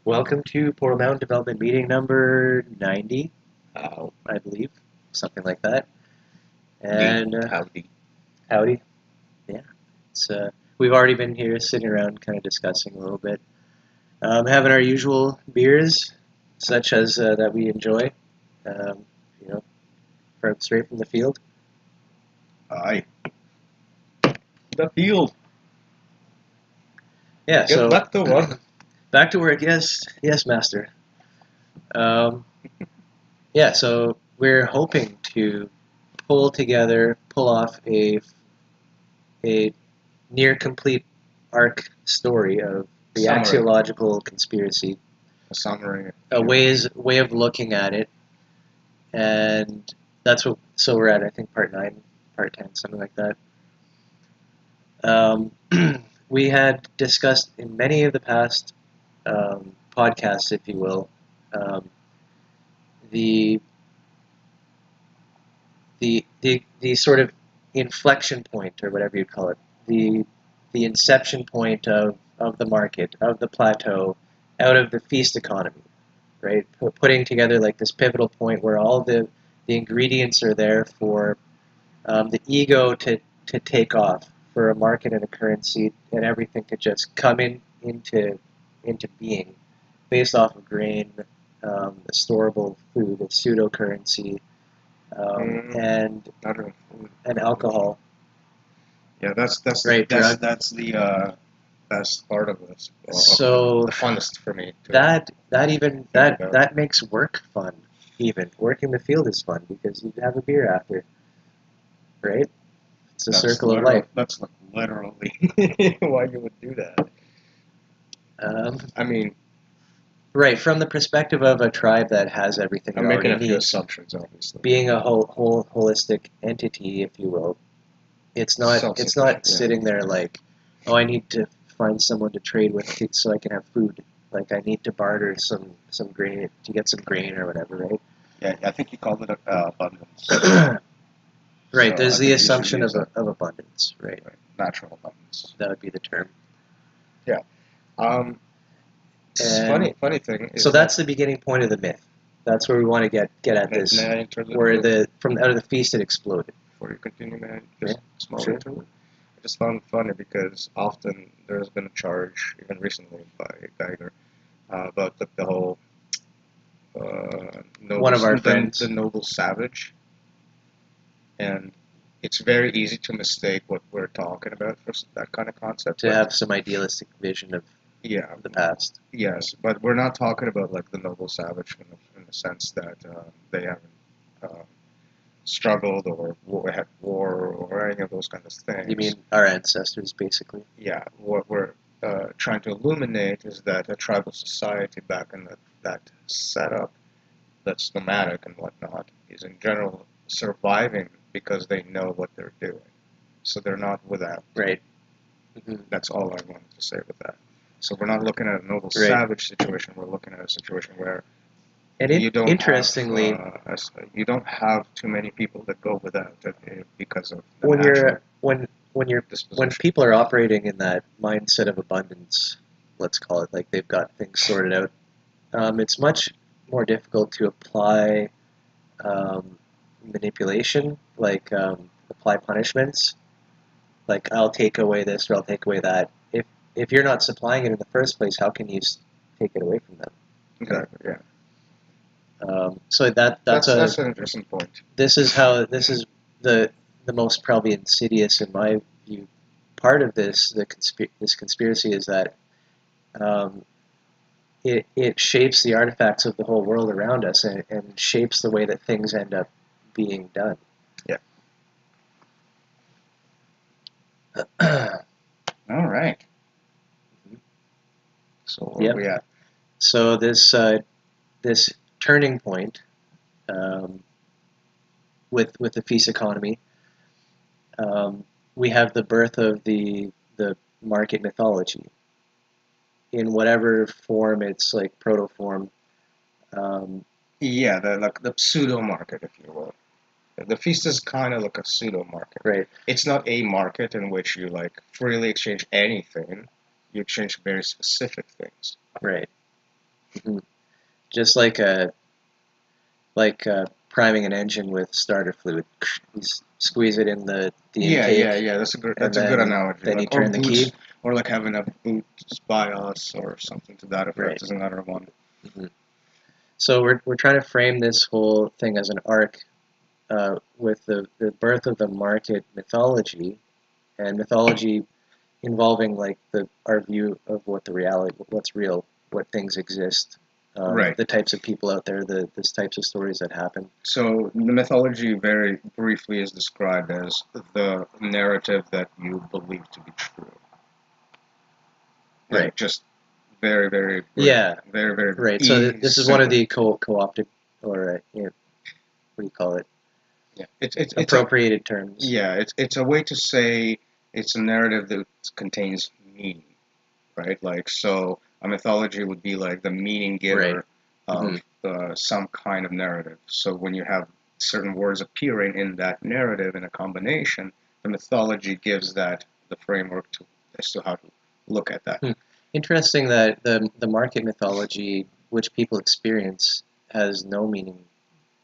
Welcome to Portal Mountain Development Meeting number 90, I believe, something like that. And Howdy. howdy. Yeah, it's we've already been here sitting around kind of discussing a little bit. Having our usual beers, such as that we enjoy, um, you know, straight from the field. Aye. The field. Yeah, Get so back to work. back to work. Yes, yes, master. Yeah, so we're hoping to pull off a near complete arc story of the Summary. axiological conspiracy, A summary. a way of looking at it, and that's what. So we're at, I think, part 9, part 10, something like that. We had discussed in many of the past podcasts, if you will, um, the the sort of inflection point, or whatever you call it, the inception point of the market, of the plateau, out of the feast economy, right? Putting together like this pivotal point where all the ingredients are there for the ego to take off, for a market and a currency and everything to just come into being, based off of grain, a storable food, a pseudo currency, and alcohol. Yeah, that's Right, drug. that's the best part of this. So the funnest for me. that makes work fun. Even working the field is fun because you have a beer after, right? It's a circle of life. That's like literally why you would do that. I mean, right, from the perspective of a tribe that has everything. I'm making a few needs, assumptions, obviously. being a holistic entity, if you will. It's not sitting there like, oh, I need to find someone to trade with so I can have food. Like I need to barter some grain to get some grain or whatever, right? Yeah, I think you called it abundance. Right, So there's I the think assumption of abundance, right? Natural abundance. That would be the term. Yeah. Funny thing is so that's the beginning point of the myth. That's where we want to get at this. Where from out of the feast it exploded. Before you continue, man, just small interlude. I just found it funny because often there's been a charge, even recently by Geiger, about the whole one of our friends, the noble savage, and it's very easy to mistake what we're talking about for that kind of concept. To have some idealistic vision of the past. Yes, but we're not talking about like the noble savage in the sense that they haven't struggled or had war or any of those kind of things. You mean our ancestors, basically? Yeah, what we're trying to illuminate is that a tribal society back in that setup that's nomadic and whatnot is in general surviving because they know what they're doing. So they're not without. Right. Mm-hmm. That's all I wanted to say with that. So we're not looking at a noble savage situation. We're looking at a situation where you don't interestingly, you don't have too many people that go without it because of the when people are operating in that mindset of abundance, let's call it, like they've got things sorted out. It's much more difficult to apply manipulation, like apply punishments. Like I'll take away this or I'll take away that. If you're not supplying it in the first place, how can you take it away from them? Exactly. Yeah. So that's an interesting point. This is the most probably insidious, in my view, part of this this conspiracy is that it shapes the artifacts of the whole world around us and shapes the way that things end up being done. Yeah. All right. So where are we at? So this turning point with the feast economy, we have the birth of the market mythology in whatever form it's like proto form. The pseudo market, if you will. The feast is kind of like a pseudo market. Right. It's not a market in which you like freely exchange anything. You exchange very specific things. Right. Mhm. Just like priming an engine with starter fluid. You squeeze it in the Yeah, intake, yeah, yeah. and That's a good analogy. then you Like or turn the boots, key. or like having a boots BIOS or something to that effect Right. is another one. Mhm. So we're trying to frame this whole thing as an arc with the birth of the market mythology, and mythology involving like our view of what the reality, what's real, what things exist, Right. the types of people out there, the types of stories that happen. So the mythology, very briefly, is described as the narrative that you believe to be true. Right. Like just very, very brief, Yeah. very, very Right. So this is one of simple. the co-opted or what do you call it? Yeah, it's a Appropriated terms. yeah, it's a way to say it's a narrative that contains meaning, right? Like so, a mythology would be like the meaning Right. giver Hmm. of some kind of narrative. So when you have certain words appearing in that narrative in a combination, the mythology gives that the framework to as to how to look at that. Hmm. Interesting that the market mythology, which people experience, has no meaning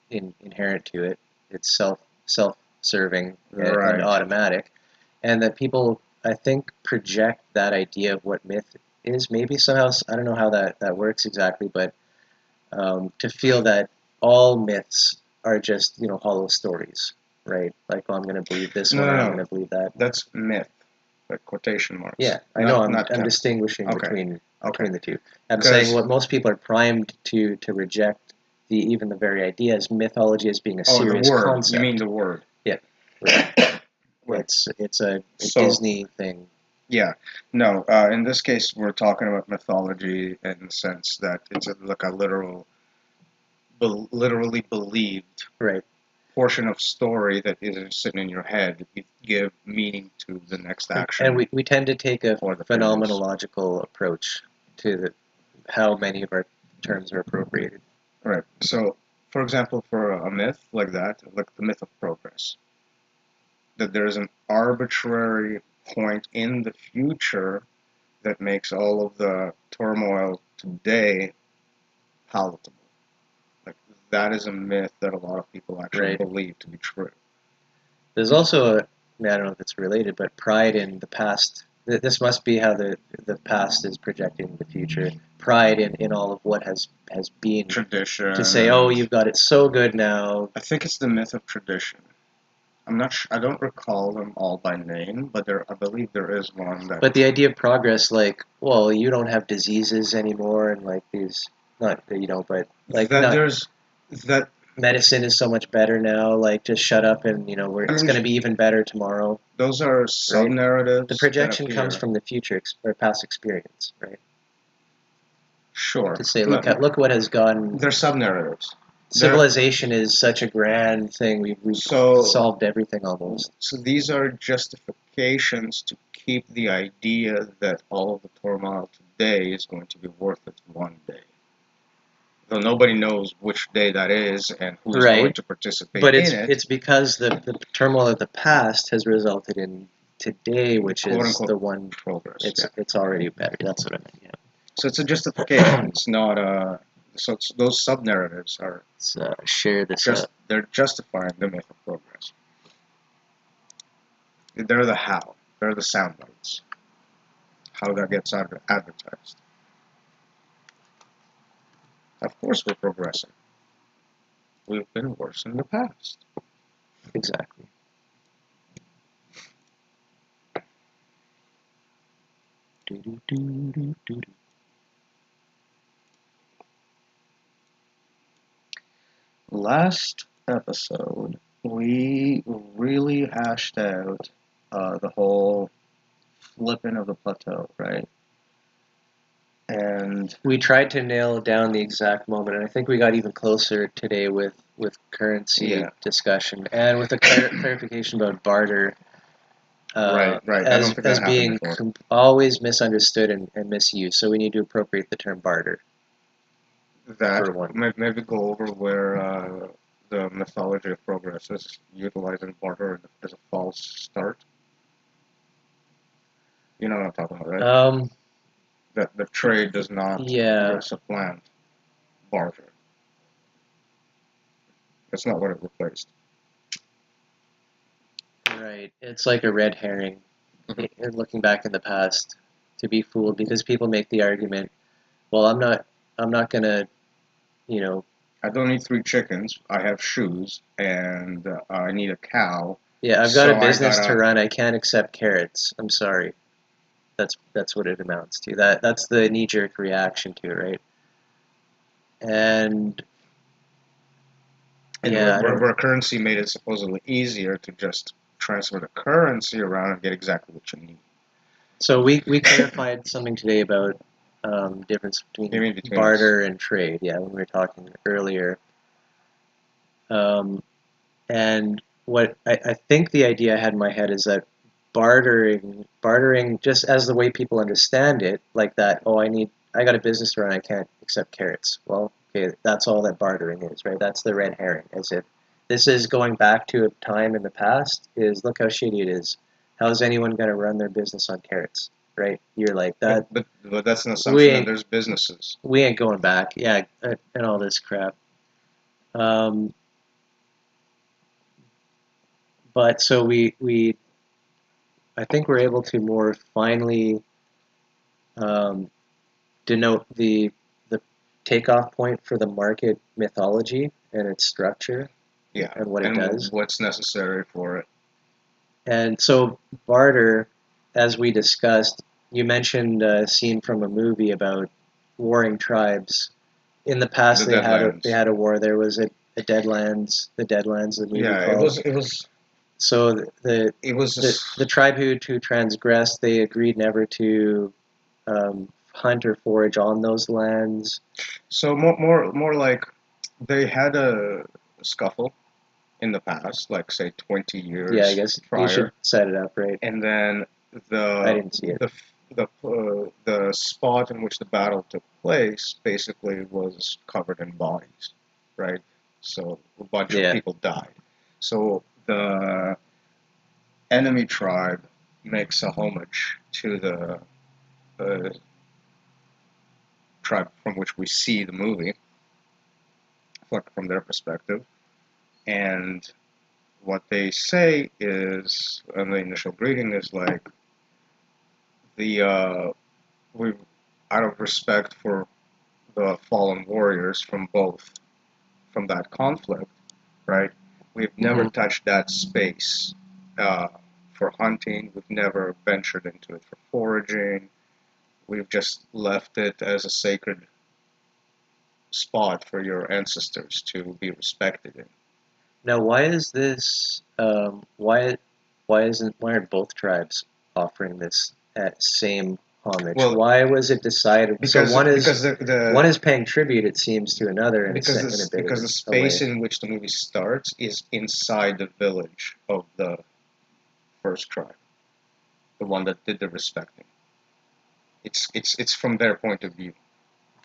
inherent to it. It's self-serving and Right. automatic, and that people, I think, project that idea of what myth is. Maybe somehow, I don't know how that works exactly, but to feel that all myths are just hollow stories, right? Like, oh, I'm going to believe this No, one, no, or I'm going no. to believe that. That's myth, like quotation Yeah, marks. I know. Not I'm canon. distinguishing Okay. Okay. between the two. I'm saying Because what most people are primed to reject even the very idea as mythology as being a oh, the serious word. You mean concept. the word. Yeah, right. Right. It's a So Disney thing. yeah, no. In this case, we're talking about mythology in the sense that it's like a literally believed Right. portion of story that isn't sitting in your head. You give meaning to the next And action we tend to take a or the previous. phenomenological approach to how many of our terms are appropriated. Right. So, for example, for a myth like that, like the myth of progress, that there is an arbitrary point in the future that makes all of the turmoil today palatable. Like that is a myth that a lot of people actually Right. believe to be true. There's also I don't know if it's related, but pride in the past. This must be how the past is projecting the future. Pride in all of what has been. To Tradition say, oh, and you've got it so good now. I think it's the myth of tradition. I'm not sure, I don't recall them all by name, but I believe there is one that But the idea of progress, like, well, you don't have diseases anymore, and like these, not that you don't, but like that not there's that medicine is so much better now. Like, just shut up, and I it's mean going to be even better tomorrow, those are right? The sub-narratives that projection comes appear. from the future or past experience, right? Sure. To say, No, look what has gone. they're sub-narratives. They're Civilization is such a grand thing. We've so solved everything almost. so these are justifications to keep the idea that all of the turmoil today is going to be worth it one day. Though nobody knows which day that is and who is going Right. to participate But in it, it's because the turmoil of the past has resulted in today, which quote is unquote the one. progress. Yeah. It's already better. That's what I meant. So it's a justification. It's not a. So those sub narratives are Let's share this just they're justifying the myth of progress. They're the how. They're the sound bites. How that gets advertised. Of course, we're progressing. We've been worse in the past. exactly. Do. Last episode, we really hashed out the whole flipping of the plateau, right? And We tried to nail down the exact moment, and I think we got even closer today with currency yeah, discussion and with a clarification about barter right. I don't think as that happened being before. always misunderstood and misused. So we need to appropriate the term barter That for one. maybe go over where the mythology of progress is utilizing barter as a false start. You know what I'm talking about, right? Um, That the trade does not yeah, progress a plant. barter. That's not what it replaced. Right. It's like a red herring. In looking back in the past, to be fooled because people make the argument, well, I'm not gonna, you know, I don't need 3 chickens. I have shoes, and I need a cow. yeah, I've got a So I business to gotta. run. I can't accept carrots. I'm sorry. That's what it amounts to. That's the knee-jerk reaction to it, right? And And yeah, I don't. where currency made it supposedly easier to just transfer the currency around and get exactly what you need. So we clarified something today about difference between In between us. barter and trade. Yeah, when we were talking earlier. Um, and what I think the idea I had in my head is that bartering, just as the way people understand it, like that. Oh, I got a business to run. I can't accept carrots. Well, okay, that's all that bartering is, right? That's the red herring. As if this is going back to a time in the past. Is look how shitty it is. How is anyone going to run their business on carrots, right? You're like that. But that's an We assumption that ain't there's businesses. we ain't going back. Yeah, and all this crap. Um, but so we I think we're able to more finely um, denote the takeoff point for the market mythology and its structure Yeah, and what it and does. what's necessary for it. And so barter, as we discussed, you mentioned a scene from a movie about warring tribes. In the The past, they Deadlands. had a war. There was a Deadlands, the Deadlands, the movie Yeah, it called. was. It was. So It was. the tribe who transgressed, they agreed never to hunt or forage on those lands. So more like they had a scuffle in the past, like say 20 Yeah, I years guess you should prior, set it up right. and then I the didn't see it. the spot in which the battle took place basically was covered in bodies, right? So a bunch of Yeah, people died. So the enemy tribe makes a homage to the uh, tribe from which we see the movie, like from their perspective, and what they say is, and the initial greeting is like the we, out of respect for the fallen warriors from that conflict, right? We've never hmm touched that space uh, for hunting. We've never ventured into it for foraging. We've just left it as a sacred spot for your ancestors to be respected in. Now, why is this? Why aren't both tribes offering this same homage? Well, Why was it decided? So because one is paying tribute, it seems, to another, and because in a bit of because the a way. space in which the movie starts is inside the village of the first tribe, the one that did the respecting. It's from their point of view.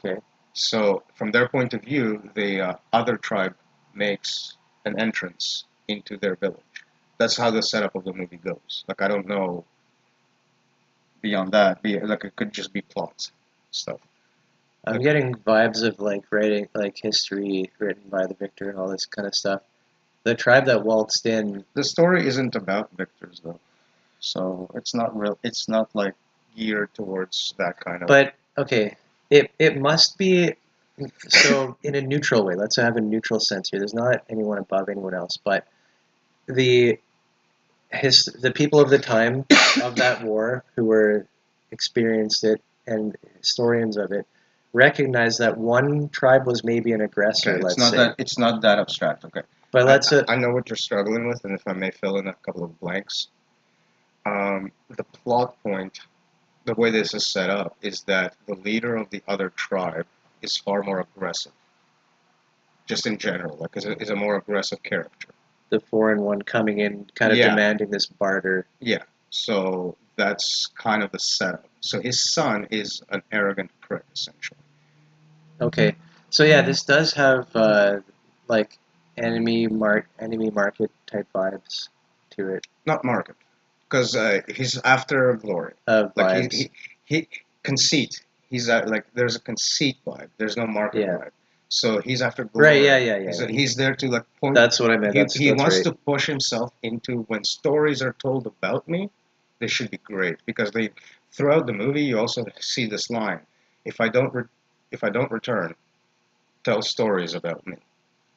Okay. So from their point of view, the other tribe makes an entrance into their village. That's how the setup of the movie goes. Like I don't know beyond that. Like it could just be plot stuff. I'm Like getting vibes of like writing, like history written by the victor and all this kind of stuff. The tribe that waltzed in, the story isn't about victors though, so it's not real. It's not like geared towards that kind of. but okay, it must be so in a neutral way. Let's have a neutral sense here. There's not anyone above anyone else, but the the people of the time of that war who were experienced it and historians of it recognize that one tribe was maybe an aggressor, Okay, let's say. it's not that abstract. Okay, But I let's I know what you're struggling with, and if I may fill in a couple of blanks, the plot point, the way this is set up, is that the leader of the other tribe is far more aggressive, just in general, like is a more aggressive character. the foreign one coming in, kind of Yeah, demanding this barter. yeah. So that's kind of the setup. So his son is an arrogant prick, essentially. Okay, so yeah, this does have like enemy market type vibes to it. Not market, because he's after glory. Like Vibes. he conceit. He's like there's a conceit vibe. There's no market Yeah. vibe. So he's after Right, glory. yeah. He's there to like point. That's what I meant. He That's wants right. to push himself into when stories are told about me, they should be great because they throughout the movie you also see this line: if I don't return, tell stories about me.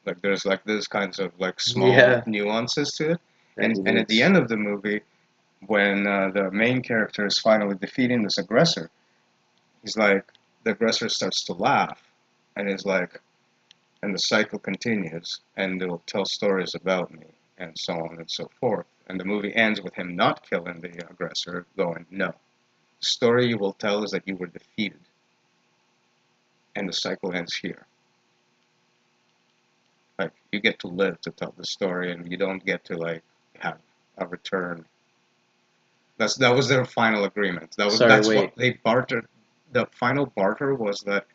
Like there's like these kinds of like small Yeah, nuances to it, that he and at the needs. end of the movie, when the main character is finally defeating this aggressor, he's like the aggressor starts to laugh, and is like, and the cycle continues, and they'll tell stories about me, and so on and so forth. And the movie ends with him not killing the aggressor, going, no. The story you will tell is that you were defeated, and the cycle ends here. Like, you get to live to tell the story, and you don't get to, like, have a return. That was their final agreement. Sorry, That's what wait. they bartered. The final barter was that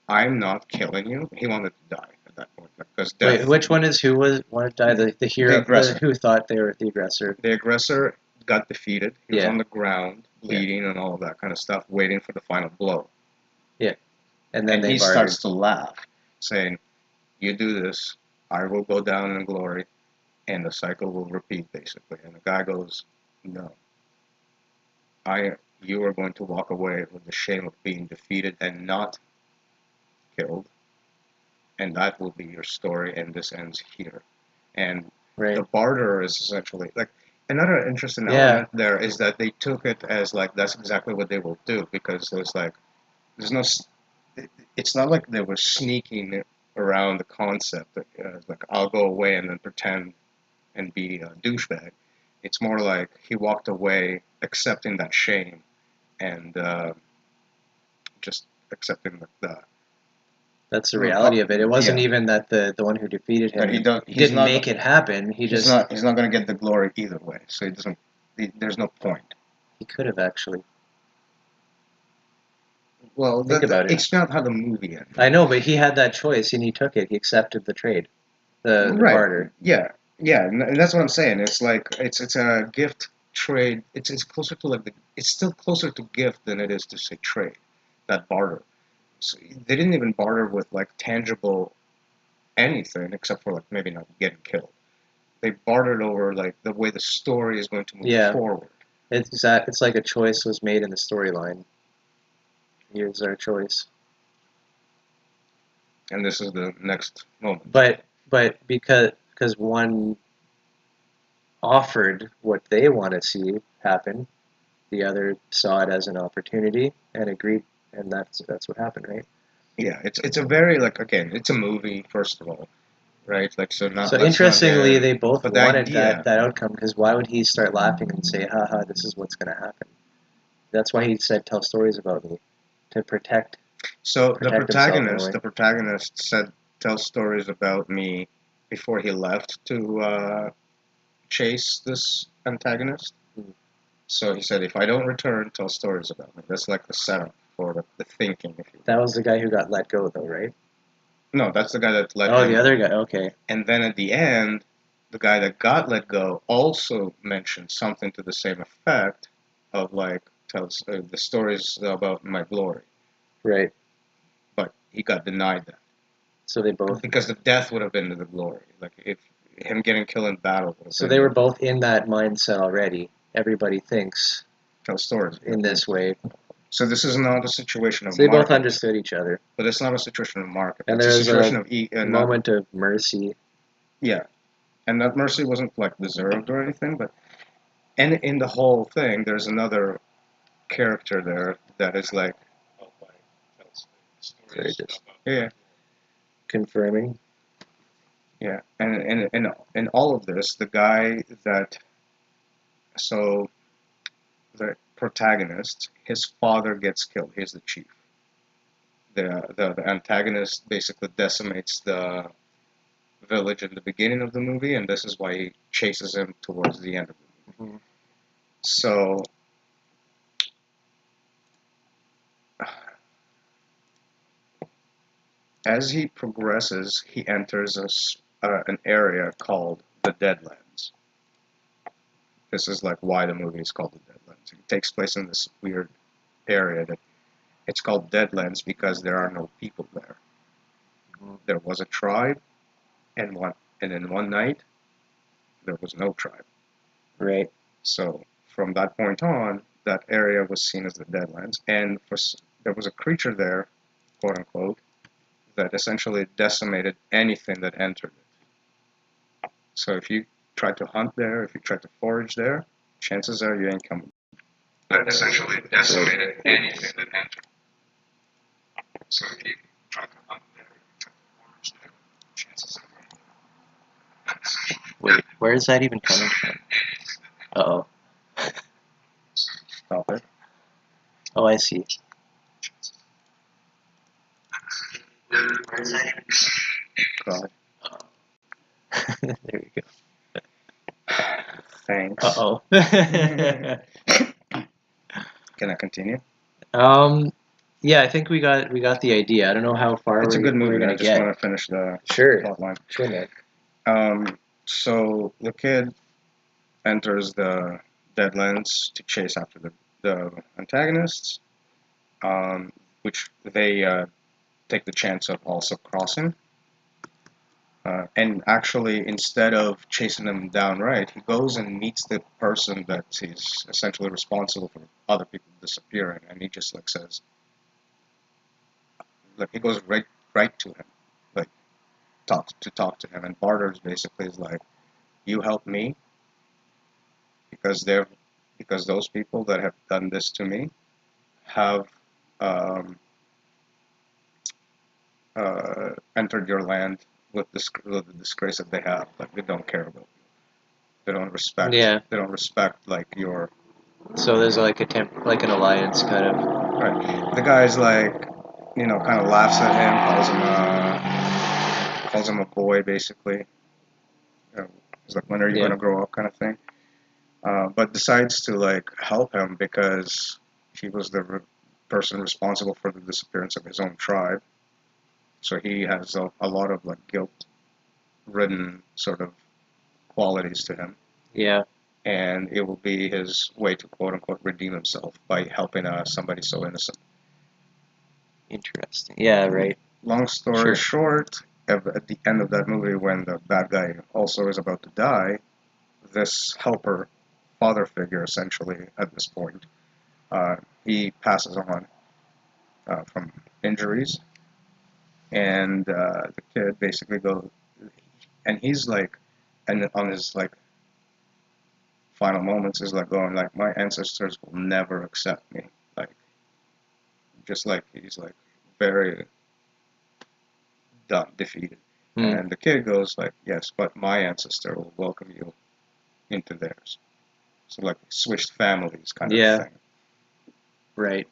I'm not killing you. He wanted to die at that point because Wait, death. which one is who was wanted to die? The The hero, the aggressor. who thought they were the aggressor. The aggressor got defeated. He was Yeah, on the ground, yeah, bleeding and all of that kind of stuff, waiting for the final blow. yeah. And then And they he bartered. starts to laugh, saying, "You do this, I will go down in glory, and the cycle will repeat, basically." And the guy goes, "No, you are going to walk away with the shame of being defeated and not killed, and that will be your story, and this ends here." And the Right. barter is essentially like another interesting Yeah. element there is that they took it as like that's exactly what they will do because there's no it's not like they were sneaking around the concept that, like I'll go away and then pretend and be a douchebag. It's more like he walked away accepting that shame and just accepting That's the reality reco- of it. It wasn't yeah, even that the one who defeated that him he's didn't not make it happen. He just he's not going to get the glory either way. So he doesn't. There's no point. he could have actually. Well, Think about it. it's not how the movie ended. I know, but he had that choice and he took it. He accepted the trade, the Right. barter. Yeah. Yeah. And that's what I'm saying. It's like it's a gift trade. It's closer to like it's still closer to gift than it is to say trade. That barter. So they didn't even barter with like tangible anything except for like maybe not getting killed. They bartered over like the way the story is going to move Yeah, forward. it's like a choice was made in the storyline. Here's our choice. And this is the next moment. But because one offered what they want to see happen, the other saw it as an opportunity and agreed, and that's what happened, right? Yeah, it's a very like again, it's a movie first of all, right? Like so not So let's not get interestingly, in, they both but the wanted idea. that outcome because why would he start laughing and say, "Haha, this is what's going to happen"? That's why he said, "Tell stories about me," to So protect himself in a way. the protagonist said, "Tell stories about me," before he left to chase this antagonist. Mm. So he said, "If I don't return, tell stories about me." That's like the setup for the thinking, if you That will. was the guy who got let go, though, right? No, that's the guy that let Oh, the him other go. guy. Okay. And then at the end, the guy that got let go also mentioned something to the same effect of like tells the stories about my glory, Right. but he got denied that So they both. because the death would have been the glory. Like if him getting killed in battle would have So been they were both in that mindset already. Everybody thinks tell stories. in this way. So this is not a situation of So they both market, understood each other. but it's not a situation of market. And It's a there was situation a of not moment of mercy. yeah, and that mercy wasn't like deserved or anything, but and in the whole thing, there's another character there that is like, oh, like, tells Sorry, stories just about yeah, confirming. yeah, and all of this, the guy that so the protagonist, his father gets killed. He's the chief. The antagonist basically decimates the village in the beginning of the movie, and this is why he chases him towards the end of the movie. Mhm. So as he progresses, he enters an area called the Deadlands. This is like why the movie is called the Deadlands. It takes place in this weird area that it's called Deadlands because there are no people there. there was a tribe, and in one night there was no tribe. Right. So from that point on, that area was seen as the Deadlands, and there was a creature there, quote unquote, that essentially decimated anything that entered it. So if you try to hunt there, if you try to forage there, chances are you ain't coming. That essentially decimated anything that entered. So if you try to hunt there, if you try to forage there, chances are that essentially. Wait, where is that even coming from? Uh-oh. Stop it. Oh, I see. Where is that even God. There we go. Thanks. Uh-oh. Can I continue? Yeah, I think we got the idea. I don't know how far It's a good we're movie. gonna I just get. want to finish the Sure. plot line. Sure, Nick. So the kid enters the Deadlands to chase after the antagonists, which they take the chance of also crossing. And actually, instead of chasing them down right, he goes and meets the person that is essentially responsible for other people disappearing, and he just like says, like he goes right to him, like talk to him, and barters basically is like, you help me because those people that have done this to me have um, entered your land with the disgrace that they have. Like they don't care about you. They don't respect. Yeah. They don't respect like your. So there's like like an alliance kind of. Right. The guy's like, kind of laughs at him, calls him a boy, basically. He's like, when are you Yeah. gonna grow up, kind of thing. But decides to like help him because he was the person responsible for the disappearance of his own tribe. So he has a lot of like guilt-ridden sort of qualities to him, Yeah. and it will be his way to quote unquote redeem himself by helping somebody so innocent. Interesting. Yeah. Right. Long story Sure. short, at the end of that movie, when the bad guy also is about to die, this helper, father figure essentially at this point, he passes on from injuries, and the kid basically goes, and he's like, and on his like final moments is like going like, my ancestors will never accept me, like just like he's like very done, defeated. Hmm. And the kid goes like, yes, but my ancestor will welcome you into theirs. So like switched families kind of Yeah. thing. Right.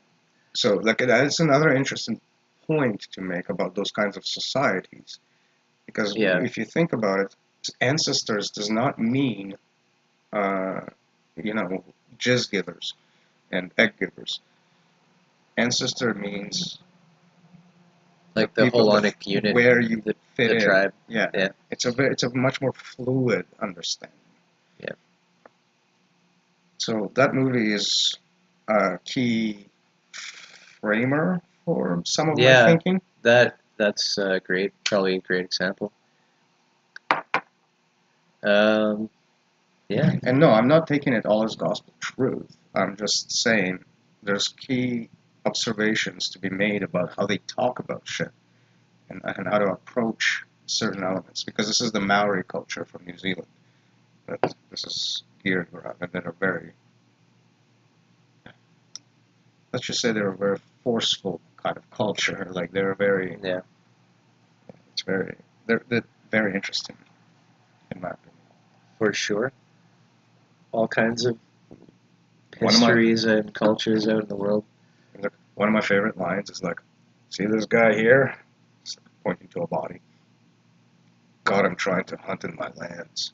So like that's another interesting point to make about those kinds of societies, because Yeah. if you think about it, ancestors does not mean uh, jizz givers and egg givers. Ancestor means Like the people holonic unit, where you fit the in. tribe. Yeah, Yeah. it's a much more fluid understanding. Yeah. So that movie is a key framer for some of my Yeah. thinking. That's great. Probably a great example. Um. Yeah. And no, I'm not taking it all as gospel truth. I'm just saying there's key observations to be made about how they talk about shit and how to approach certain elements, because this is the Maori culture from New Zealand that this is geared around, and that are very, let's just say they're a very forceful kind of culture. Like they're very, Yeah. it's very, they're very interesting in my opinion. For sure. All kinds of One of my histories and cultures out in the world. one of my favorite lines is like, see this guy here? It's like pointing to a body. God, I'm trying to hunt in my lands.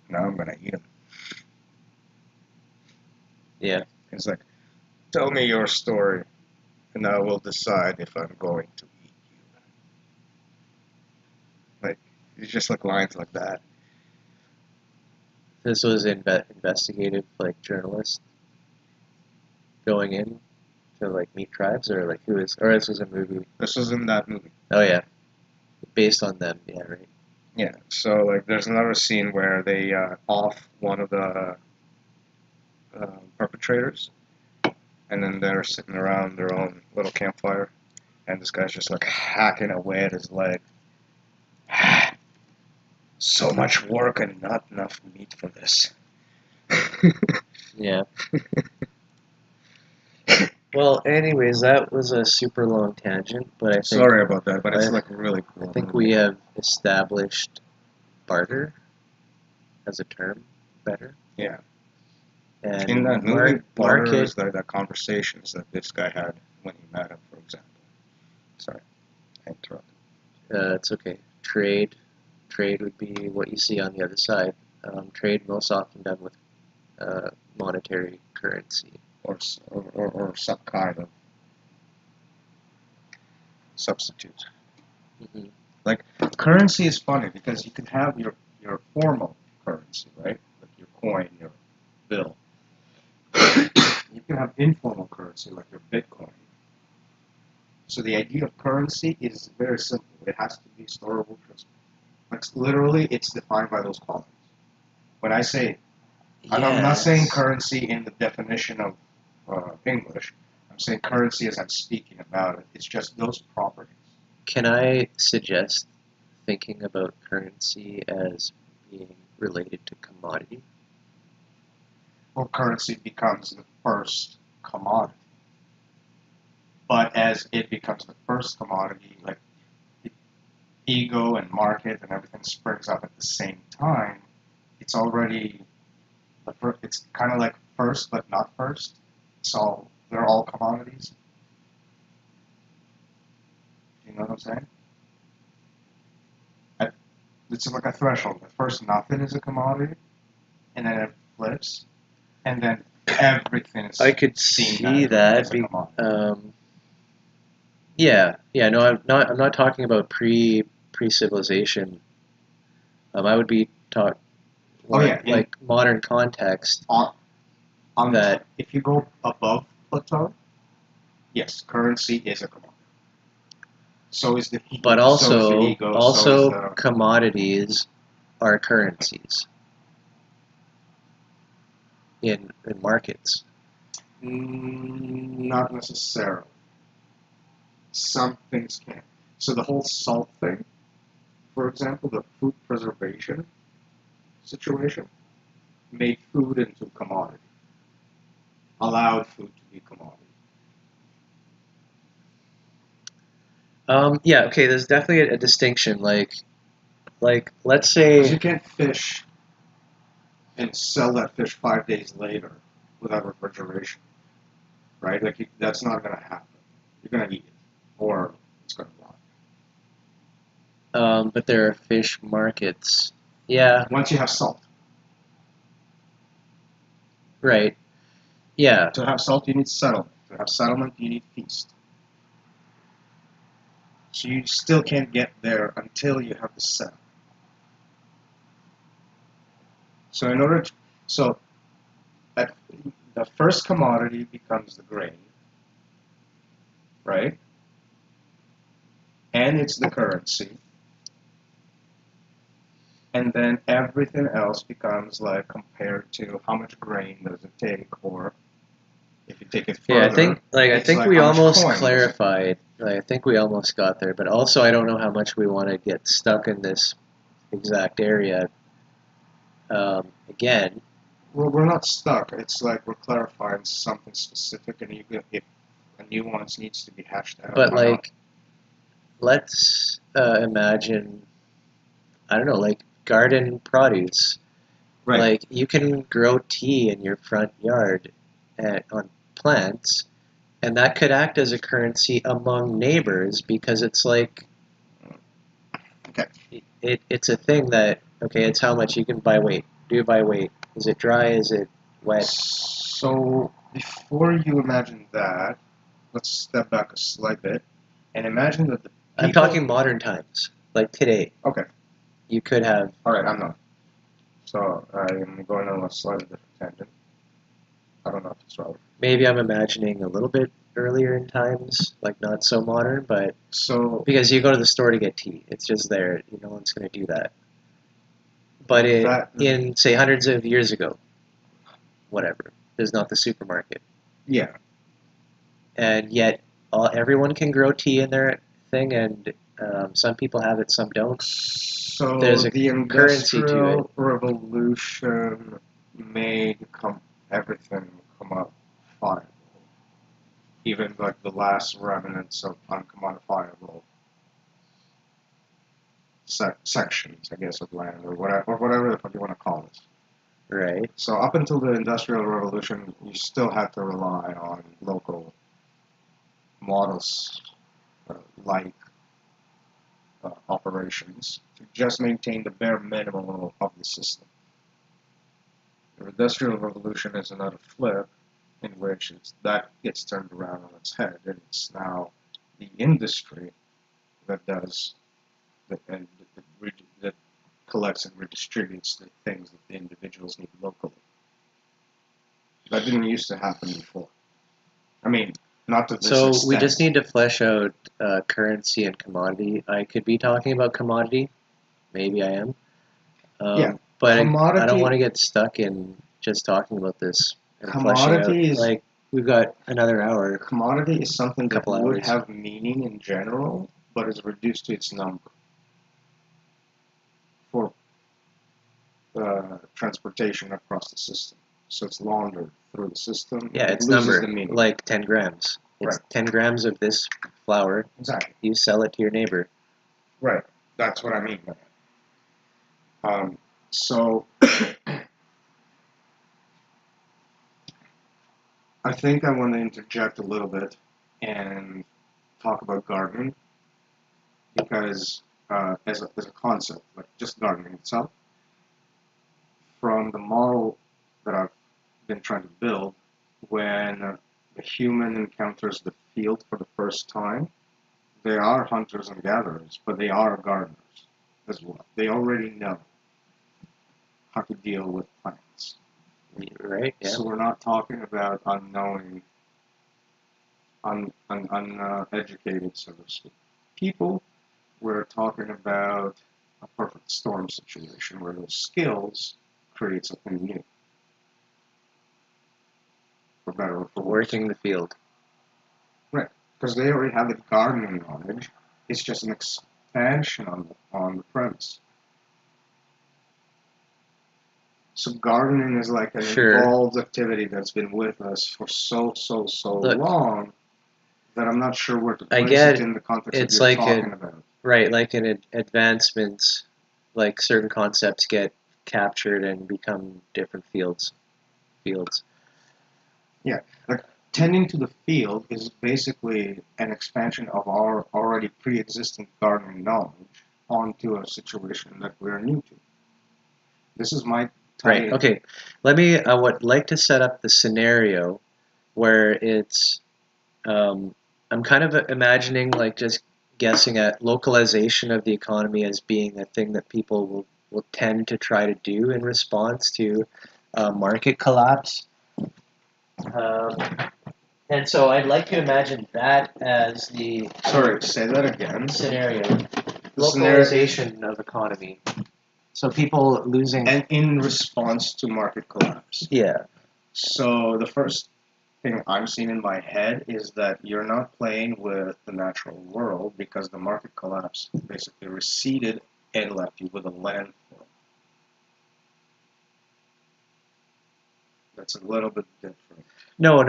Now I'm gonna eat him. Yeah. It's like, tell me your story, and I will decide if I'm going to eat you. Like, it's just like lines like that. This was investigative, like journalist going in. to like meet tribes, or like who is, or this was a movie. This was in that movie. Oh yeah, based on them. Yeah, right. Yeah. So like, there's another scene where they off one of the perpetrators, and then they're sitting around their own little campfire, and this guy's just like hacking away at his leg. So much work and not enough meat for this. Yeah. Well, anyways, that was a super long tangent, but I think Sorry about that, but it's I- like really cool. I think we have established barter as a term better. Yeah. And In that movie, barter market, is the conversations that this guy had when he met him, for example. Sorry, I interrupted. it's okay. Trade would be what you see on the other side. Trade most often done with monetary currency. Or some kind of substitute. Mm-hmm. Like, currency is funny because you can have your formal currency, right? Like your coin, your bill. You can have informal currency like your Bitcoin. So the idea of currency is very simple. It has to be storable. Like, literally, it's defined by those qualities. When I say, I'm not saying currency in the definition of English. I'm saying currency as I'm speaking about it. It's just those properties. Can I suggest thinking about currency as being related to commodity? Well, currency becomes the first commodity. But as it becomes the first commodity, like the ego and market and everything springs up at the same time, it's already it's kind of like first but not first. They're all commodities. You know what I'm saying? It's like a threshold. At first, nothing is a commodity, and then it flips, and then everything is. I could seen see as that. a commodity. Yeah. No, I'm not talking about pre-civilization. I would be talk like modern context. That if you go above plateau, yes, currency is a commodity. So is the ego. But so is the ego, also so is commodities are currencies in markets. Not necessarily. Some things can. So the whole salt thing, for example, the food preservation situation, made food into commodity. Allowed food to be commodity. Yeah. Okay. There's definitely a distinction. Like let's say. Because you can't fish and sell that fish 5 days later without refrigeration, right? Like that's not going to happen. You're going to eat it, or it's going to rot. But there are fish markets. Yeah. Once you have salt. Right. Yeah. To have salt, you need settlement. To have settlement, you need feast. So you still can't get there until you have the settlement. So in order to, the first commodity becomes the grain, right? And it's the currency. And then everything else becomes like compared to how much grain does it take, or if you take it further. Yeah, I think we almost clarified. I think we almost got there, but also I don't know how much we want to get stuck in this exact area. Again. Well, we're not stuck. It's like we're clarifying something specific, and if a nuance needs to be hashed out. But like, let's imagine, I don't know, like garden produce. Right. Like you can grow tea in your front yard on plants, and that could act as a currency among neighbors because it's like, okay, it's a thing that, okay, it's how much you can by weight. Do by weight. Is it dry? Is it wet? So before you imagine that, let's step back a slight bit and imagine that the people... I'm talking modern times, like today. Okay. You could have... Alright, I'm not. So I'm going on a slightly different tangent. I don't know if it's relevant. Maybe I'm imagining a little bit earlier in times, like not so modern, but So because you go to the store to get tea, it's just there. No one's going to do that. But that, in say hundreds of years ago, whatever, there's not the supermarket, yeah. and yet everyone can grow tea in their thing, and some people have it, some don't. So There's a the currency to it. Industrial Revolution made everything come up fine. Even like the last remnants of uncommodifiable sections, I guess, of land or whatever the fuck you want to call it. Right. So up until the Industrial Revolution, you still had to rely on local models like operations to just maintain the bare minimum of the system. The Industrial Revolution is another flip in which that gets turned around on its head, and it's now the industry that does that collects and redistributes the things that the individuals need locally. That didn't used to happen before. I mean, not to this So extent. we just need to flesh out currency and commodity. I could be talking about commodity, maybe I am. Yeah, but I don't commodity. want to get stuck in just talking about this and fleshing out. Commodity is Like we've got another hour. Commodity is something that Couple would hours. have meaning in general, but is reduced to its number for transportation across the system. So it's laundered through the system. Yeah, It it's loses number the meaning. like 10 grams. It's Right. 10 grams of this flour. Exactly. You sell it to your neighbor. Right. That's what I mean by that. So I think I want to interject a little bit and talk about gardening because as a concept, like just gardening itself, from the model that I've been trying to build, when the human encounters the field for the first time, they are hunters and gatherers, but they are gardeners as well. They already know how to deal with plants. Right? Yeah. So we're not talking about unknowing, uneducated, so to speak, people. We're talking about a perfect storm situation where those skills create something new, for better or for worse. Working the field. Right, because they already have the gardening knowledge. It's just an expansion on the premise. So gardening is like an Sure. involved activity that's been with us for so Look, long that I'm not sure where to I place get it in the context it's that you're like talking about. right, like in advancements, like certain concepts get captured and become different fields. Yeah, like tending to the field is basically an expansion of our already pre-existing gardening knowledge onto a situation that we're new to. This is my Right. Okay. Let me. I would like to set up the scenario where it's. I'm kind of imagining, like, just guessing at localization of the economy as being a thing that people will tend to try to do in response to market collapse. Um, and so I'd like to imagine that as the Sorry, say that again. scenario. The Localization of economy. So people losing. And in response to market collapse. Yeah. So the first thing I'm seeing in my head is that you're not playing with the natural world because the market collapse basically receded and left you with a landform. That's a little bit different. No,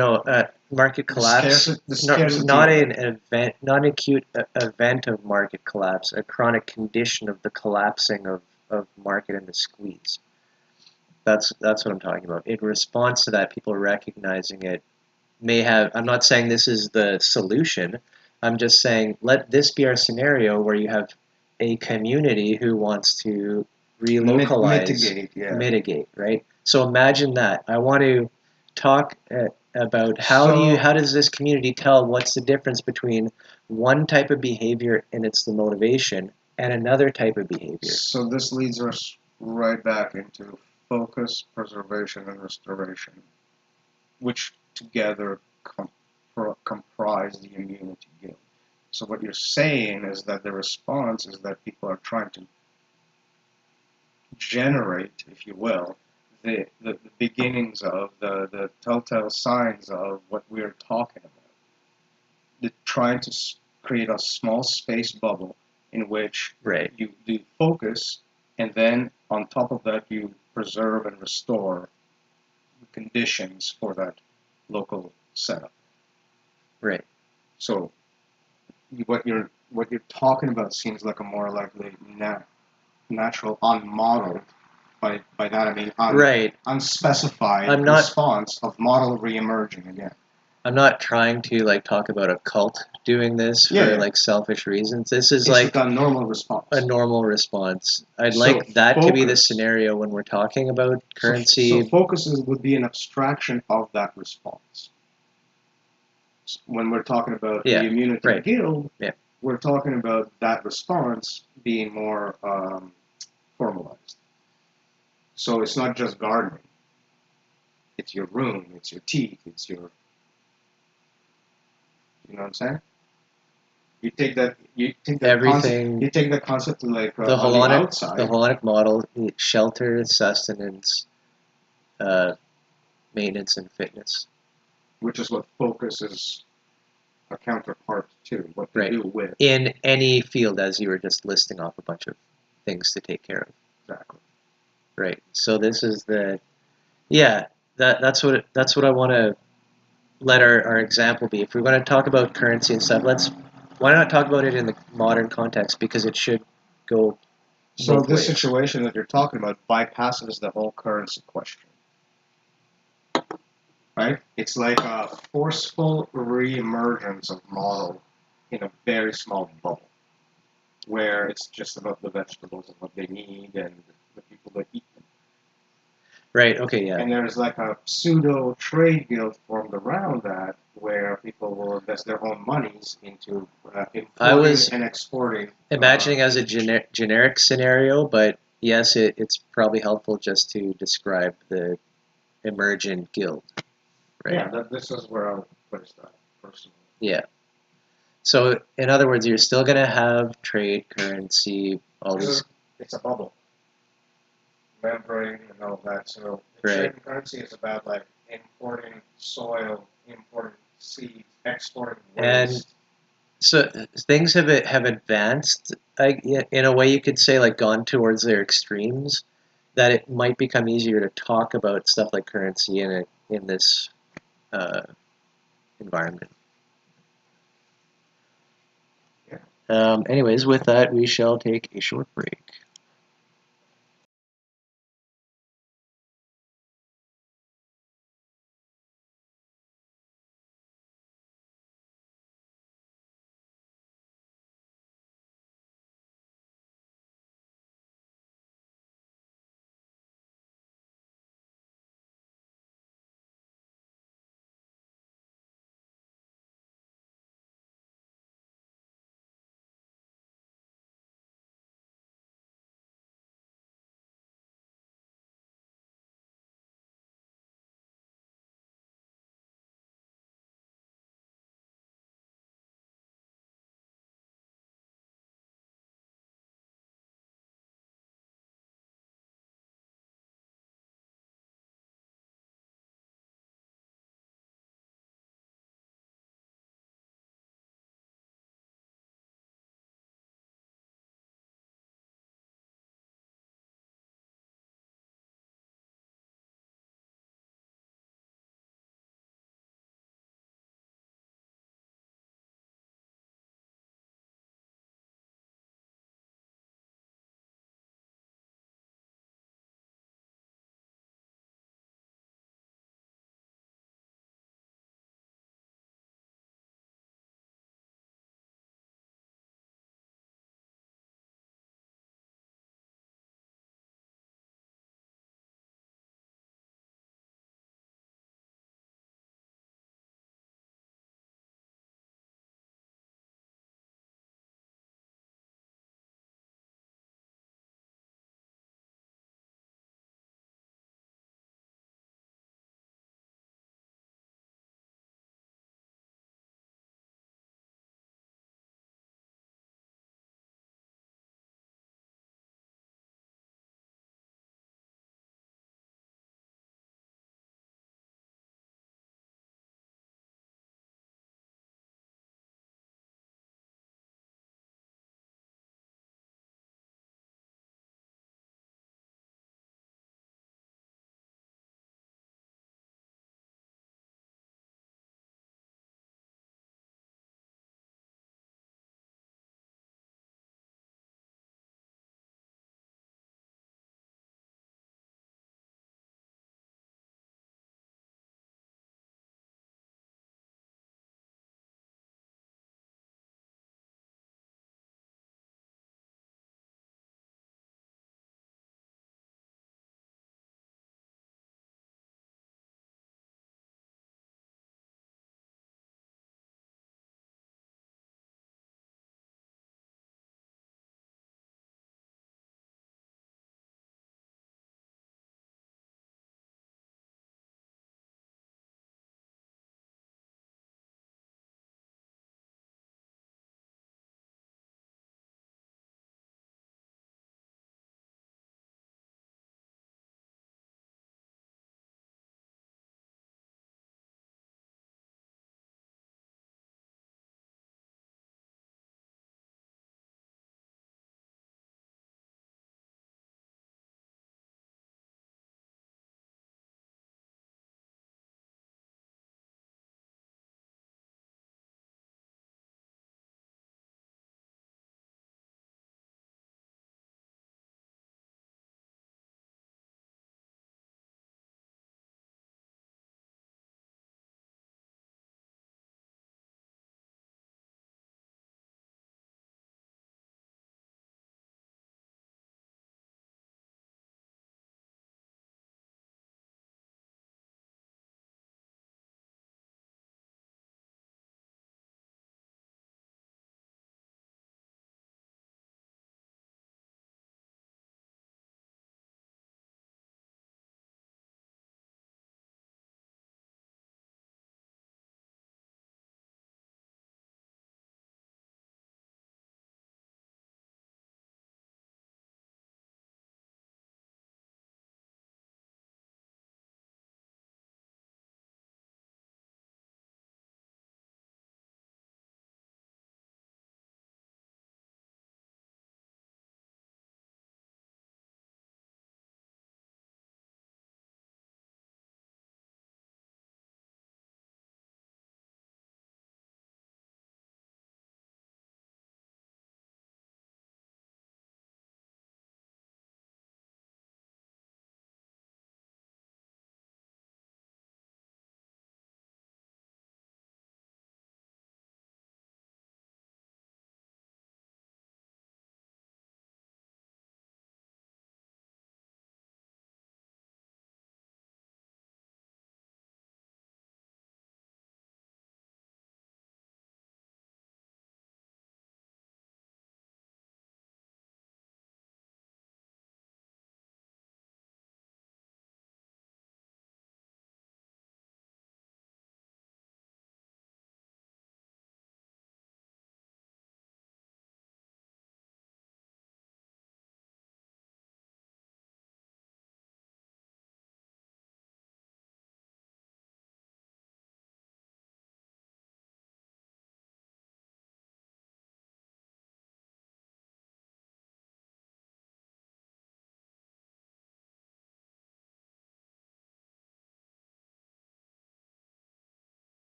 market collapse. The scarcity Not an event, not an acute event of market collapse, a chronic condition of the collapsing of market and the squeeze. That's what I'm talking about. In response to that, people recognizing it may have. I'm not saying this is the solution. I'm just saying let this be our scenario where you have a community who wants to relocalize, mitigate, right? So imagine that. I want to talk about how does this community tell what's the difference between one type of behavior and it's the motivation and another type of behavior. So this leads us right back into focus, preservation, and restoration, which together comprise the immunity guild. So what you're saying is that the response is that people are trying to generate, if you will, the beginnings of the telltale signs of what we're talking about. They're trying to create a small space bubble in which Right. you do focus, and then on top of that you preserve and restore the conditions for that local setup. Right. So what you're talking about seems like a more likely natural, unmodeled. By that I mean Right. unspecified I'm not. response of model reemerging again. I'm not trying to like talk about a cult doing this Yeah, for yeah. like selfish reasons. This is It's like a normal response. a normal response. I'd So like that to be the focus. scenario when we're talking about So currency. focus would be an abstraction of that response. When we're talking about Yeah, the immunity right. guild, Yeah. we're talking about that response being more formalized. So it's not just gardening. It's your room, it's your teeth, it's your, you know what I'm saying? You take that Everything. concept, you take that concept to like The on the holonic, outside, the holonic model: shelter, sustenance, maintenance, and fitness. which is what focus is a counterpart to, what to Right. do with. In any field, as you were just listing off a bunch of things to take care of. Exactly. Right. So this is the, yeah, that's what I want to let our example be. If we're going to talk about currency and stuff, why not talk about it in the modern context, because it should go So both this ways. situation that you're talking about bypasses the whole currency question. Right? It's like a forceful reemergence of model in a very small bubble, where it's just about the vegetables and what they need and the people that eat them. Right. Okay. Yeah. And there's like a pseudo trade guild formed around that, where people will invest their own monies into importing and exporting. Imagining as a generic scenario, but yes, it's probably helpful just to describe the emergent guild. Right. Yeah, this is where I would place that personally. Yeah. So, in other words, you're still going to have trade, currency, all these. It's a bubble. Membrane and all that. So, Right. trade and currency is about like importing soil, importing seeds, exporting waste. And so things have advanced. In a way, you could say, like, gone towards their extremes, that it might become easier to talk about stuff like currency in this environment. Yeah. Anyways, with that, we shall take a short break.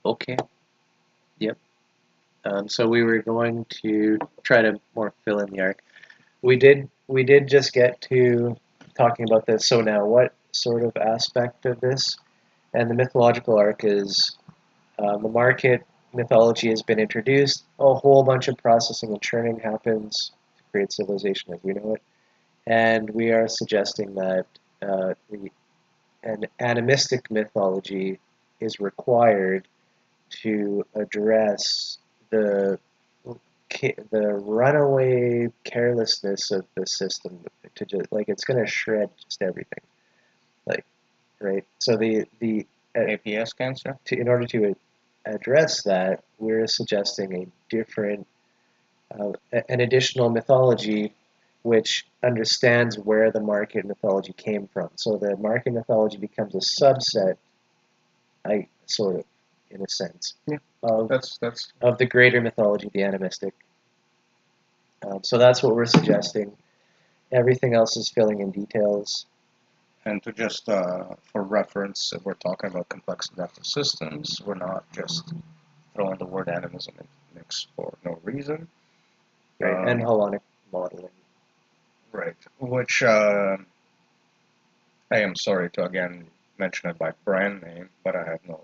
Okay. Yep. So we were going to try to more fill in the arc. We did just get to talking about this. So now, what sort of aspect of this? And the mythological arc is the market mythology has been introduced. A whole bunch of processing and churning happens to create civilization as we know it. And we are suggesting that an animistic mythology is required to address the the runaway carelessness of the system, to just like it's going to shred just everything, like, right. So the APS cancer? in order to address that, we're suggesting a different an additional mythology which understands where the market mythology came from. So the market mythology becomes a subset, I sort of, in a sense, Yeah, of that's of the greater mythology, the animistic. So that's what we're suggesting. Everything else is filling in details. and to just for reference, if we're talking about complex adaptive systems, we're not just throwing the word animism into the mix for no reason. Right, and holonic modeling. Right, which I am sorry to again mention it by brand name, but I have no.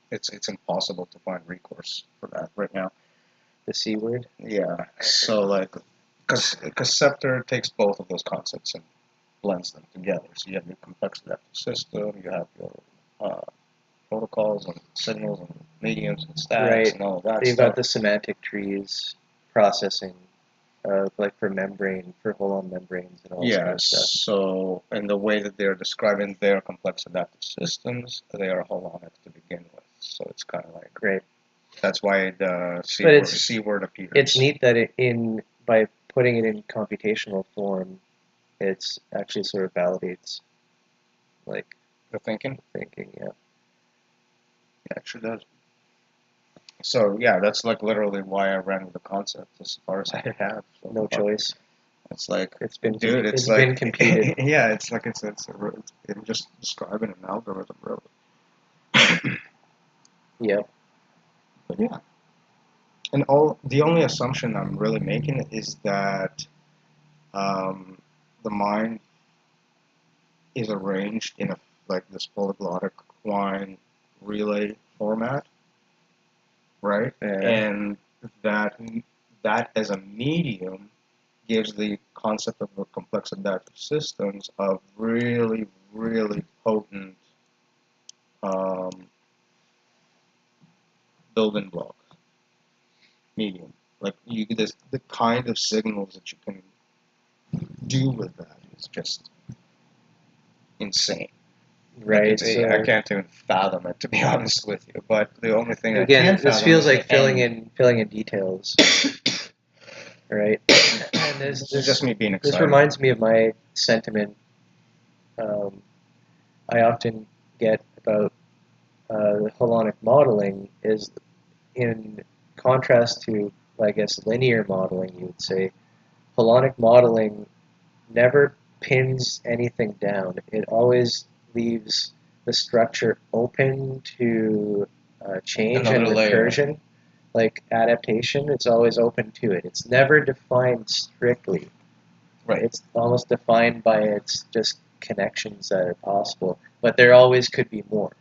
It's impossible to find recourse for that right now. The C word. Yeah, so like, because Scepter takes both of those concepts and blends them together. So you have your complex adaptive system, you have your protocols and signals and mediums and stacks Right. and all of that You've stuff. got the semantic trees processing, like for membrane, for holon membranes and all this kind Yeah, of stuff. so in the way that they're describing their complex adaptive systems, they are holonic to begin with. So it's kind of like, Right. that's why the But C word appears. it's neat that by putting it in computational form, it's actually sort of validates like The thinking? thinking. Yeah. Yeah, it sure does. So yeah, that's like literally why I ran with the concept as far as I have. So No choice. It's like, It's been dude, it's been like computed. yeah, it's like it's just describing an algorithm, really. Yeah. But yeah, and all the only assumption I'm really making is that the mind is arranged in a like this polyglottic wine relay format, right? And that that as a medium gives the concept of the complex adaptive systems of really, really potent um, building block medium. Like you, this the kind of signals that you can do with that is just insane. Right. I can't even fathom it, to be honest with you. But the only thing Again, I can this fathom feels is like the filling in details, right? And this is just me being excited. this reminds me of my sentiment I often get about the holonic modeling is in contrast to, I guess, linear modeling, you would say, holonic modeling never pins anything down. It always leaves the structure open to change and Another layer. recursion, like adaptation. It's always open to it. It's never defined strictly. Right. It's almost defined by its just connections that are possible, but there always could be more,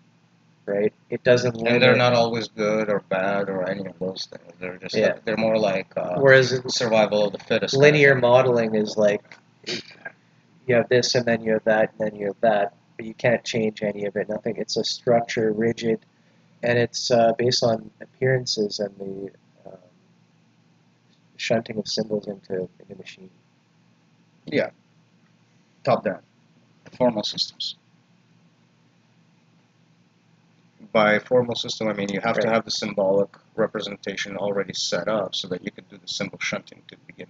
right? It doesn't limit. And they're not always good or bad or any of those things. They're just Yeah. like, they're more like Whereas survival of the fittest. Linear modeling is like you have this and then you have that and then you have that, but you can't change any of it. Nothing. It's a structure, rigid, and it's based on appearances and the shunting of symbols into machine. Yeah. Top down. Formal systems. By formal system, I mean you have to have the symbolic representation already set up so that you can do the symbol shunting to begin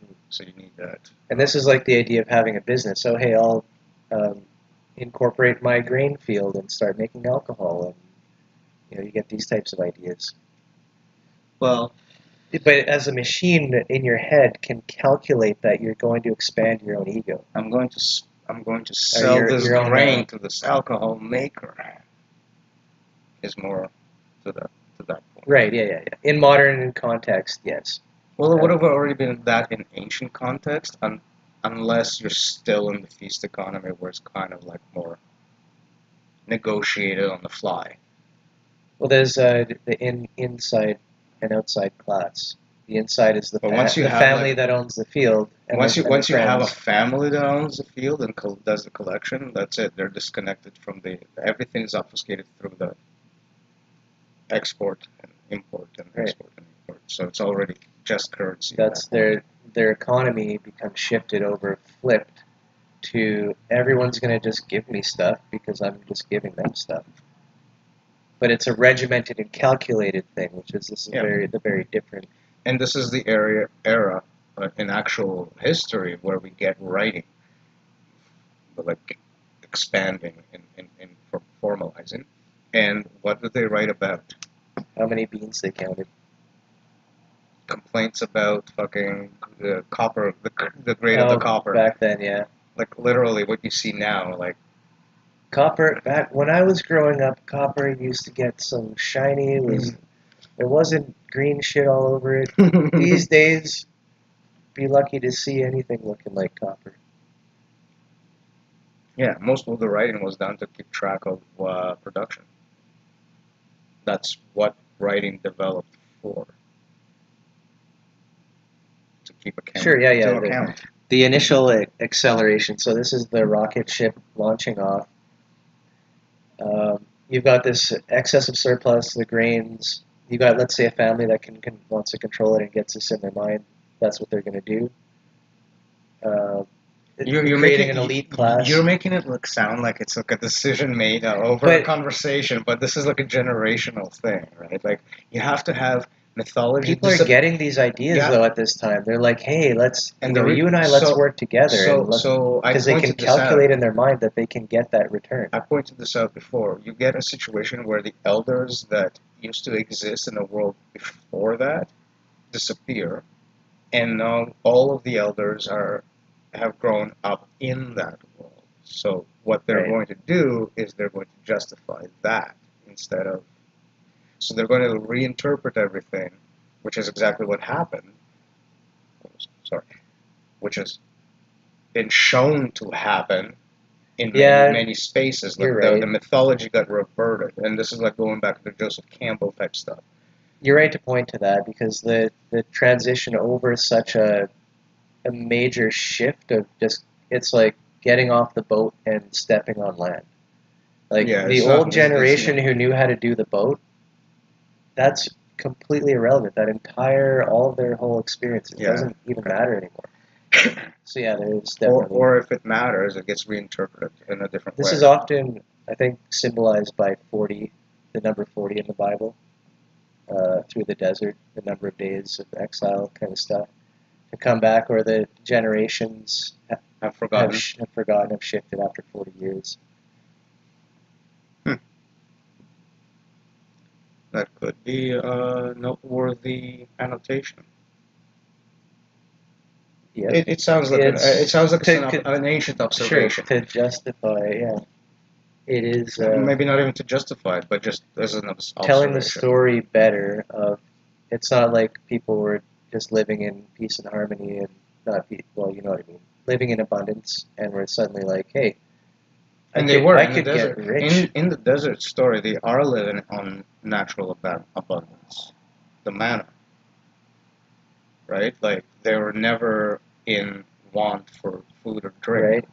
with. So you need that. And this is like the idea of having a business. So hey, I'll incorporate my grain field and start making alcohol, and you get these types of ideas. Well, but as a machine in your head can calculate that you're going to expand your own ego. I'm going to sell this grain to this alcohol maker. is more to that point. Right, yeah. In modern context, yes. Well, it would have already been that in ancient context, unless you're still in the feast economy where it's kind of like more negotiated on the fly. Well, there's the inside and outside class. The inside is the family that owns the field. And once you have a friends. family that owns the field and does the collection, that's it. They're disconnected from everything is obfuscated through the export and import and export and import. So it's already just currency. That's their economy becomes shifted over, flipped to everyone's going to just give me stuff because I'm just giving them stuff. But it's a regimented and calculated thing, which is very different. And this is the era in actual history where we get writing, like expanding and formalizing. And what did they write about? How many beans they counted. Complaints about fucking the copper, the grade of the copper. Back then, yeah. Like literally what you see now, like copper. Back when I was growing up, copper used to get some shiny. There wasn't green shit all over it. These days, be lucky to see anything looking like copper. Yeah, most of the writing was done to keep track of production. That's what writing developed for. To keep account. Sure, yeah. The initial acceleration. So this is the rocket ship launching off. You've got this excess of surplus, the grains. You got, let's say, a family that wants to control it and gets this in their mind. That's what they're going to do. You're creating an elite class. You're making it sound like it's like a decision made over a conversation, but this is like a generational thing, right? Like you have to have mythology. People are getting these ideas though at this time. They're like, hey, let's you and I let's work together. Because they can calculate in their mind that they can get that return. I pointed this out before. You get a situation where the elders that used to exist in the world before that disappear, and now all of the elders have grown up in that world. So what they're going to do is they're going to justify that instead of... So they're going to reinterpret everything, which is exactly what happened. Sorry. Which has been shown to happen in many spaces. Like the mythology got reverted. And this is like going back to the Joseph Campbell type stuff. You're right to point to that because the transition over such a major shift of just, it's like getting off the boat and stepping on land. Like the old generation who knew how to do the boat, that's completely irrelevant. All of their whole experience, it doesn't even matter anymore. So yeah, there's definitely... Or if it matters, it gets reinterpreted in a different way. This is often, I think, symbolized by 40, the number 40 in the Bible, through the desert, the number of days of exile kind of stuff. To come back, or the generations have forgotten, have shifted after 40 years. That could be a noteworthy annotation. Yeah, it sounds like an ancient observation. Sure, to justify, it is. Maybe not even to justify it, but just as an observation. Telling the story better of, it's not like people were just living in peace and harmony and not be, well, you know what I mean, living in abundance, and we're suddenly like, hey, I could get rich. In the desert story, they are living on natural abundance, the manna, right? Like they were never in want for food or drink. Right.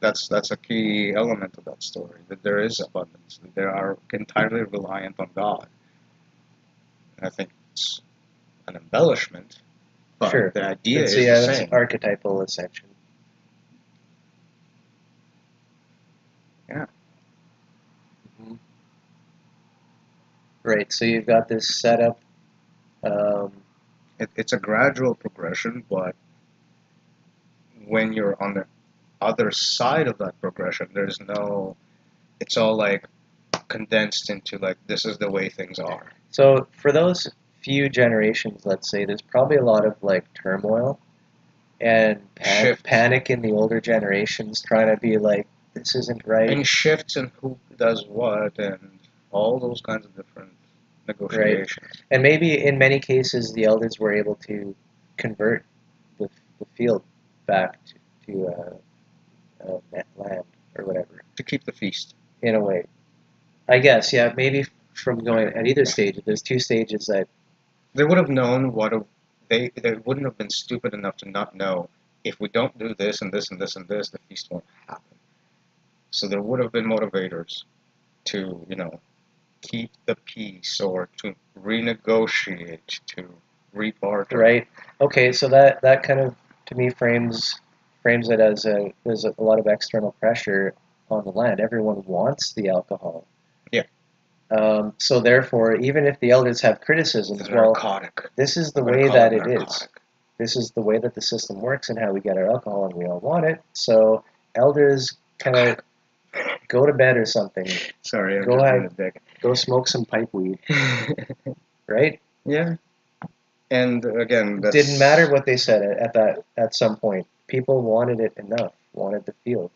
That's a key element of that story, that there is abundance, that they are entirely reliant on God. And I think it's an embellishment, but the idea is the same. That's an archetypal ascension. Yeah. Mm-hmm. Right, so you've got this setup. It's a gradual progression, but when you're on the other side of that progression, it's all like condensed into like, this is the way things are. So for those few generations, let's say, there's probably a lot of like turmoil and panic in the older generations, trying to be like, this isn't right. And shifts in who does what and all those kinds of different negotiations. And maybe in many cases the elders were able to convert the field back to land or whatever, To keep the feast. in a way. I guess, yeah, maybe from going at either stage. There's two stages that, They would have known they wouldn't have been stupid enough to not know if we don't do this and this and this and this, the feast won't happen. So there would have been motivators to, keep the peace or to renegotiate, to rebarter. right? Okay, so that kind of, to me, frames it as there's a lot of external pressure on the land. Everyone wants the alcohol. Yeah. So therefore, even if the elders have criticisms, It's well, narcotic. this is the I'm gonna way call that it it is. narcotic. This is the way that the system works and how we get our alcohol, and we all want it. So elders kind of go to bed or something. Sorry, I'm Go just ahead. being a dick. Go smoke some pipe weed, right? Yeah. And again, It didn't matter what they said at some point. People wanted it enough, wanted the field,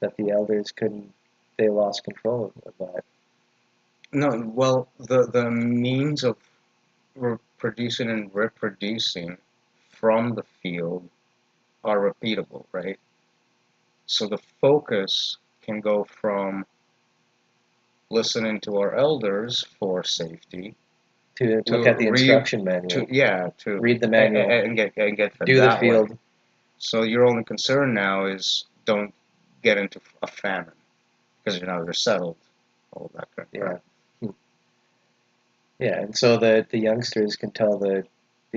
that the elders couldn't. They lost control of that. No, well, the means of producing and reproducing from the field are repeatable, right? So the focus can go from listening to our elders for safety To look at the instruction manual, to read the manual, and get fed do the that way. field. So your only concern now is don't get into a famine because you're settled, all that kind of crap. Yeah, and so the youngsters can tell the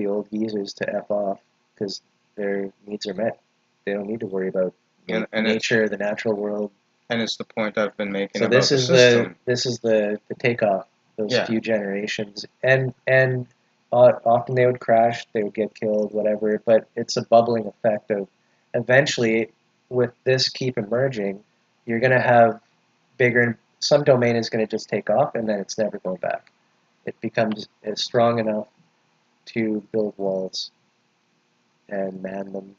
old geezers to F off because their needs are met. They don't need to worry about And nature, the natural world. And it's the point I've been making So about this the is system. this is the takeoff. Those Yeah. few generations, and often they would crash, they would get killed, whatever. But it's a bubbling effect of eventually, with this keep emerging, you're going to have bigger. Some domain is going to just take off, and then it's never going back. It becomes strong enough to build walls and man them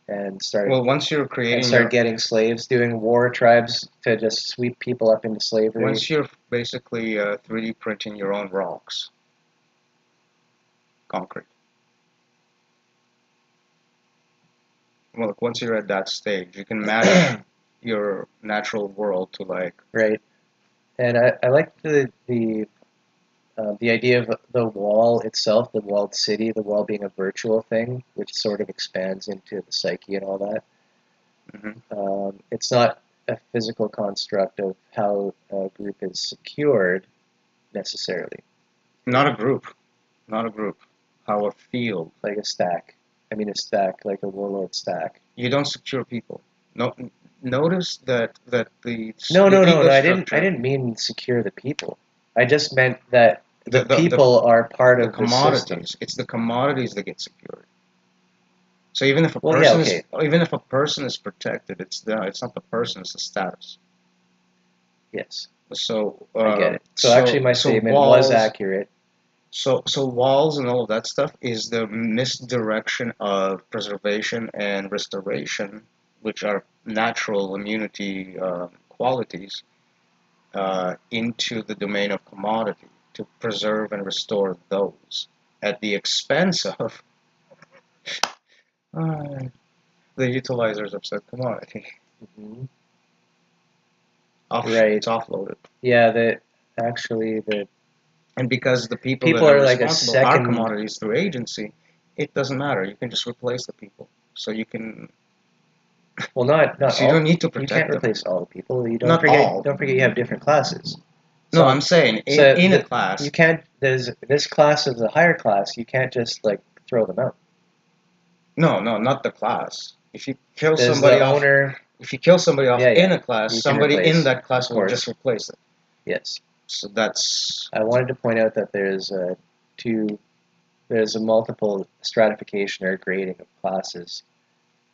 and start Well, once you're creating and start getting slaves, doing war tribes to just sweep people up into slavery. once you're basically 3D printing your own rocks, concrete. Well, once you're at that stage, you can match your natural world to right. And I like the idea of the wall itself, the walled city, the wall being a virtual thing, which sort of expands into the psyche and all that. It's not a physical construct of how a group is secured necessarily. Not a group. How a field. Like a stack. I mean a stack, like a warlord stack. You don't secure people. No. Notice that the No. I didn't mean secure the people. I just meant that the people are part of the commodities. system. It's the commodities that get secured. So even if a person is protected, it's not the person, it's the status. Yes. So I get it. So actually, my statement was accurate. So walls and all of that stuff is the misdirection of preservation and restoration, which are natural immunity qualities, into the domain of commodity to preserve and restore those at the expense of the utilizers of said commodity. Mm-hmm. Right. It's offloaded. Yeah, and because the people that are like responsible are commodities through agency, it doesn't matter. You can just replace the people. So you can. Well, not so you don't need to protect them. You can't replace all the people. You don't not forget. All. Don't forget you have different classes. No, I'm saying in a class. You can't. There's this class is a higher class. You can't just throw them out. No, not the class. If you kill somebody off, in a class, somebody in that class will just replace it. Yes. So that's. I wanted to point out that there's a multiple stratification or grading of classes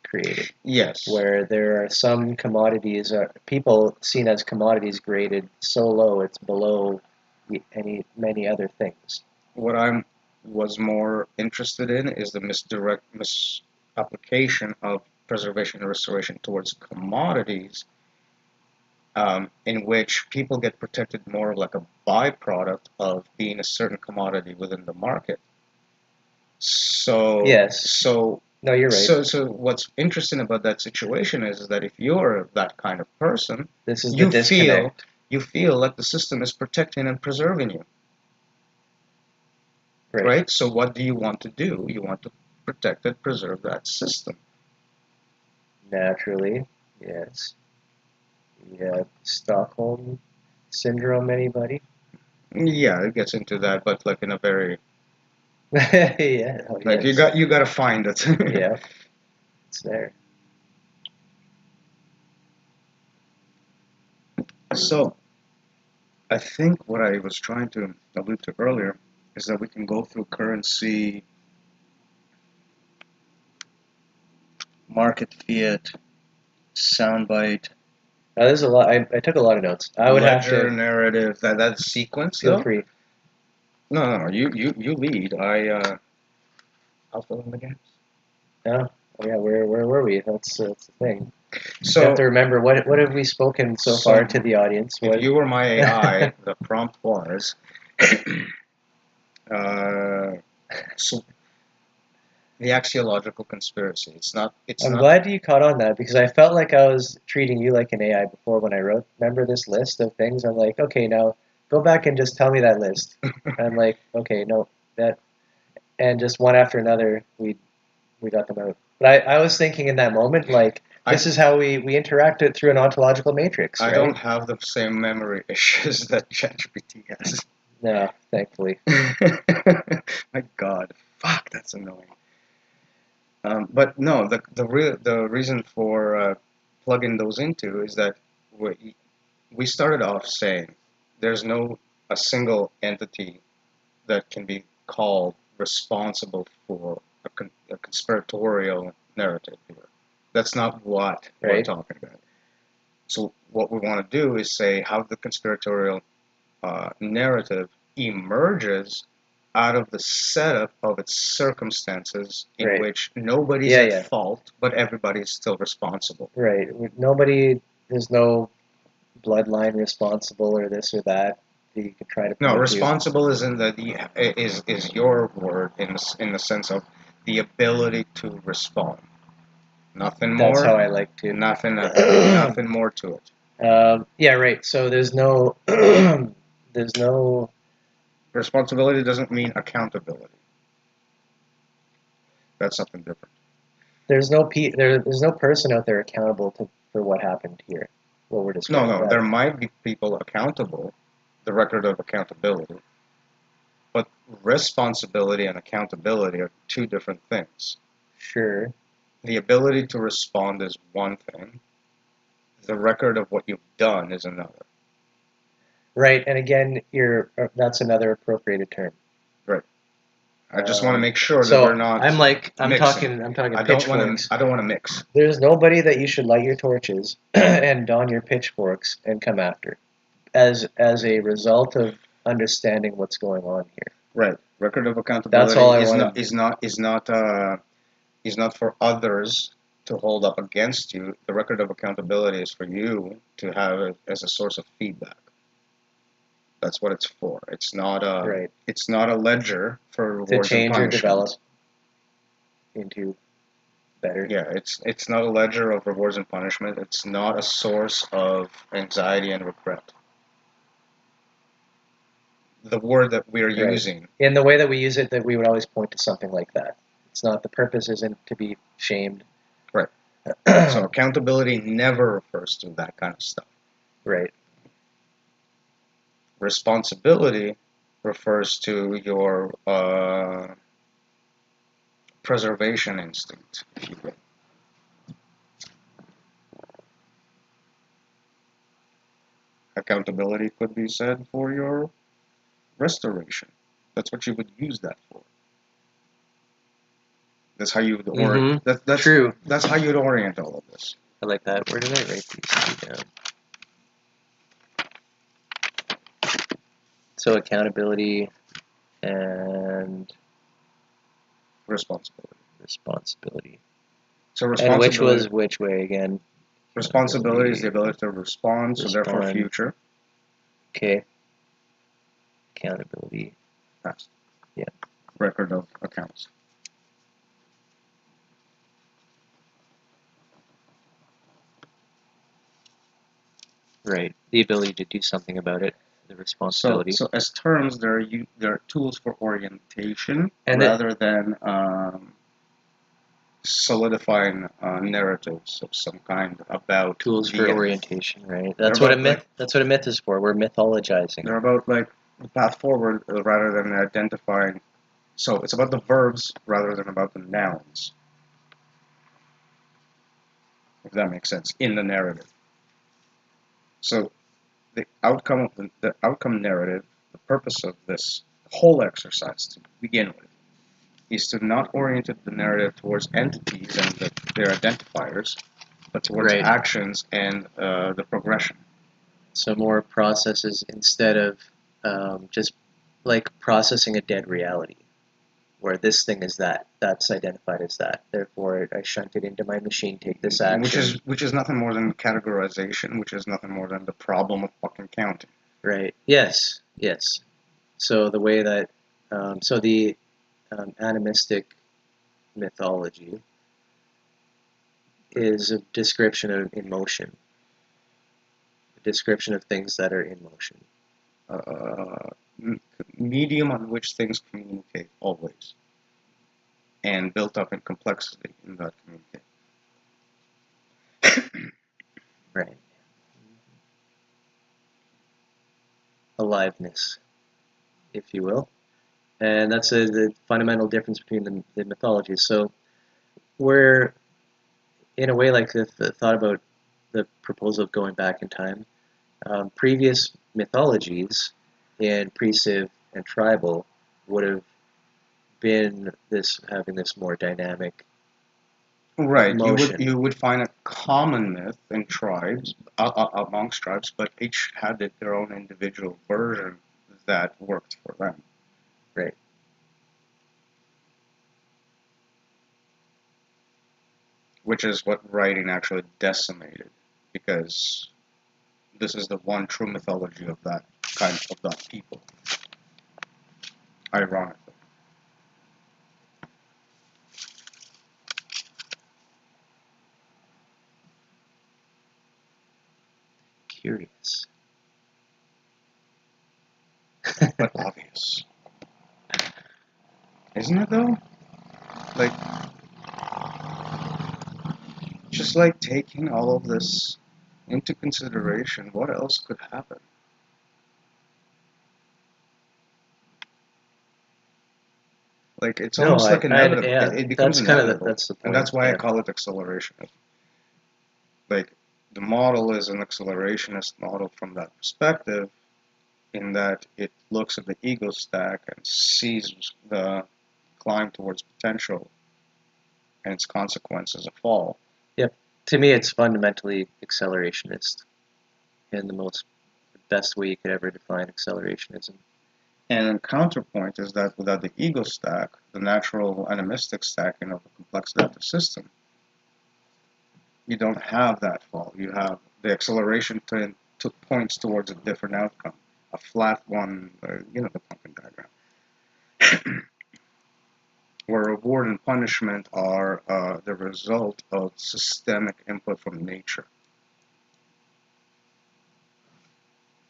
created. Yes. Where there are some commodities, people seen as commodities graded so low it's below many other things. What I was more interested in is the misapplication of preservation and restoration towards commodities, in which people get protected more like a byproduct of being a certain commodity within the market. So, Yes. so, No, you're right. so what's interesting about that situation is that if you're that kind of person, This is the you feel disconnect. you feel like the system is protecting and preserving you, Right. right? So what do you want to do? You want to protect and preserve that system. Naturally, yes. Yeah, Stockholm syndrome, anybody? Yeah, it gets into that, but like in a very Yeah, oh, like yes. you got to find it. Yeah, it's there. So I think what I was trying to allude to earlier is that we can go through currency, market fiat, soundbite, There's a lot. I took a lot of notes. I would have ledger, to. narrative. That sequence Feel though. free. No, you lead. I'll fill in the gaps. No? Oh, yeah, where were we? That's the thing. You have So to remember what have we spoken so far to the audience? if What? you were my AI, the prompt was uh, so the axiological conspiracy. It's I'm not. glad you caught on that because I felt like I was treating you like an AI before when I wrote. Remember this list of things? I'm like, okay, now go back and just tell me that list. I'm like, okay, no, that, and just one after another, we got them out. But I was thinking in that moment, like, this I is how we interacted through an ontological matrix, I right? don't have the same memory issues that ChatGPT has. No, thankfully. My God, fuck, that's annoying. But no, the reason for plugging those into is that we started off saying there's no a single entity that can be called responsible for a conspiratorial narrative here. That's not what we're Right? talking about. So what we want to do is say how the conspiratorial narrative emerges out of the setup of its circumstances in Right. which nobody's Yeah, at yeah. fault, but everybody's still responsible. Right. Nobody, there's no bloodline responsible or this or that you can try to No, point to. responsible is in is your word in the sense of the ability to respond. Nothing That's how more, I like to. nothing more to it. Yeah, right. So there's no, there's no, Responsibility doesn't mean accountability. That's something different. there's no person out there accountable for what happened here, what we're No, describing. no, there might be people accountable, the record of accountability, but responsibility and accountability are two different things. Sure. The ability to respond is one thing, the record of what you've done is another. Right, and again, that's another appropriated term. Right. I just want to make sure that we're So not I'm mixing. talking I don't want pitchforks. to. I don't want to mix. There's nobody that you should light your torches and don your pitchforks and come after, as a result of understanding what's going on here. Right. Record of That's all I accountability wanted. is not for others to hold up against you. The record of accountability is for you to have it as a source of feedback. That's what it's for. Right. It's not a ledger for To rewards and change or develop punishment. into better. Yeah, it's not a ledger of rewards and punishment. It's not a source of anxiety and regret. The word that we're Right. using. In the way that we use it, that we would always point to something like that. It's not, the purpose isn't to be shamed. Right. So accountability never refers to that kind of stuff. Right. Responsibility refers to your preservation instinct, if you will. Accountability could be said for your restoration. That's what you would use that for. That's how you would orient. True. That's how you'd orient all of this. I like that. Where did I write these two down? So accountability and Responsibility. responsibility. So And which was responsibility, which way again? responsibility is the ability to respond, so therefore Respond. future. Okay. Accountability. Past. Yeah. Record of accounts. Right. The ability to do something about it. The responsibility. So as terms, there are tools for orientation And rather than solidifying narratives of some kind about tools the for end. orientation, right? They're That's what a about, myth. like, That's what a myth is for. We're mythologizing. they're about like the path forward rather than identifying. So it's about the verbs rather than about the nouns, if that makes sense, in the narrative. So the outcome of the outcome narrative, the purpose of this whole exercise to begin with, is to not orient the narrative towards entities and their identifiers, but towards Right. actions and the progression. So more processes instead of just like processing a dead reality, where this thing is that, that's identified as that. Therefore, I shunt it into my machine, take this action. Which is nothing more than categorization, which is nothing more than the problem of fucking counting. Right. Yes. Yes. So the way that, so the animistic mythology is a description of emotion, a description of things that are in motion. Medium on which things communicate always, and built up in complexity in that communication. Right. Aliveness, if you will. And that's the fundamental difference between the mythologies. So we're, in a way, like the thought about the proposal of going back in time, previous mythologies in pre-civ and tribal would have been this having this more dynamic Right, motion. you would find a common myth in tribes, amongst tribes, but each had their own individual version that worked for them. Right. Which is what writing actually decimated, because this is the one true mythology of that kind of that people. Ironically. Curious. But obvious. Isn't it though? Like, just like taking all of this into consideration, what else could happen? Like, it's No, almost like inevitable. yeah, It becomes that's kind of inevitable. that's the point. And that's why Yeah. I call it accelerationism. Like, the model is an accelerationist model from that perspective, in that it looks at the ego stack and sees the climb towards potential and its consequences of fall. Yep. To me, it's fundamentally accelerationist in the most best way you could ever define accelerationism. And counterpoint is that without the ego stack, the natural animistic stacking of a complex data system, you don't have that fall. You have the acceleration points towards a different outcome, a flat one, the pumping diagram, where reward and punishment are the result of systemic input from nature.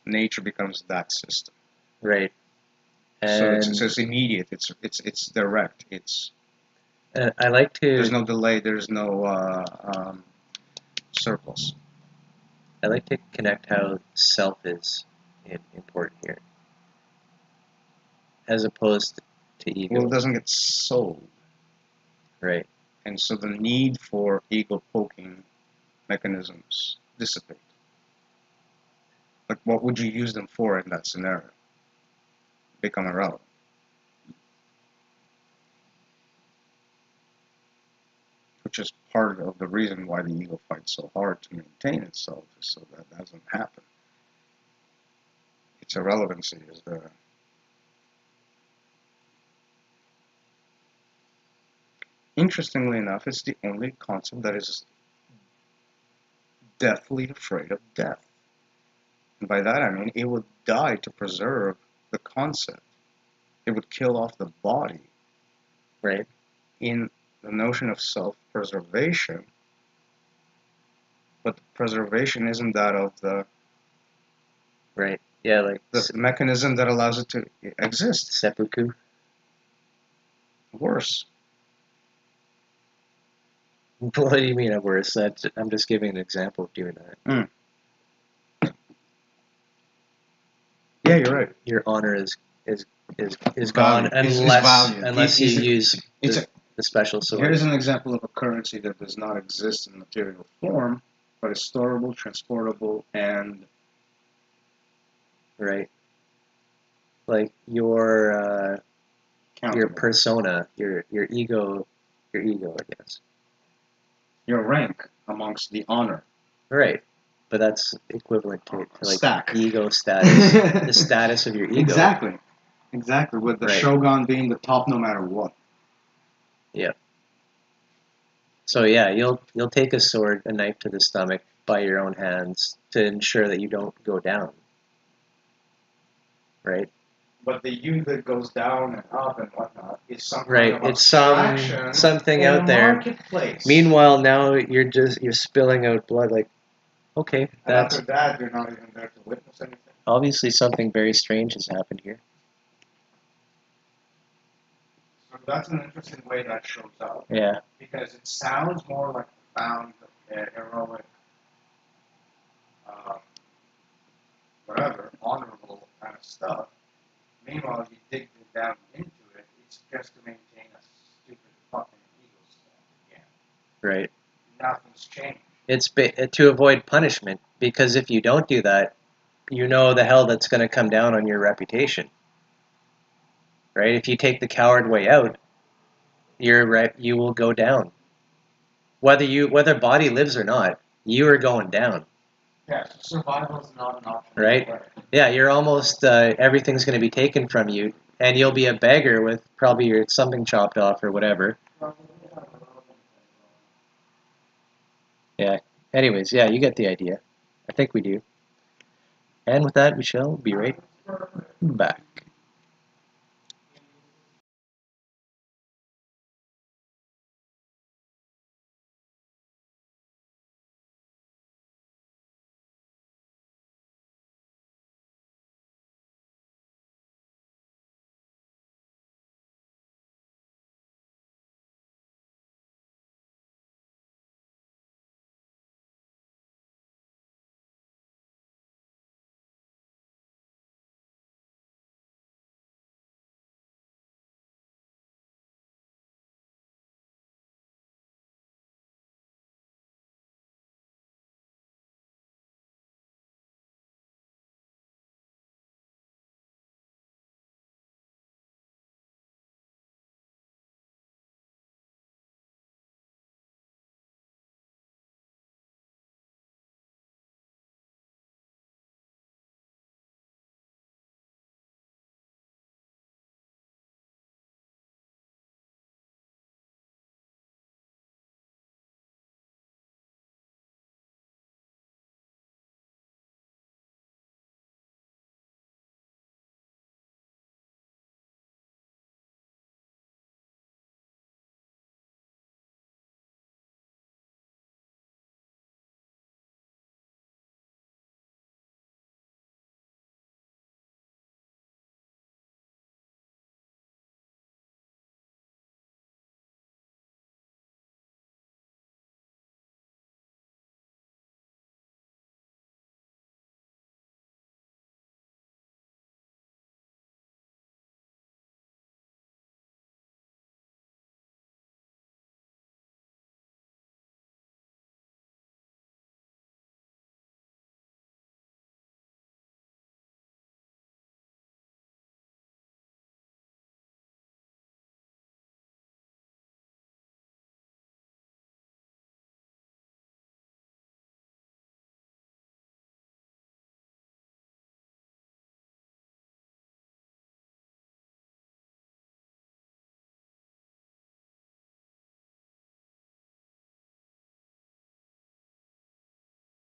Nature becomes that system. Right. So And it's immediate. It's direct. I like There's to no delay. There's no surplus. I like to connect how self is important here, as opposed to ego. Well, it doesn't get sold. Right. And so the need for ego poking mechanisms dissipate. Like, what would you use them for in that scenario? Become irrelevant. Which is part of the reason why the ego fights so hard to maintain itself, is so that doesn't happen. Its irrelevancy is interestingly enough, it's the only concept that is deathly afraid of death. And by that I mean it would die to preserve the concept. It would kill off the body. Right. In the notion of self-preservation, but preservation isn't that of the Right. Yeah, like mechanism that allows it to exist. seppuku. Worse. What do you mean worse? I'm just giving an example of doing that. Yeah, you're right. Your honor is Value. gone unless Is you use the special sword. Here's an example of a currency that does not exist in material form, but is storable, transportable, and right. Like your persona, your ego, I guess. Your rank amongst the honor. Right. But that's equivalent to like stack. Ego status, the status of your ego. Exactly. With the shogun being the top no matter what. Yeah. So yeah, you'll take a sword, a knife to the stomach by your own hands to ensure that you don't go down. Right? But the you that goes down and up and whatnot is some right. kind of It's something out there. Marketplace. Meanwhile, now you're spilling out blood. Like, okay, and after that, you're not even there to witness anything. Obviously, something very strange has happened here. So that's an interesting way that shows up. Yeah. Because it sounds more like profound, heroic, whatever, honorable kind of stuff. Meanwhile, you dig down into it, it's just to maintain a stupid fucking ego stuff again. Right. Nothing's changed. It's to avoid punishment, because if you don't do that, you know the hell that's going to come down on your reputation. Right? If you take the coward way out, you will go down. Whether body lives or not, you are going down. Yeah, survival is not an option. Right? Yeah, you're almost everything's going to be taken from you, and you'll be a beggar with probably something chopped off or whatever. Yeah. Anyways, yeah, you get the idea. I think we do. And with that, we shall be right back.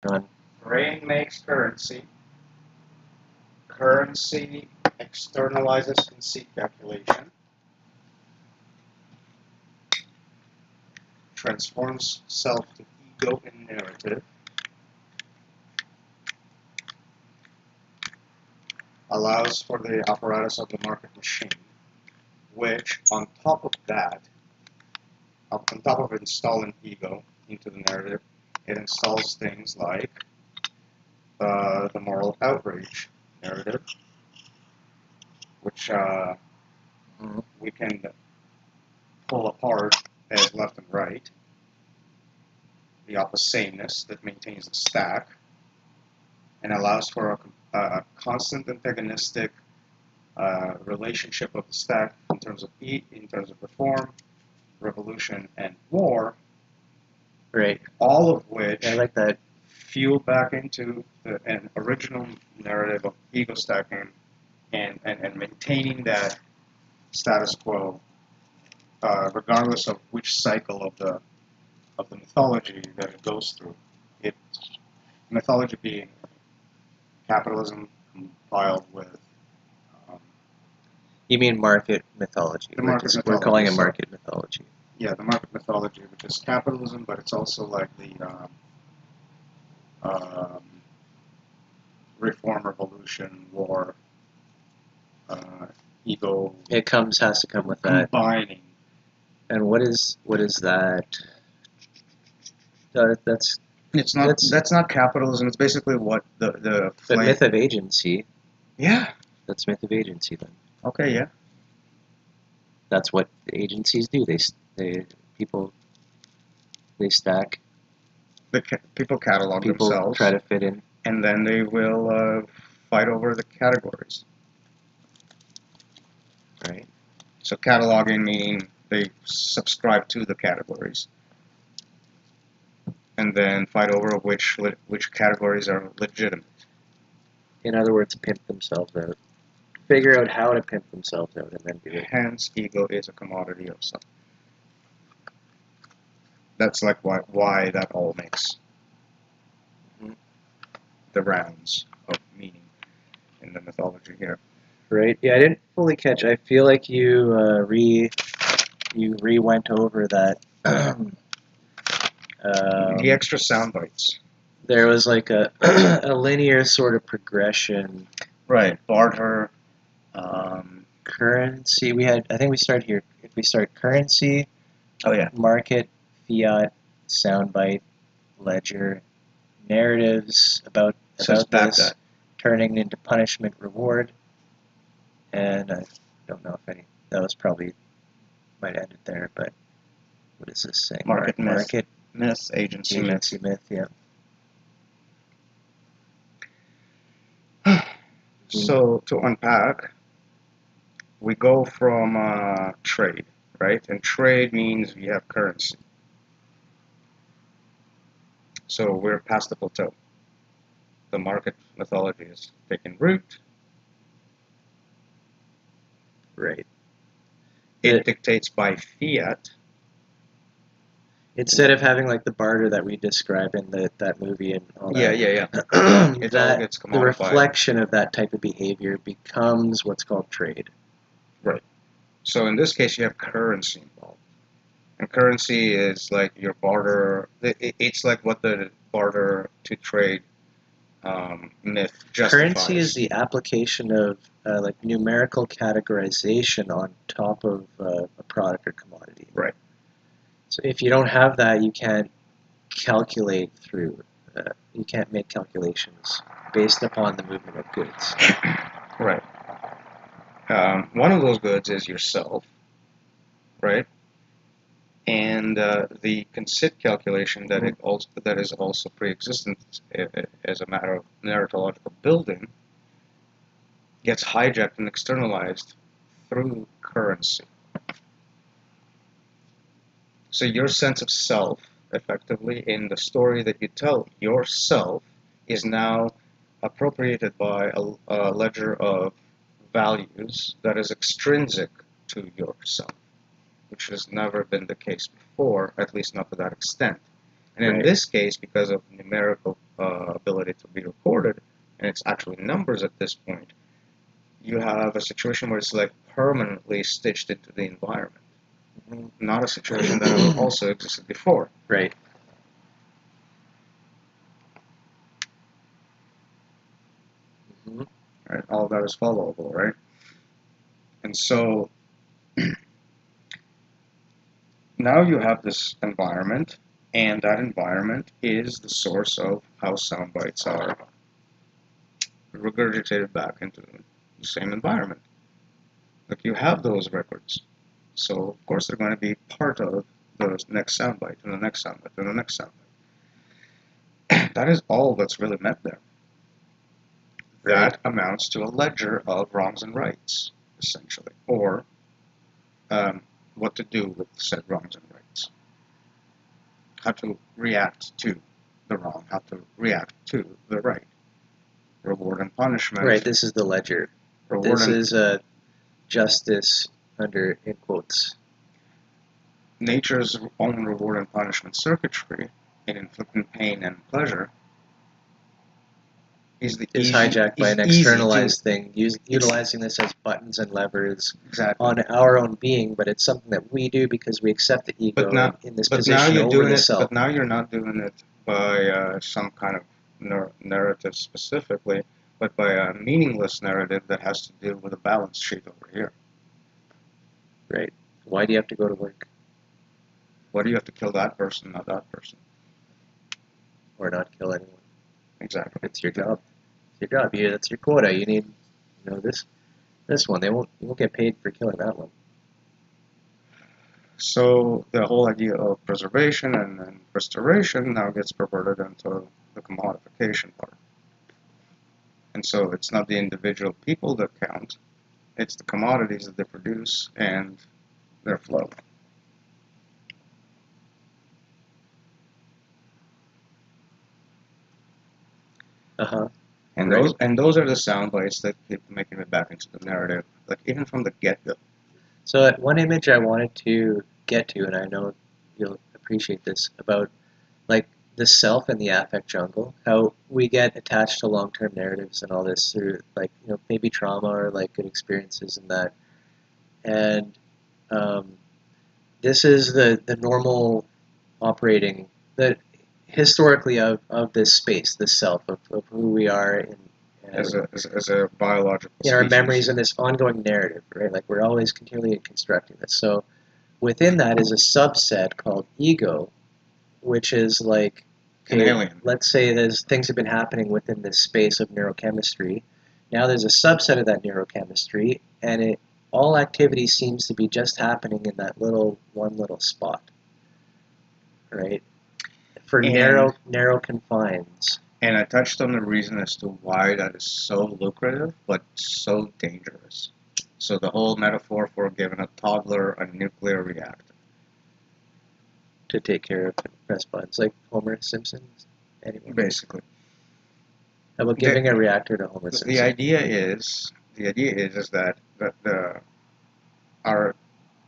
Run. Brain makes currency. Currency externalizes conceit calculation. Transforms self to ego and narrative. Allows for the apparatus of the market machine, which on top of that, on top of installing ego into the narrative, it installs things like the moral outrage narrative, which we can pull apart as left and right. The opposameness that maintains the stack and allows for a constant antagonistic relationship of the stack in terms of reform, revolution, and war. Right. All of which I like that. fuel back into an original narrative of ego stacking and maintaining that status quo, regardless of which cycle of the mythology that it goes through. It mythology being capitalism compiled with You mean market mythology? The market We're mythology, calling it so- market mythology. yeah, the market mythology, which is capitalism, but it's also like the reform, revolution, war, ego It has to come with that. combining. And what is that? That's That's not capitalism. It's basically what the the myth of agency. Yeah. That's myth of agency then. Okay. Yeah. That's what agencies do. People stack. People catalog People themselves, try to fit in. and then they will fight over the categories. Right. So cataloging meaning they subscribe to the categories, and then fight over which categories are legitimate. In other words, pimp themselves out. Figure out how to pimp themselves out and then do it. Hence, ego is a commodity of some. That's like why that all makes the rounds of meaning in the mythology here. Right. Yeah, I didn't fully catch. I feel like you went over that. The extra sound bites. There was like a a linear sort of progression. Right. Barter. Currency. I think we start here. If we start currency. Oh yeah. Market, fiat, soundbite, ledger, narratives about this, that. turning into punishment, reward, and I don't know if that was probably might end it there, but what is this saying? Market myth. Market Myth, agency myth. Yeah. So to unpack, we go from trade, right? And trade means we have currency. So we're past the plateau. The market mythology is taking root. Right. It dictates by fiat. Instead of having like the barter that we describe in that movie and all that. Yeah. It all gets commodified. The reflection of that type of behavior becomes what's called trade. Right. So in this case, you have currency involved. And currency is like your barter. It's like what the barter to trade myth justifies. Currency is the application of like numerical categorization on top of a product or commodity. Right. So if you don't have that, you can't calculate through. You can't make calculations based upon the movement of goods. Right. One of those goods is yourself, right? And the conceit calculation that is also pre-existent as a matter of narratological building gets hijacked and externalized through currency. So your sense of self, effectively, in the story that you tell yourself, is now appropriated by a ledger of values that is extrinsic to yourself, which has never been the case before, at least not to that extent. And in this case, because of numerical ability to be recorded, and it's actually numbers at this point, you have a situation where it's like permanently stitched into the environment, not a situation that also existed before. Right. Mm-hmm. Right? All of that is followable, right? And so now you have this environment, and that environment is the source of how sound bites are regurgitated back into the same environment. Like you have those records, so of course they're going to be part of the next soundbite and the next soundbite and the next soundbite. That is all that's really meant there. That amounts to a ledger of wrongs and rights, essentially, or what to do with said wrongs and rights, how to react to the wrong, how to react to the right, reward and punishment. Right, this is the ledger. This is justice under, in quotes. Nature's own reward and punishment circuitry in inflicting pain and pleasure is hijacked by an externalized thing, utilizing this as buttons and levers on our own being, but it's something that we do because we accept the ego in this position over the self. But now you're not doing it by some kind of narrative specifically, but by a meaningless narrative that has to do with a balance sheet over here. Right. Why do you have to go to work? Why do you have to kill that person, not that person? Or not kill anyone? Exactly. It's your job. It's your job. That's your quota. You need, this one. You won't get paid for killing that one. So the whole idea of preservation and restoration now gets perverted into the commodification part. And so it's not the individual people that count, it's the commodities that they produce and their flow. Uh-huh. And those are the sound bites that keep making it back into the narrative, like even from the get-go. So one image I wanted to get to, and I know you'll appreciate this, about like the self and the affect jungle, how we get attached to long-term narratives and all this through like maybe trauma or like good experiences and that. And this is the normal operating that historically of this space, this self of who we are as a biological in our memories and this ongoing narrative, right? Like we're always continually constructing this. So within that is a subset called ego, which is like, okay, let's say there's things have been happening within this space of neurochemistry. Now there's a subset of that neurochemistry, and all activity seems to be just happening in that one little spot, right? For narrow confines. And I touched on the reason as to why that is so lucrative, but so dangerous. So the whole metaphor for giving a toddler a nuclear reactor. To take care of press buttons, like Homer Simpson? Anyway. Basically. How about giving a reactor to Homer Simpson? The idea is that our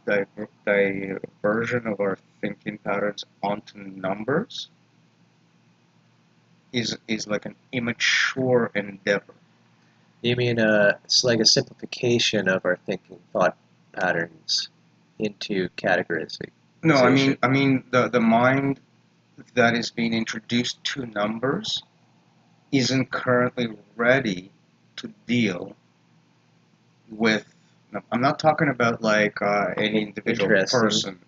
diversion of our thinking patterns onto numbers is like an immature endeavor. You mean it's like a simplification of our thinking thought patterns into categorization? No, I mean the mind that is being introduced to numbers isn't currently ready to deal with. I'm not talking about like any individual person,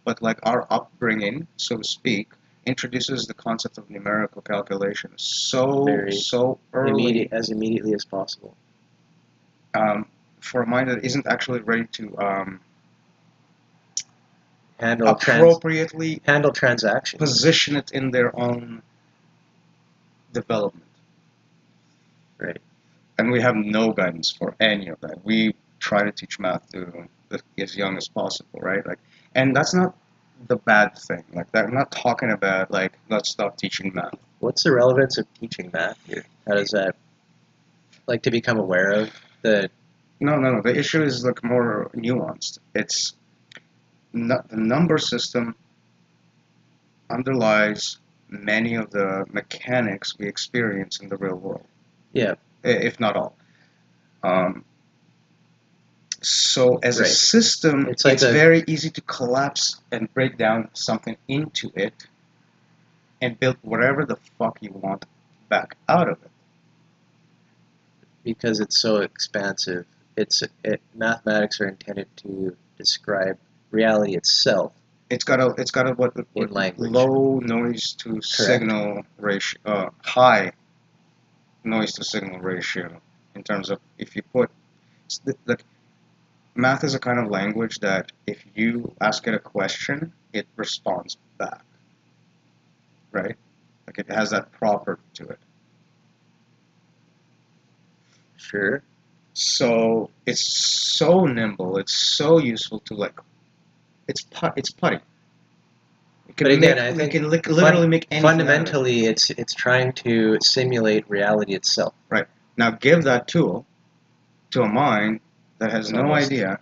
but like our upbringing, so to speak, introduces the concept of numerical calculation so early, as immediately as possible. For a mind that isn't actually ready to handle appropriately handle transactions, position it in their own development. Right. And we have no guidance for any of that. We try to teach math to as young as possible, right? Like, and that's not the bad thing. Like that, I'm not talking about like let's stop teaching math. What's the relevance of teaching math here? How does that, like, to become aware of the? No. The issue is like more nuanced. It's not the number system underlies many of the mechanics we experience in the real world. Yeah. If not all. Um, so as a Right. system, It's like it's very easy to collapse and break down something into it and build whatever the fuck you want back out of it. because it's so expansive. Mathematics are intended to describe reality itself It's got a what in language. low noise to signal ratio, high noise to signal ratio in terms of if you put like math is a kind of language that if you ask it a question, it responds back, right? Like it has that property to it. Sure. So it's so nimble. It's so useful to like. It's putty. But again, I think literally make anything fundamentally it's trying to simulate reality itself. Right. Now give that tool to a mind that has no idea.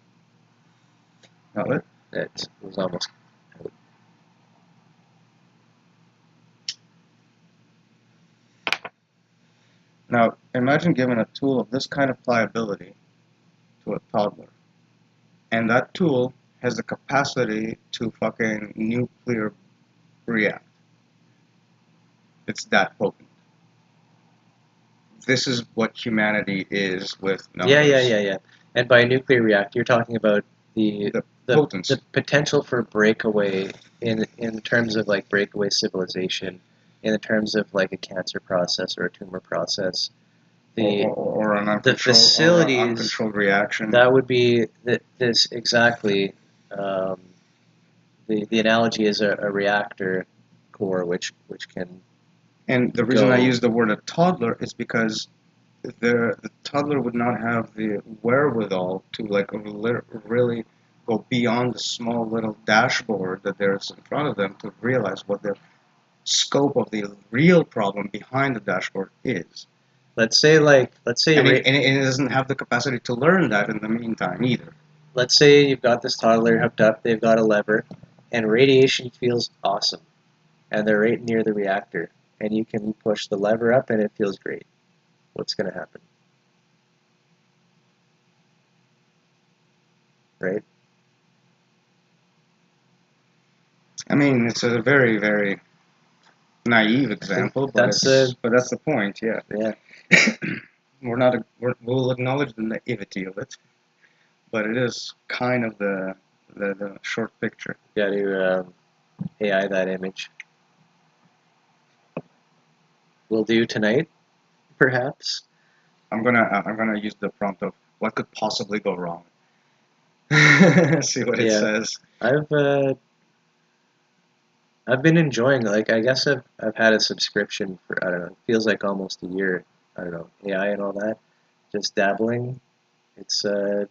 It was almost. Now imagine giving a tool of this kind of pliability to a toddler, and that tool has the capacity to fucking nuclear react. It's that potent. This is what humanity is with numbers. Yeah. And by nuclear reactor, you're talking about the potency. The potential for breakaway in terms of like breakaway civilization, in terms of like a cancer process or a tumor process, or an the facilities, uncontrolled reaction. That would be this exactly. The analogy is a reactor core, which can. And the reason I use the word a toddler is because the toddler would not have the wherewithal to like really go beyond the small little dashboard that there's in front of them to realize what the scope of the real problem behind the dashboard is. Let's say and it doesn't have the capacity to learn that in the meantime either. Let's say you've got this toddler hooked up, they've got a lever, and radiation feels awesome, and they're right near the reactor, and you can push the lever up and it feels great. What's going to happen? Right? I mean, it's a very, very naive example, but that's the point. Yeah. We'll acknowledge the naivety of it, but it is kind of the short picture. You got to AI that image. We'll do tonight, perhaps. I'm gonna use the prompt of what could possibly go wrong. See what it says. I've been enjoying, like, I guess I've had a subscription for, I don't know, it feels like almost a year. I don't know, AI and all that. Just dabbling. It's I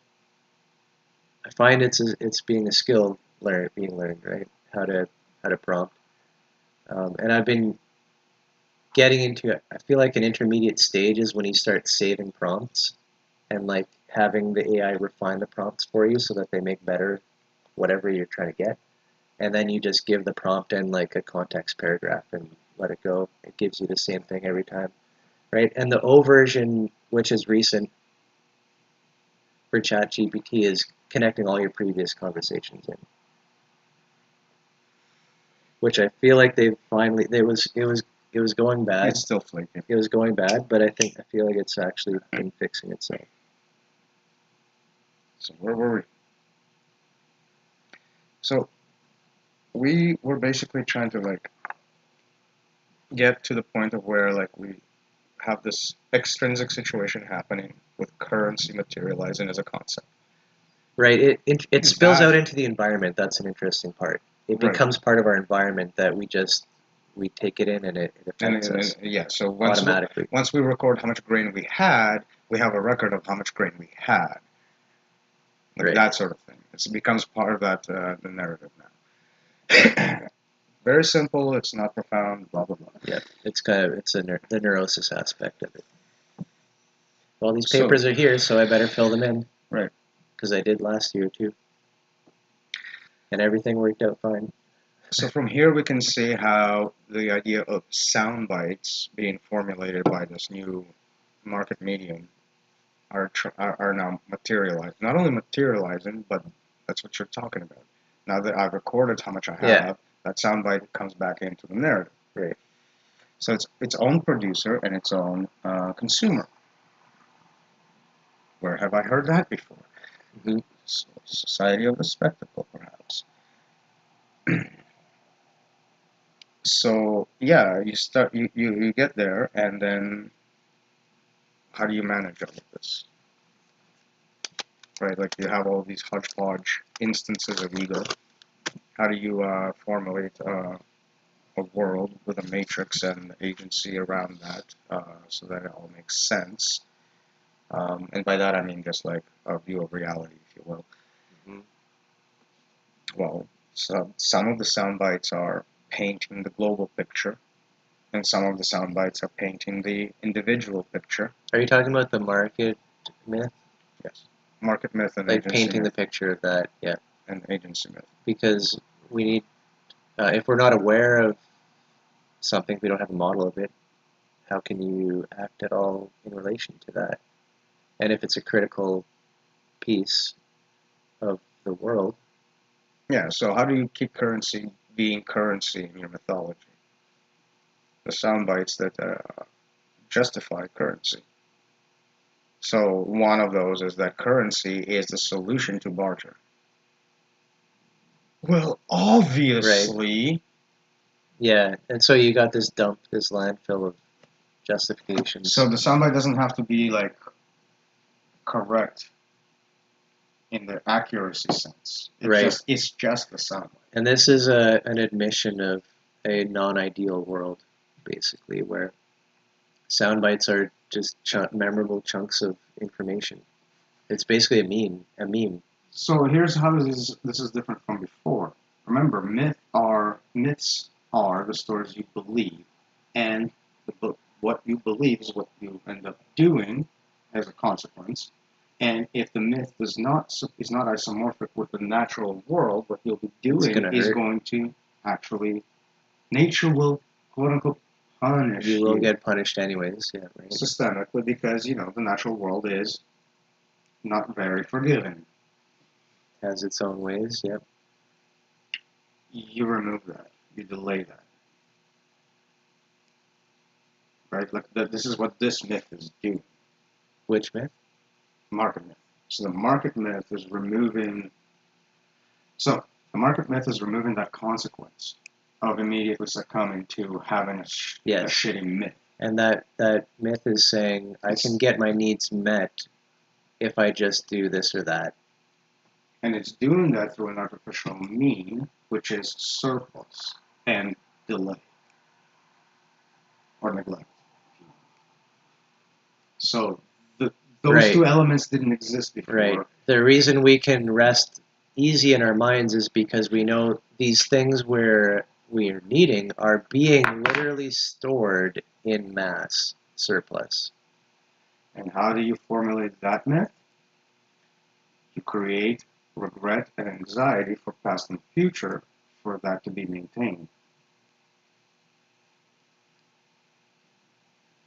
find it's being a skill being learned, right? How to prompt. And I've been getting into, I feel like an intermediate stage is when you start saving prompts and like having the AI refine the prompts for you so that they make better whatever you're trying to get. And then you just give the prompt in like a context paragraph and let it go. It gives you the same thing every time, right? And the O version, which is recent for ChatGPT, is connecting all your previous conversations in. Which I feel like they've finally, it was going bad. It's still flaky. It was going bad, but I feel like it's actually been fixing itself. So where were we? So we were basically trying to like get to the point of where like we have this extrinsic situation happening with currency materializing as a concept. Right. It spills out into the environment. That's an interesting part. It becomes part of our environment that we take it in and it affects us. Yeah. So automatically. Once we record how much grain we had, we have a record of how much grain we had. Like that sort of thing. It becomes part of that the narrative now. Very simple. It's not profound. Blah blah blah. Yeah, it's the neurosis aspect of it. Well, these papers are here, so I better fill them in. Right. Because I did last year too, and everything worked out fine. So from here we can see how the idea of sound bites being formulated by this new market medium are now materialized. Not only materializing, but that's what you're talking about. Now that I've recorded how much I have, Yeah. that soundbite comes back into the narrative. Right. So it's its own producer and its own consumer. Where have I heard that before? Mm-hmm. Society of the spectacle, perhaps. So yeah, you get there, and then how do you manage all of this? Right, like you have all these hodgepodge instances of ego. How do you formulate a world with a matrix and agency around that so that it all makes sense? And by that I mean just like a view of reality, if you will. Mm-hmm. Well, some of the sound bites are painting the global picture, and some of the sound bites are painting the individual picture. Are you talking about the market myth? Yes, market myth and Like agency painting myth. the picture of that, yeah. And agency myth. Because we need, if we're not aware of something, we don't have a model of it, how can you act at all in relation to that? And if it's a critical piece of the world. Yeah, so how do you keep currency being currency in your mythology? The sound bites that justify currency. So one of those is that currency is the solution to barter. Well, obviously. Right. Yeah, and so you got this dump, this landfill of justifications. So the soundbite doesn't have to be like correct in the accuracy sense. Right. It's just the soundbite. And this is an admission of a non-ideal world, basically, where sound bites are just memorable chunks of information. It's basically a meme. So here's how this is different from before. Remember, myths are the stories you believe, and what you believe is what you end up doing as a consequence. And if the myth is not isomorphic with the natural world, what you'll be doing is going to actually, nature will quote unquote punish you. You will get punished anyways, yeah, right. Systemically, because the natural world is not very forgiving. Has its own ways, yep. You remove that. You delay that. Right? Like this is what this myth is doing. Which myth? Market myth. So the market myth is removing. So the market myth is removing that consequence of immediately succumbing to having a shitty myth. And that myth is saying I can get my needs met if I just do this or that. And it's doing that through an artificial mean, which is surplus and delay or neglect. So those two elements didn't exist before. Right. The reason we can rest easy in our minds is because we know these things where we are needing are being literally stored in mass surplus. And how do you formulate that myth? You create regret and anxiety for past and future for that to be maintained.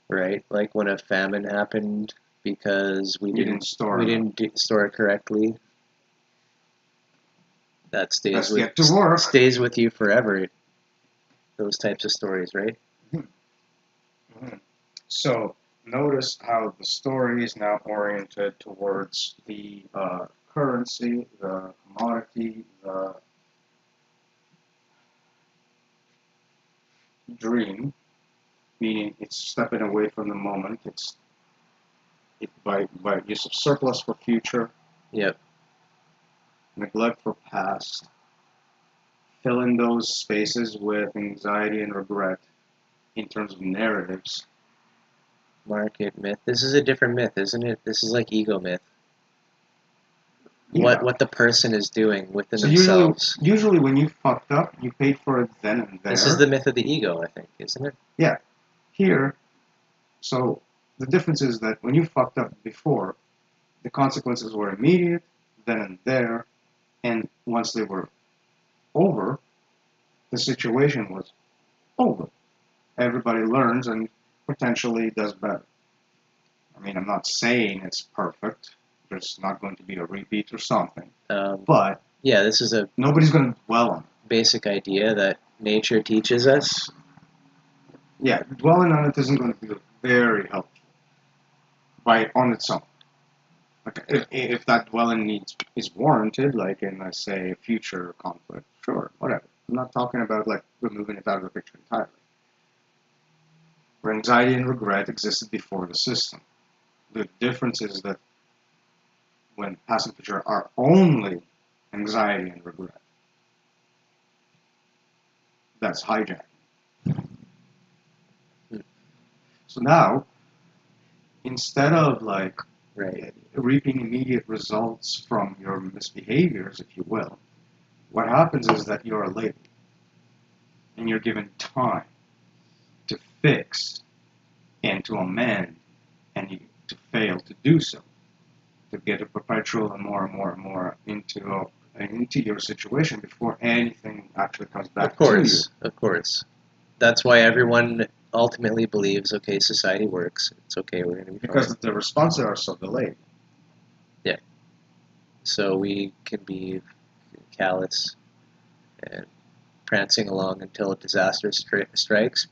Right? Like when a famine happened because we didn't store it correctly. That stays with you forever. Those types of stories, right? Mm-hmm. So notice how the story is now oriented towards the currency, the commodity, the dream, meaning it's stepping away from the moment. It's by use of surplus for future. Yep. Neglect for past. Fill in those spaces with anxiety and regret in terms of narratives. Market myth. This is a different myth, isn't it? This is like ego myth. Yeah. What the person is doing within themselves. Usually when you fucked up, you paid for it then and there. This is the myth of the ego, I think, isn't it? Yeah. Here, so the difference is that when you fucked up before, the consequences were immediate, then and there, and once they were over, the situation was over. Everybody learns and potentially does better. I mean, I'm not saying it's perfect. There's not going to be a repeat or something. But yeah, this is a nobody's going to dwell on it. Basic idea that nature teaches us. Yeah, dwelling on it isn't going to be very helpful on its own. Like if that dwelling is warranted, like in, let's say, a future conflict, sure, whatever. I'm not talking about like removing it out of the picture entirely. Where anxiety and regret existed before the system. The difference is that when past and future are only anxiety and regret, that's hijacking. So now, instead of like reaping immediate results from your misbehaviors, if you will, what happens is that you're labeled and you're given time to fix and to amend and to fail to do so, to get a perpetual and more and more and more into your situation before anything actually comes back to you. Of course. That's why everyone ultimately believes, okay, society works. It's okay, we're going to be because fine. The responses are so delayed. Yeah. So we can be callous and prancing along until a disaster strikes,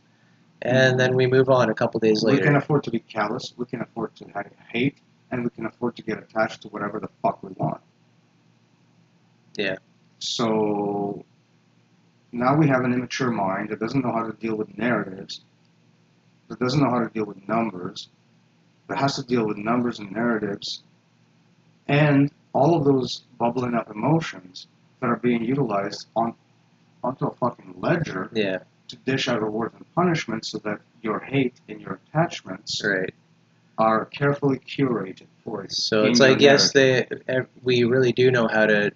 and then we move on a couple days later. We can afford to be callous, we can afford to hate, and we can afford to get attached to whatever the fuck we want. Yeah. So now we have an immature mind that doesn't know how to deal with narratives, that doesn't know how to deal with numbers, that has to deal with numbers and narratives, and all of those bubbling up emotions that are being utilized onto a fucking ledger to dish out rewards and punishments so that your hate and your attachments are carefully curated for you. So it's like, yes, we really do know how to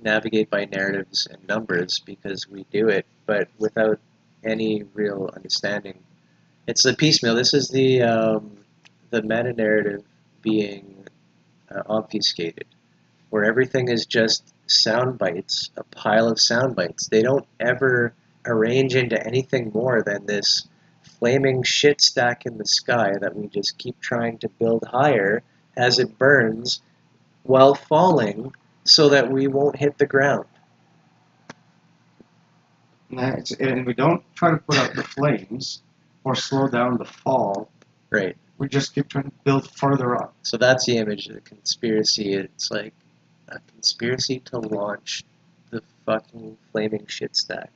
navigate by narratives and numbers because we do it, but without any real understanding. It's the piecemeal. This is the meta-narrative being obfuscated, where everything is just sound bites, a pile of sound bites. They don't ever arrange into anything more than this flaming shit stack in the sky that we just keep trying to build higher as it burns while falling so that we won't hit the ground. And we don't try to put out the flames or slow down the fall. Right. We just keep trying to build further up. So that's the image of the conspiracy. It's like a conspiracy to launch the fucking flaming shit stack.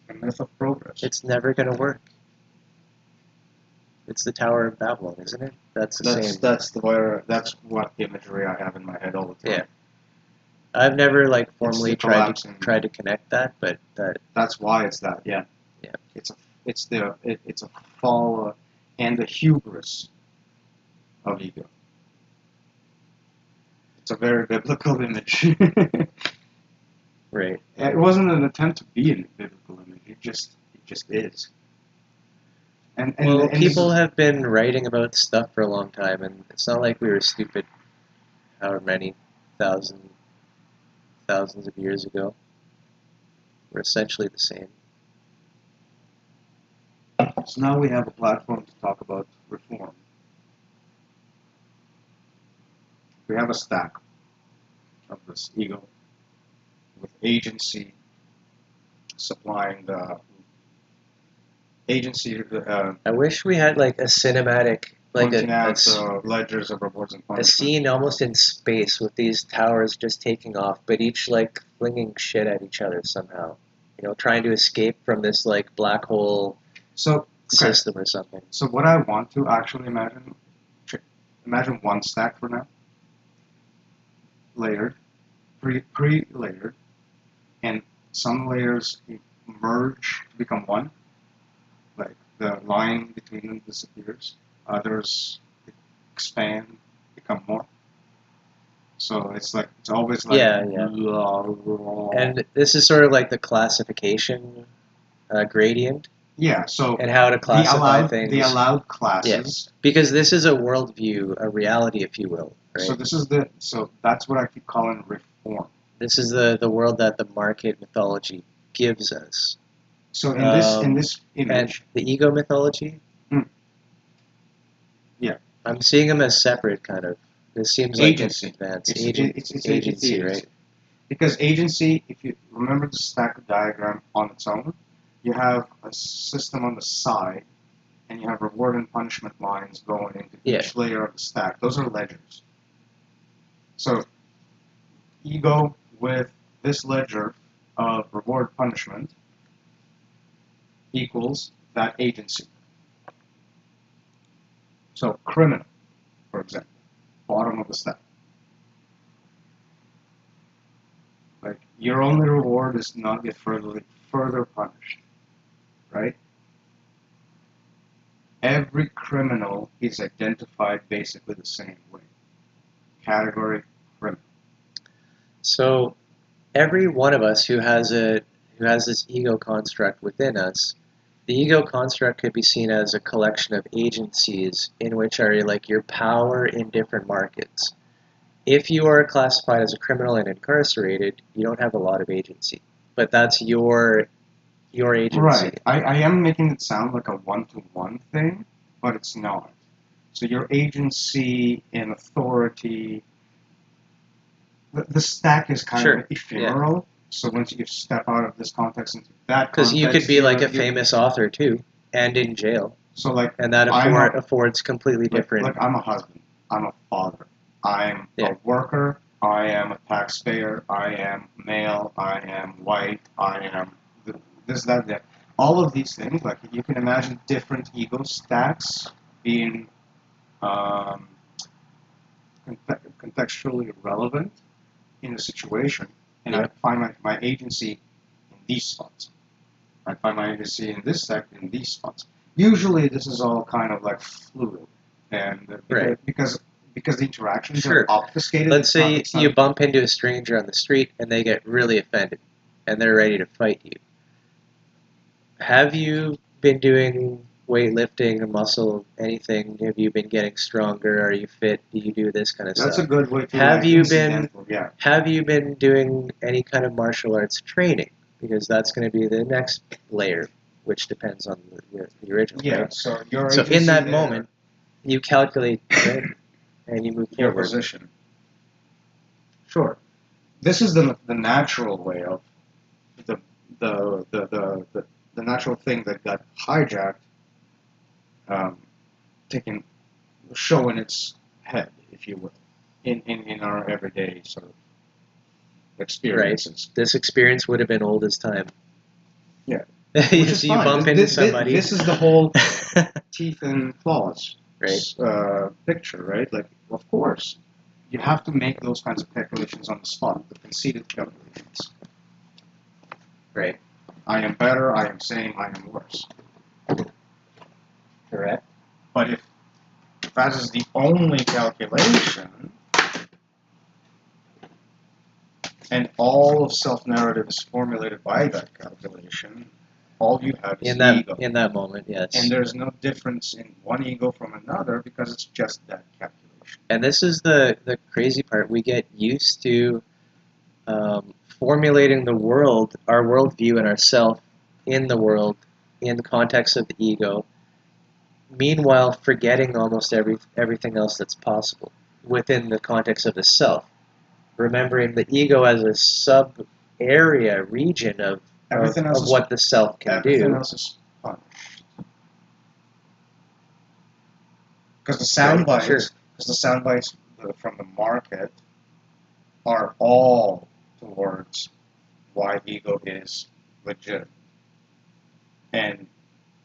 A myth of progress. It's never going to work. It's the Tower of Babylon, isn't it? That's same. That's what imagery I have in my head all the time. Yeah. I've never like formally tried to connect that, but that's why it's that. Yeah. Yeah. It's a fall and the hubris of ego. It's a very biblical image. Right. It wasn't an attempt to be a biblical image. It just is. And people have been writing about stuff for a long time, and it's not like we were stupid however many thousands of years ago. We're essentially the same. So now we have a platform to talk about reform. We have a stack of this ego with agency supplying the agency. I wish we had like a cinematic, like a ledgers of rewards and punishments. A scene almost in space with these towers just taking off, but each like flinging shit at each other somehow. You know, trying to escape from this like black hole system or something. So what I want to actually imagine one stack for now, layered, pre-layered, and some layers merge to become one, like the line between them disappears. Others expand, become more. So it's always like And this is sort of like the classification gradient. Yeah. So and how to classify things. The allowed classes. Yeah. Because this is a worldview, a reality, if you will. Right? So that's what I keep calling reform. This is the world that the market mythology gives us. So in this And image, the ego mythology, yeah, I'm seeing them as separate, kind of. This seems like it's agency. advanced It's agency, agency. right? Because agency, if you remember the stack diagram on its own, you have a system on the side, and you have reward and punishment lines going into each layer of the stack. Those are ledgers. So ego with this ledger of reward punishment equals that agency. So criminal, for example, bottom of the stack. Like your only reward is to not get further punished, right? Every criminal is identified basically the same way. Category criminal. So every one of us who has this ego construct within us, the ego construct could be seen as a collection of agencies in which are like your power in different markets. If you are classified as a criminal and incarcerated, you don't have a lot of agency, but that's your agency. Right. I am making it sound like a one-to-one thing, but it's not. So your agency and authority, the stack is kind of ephemeral. Yeah. So once you step out of this context into that context, because you could be like a famous author too, and in jail. So like, and that affords completely different. Like I'm a husband, I'm a father, I'm a worker, I am a taxpayer, I am male, I am white, I am this, that. All of these things, like you can imagine different ego stacks being contextually relevant in a situation, and I find my agency in these spots. I find my agency in this stack in these spots. Usually, this is all kind of like fluid, and because the interactions are obfuscated. Let's say you bump into a stranger on the street and they get really offended, and they're ready to fight you. Have you been doing weightlifting, muscle, anything? Have you been getting stronger? Are you fit? Do you do this kind of stuff? That's a good way to have you been doing any kind of martial arts training? Because that's going to be the next layer, which depends on the original. Yeah, right? so in that moment, you calculate and you move your forward. Position. Sure. This is the natural way of the natural thing that got hijacked, showing its head, if you will, in our everyday sort of experiences. Right. This experience would have been old as time. Yeah. So you bump into somebody. This is the whole teeth and claws picture, right? Like, of course, you have to make those kinds of calculations on the spot, the conceited calculations. Right. I am better, I am same, I am worse. Correct. But if that is the only calculation, and all of self-narrative is formulated by that calculation, all you have is ego. In that moment, yes. And there's no difference in one ego from another because it's just that calculation. And this is the crazy part. We get used to formulating the world, our worldview and ourself in the world, in the context of the ego, meanwhile forgetting almost everything else that's possible within the context of the self. Remembering the ego as a sub-area, region of what the self can do. Everything else is punished. Because the sound bites from the market are all towards why ego is legit. And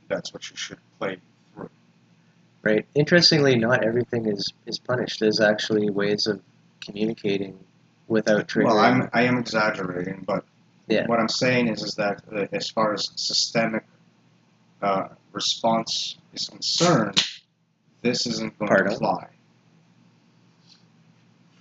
that's what you should play through. Right. Interestingly, not everything is punished. There's actually ways of communicating without triggering. Well, I am exaggerating, but what I'm saying is that as far as systemic response is concerned, this isn't going to fly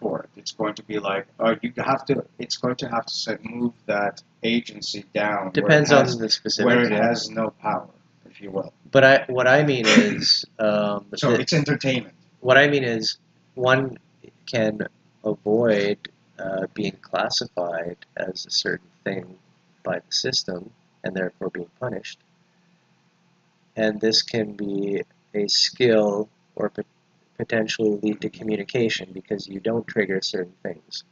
for it. It's going to be like, it's going to have to move that agency down. Depends on the specifics. Where it has no power, if you will. But what I mean is... so it's entertainment. What I mean is one can avoid being classified as a certain thing by the system and therefore being punished. And this can be a skill or potentially lead to communication because you don't trigger certain things.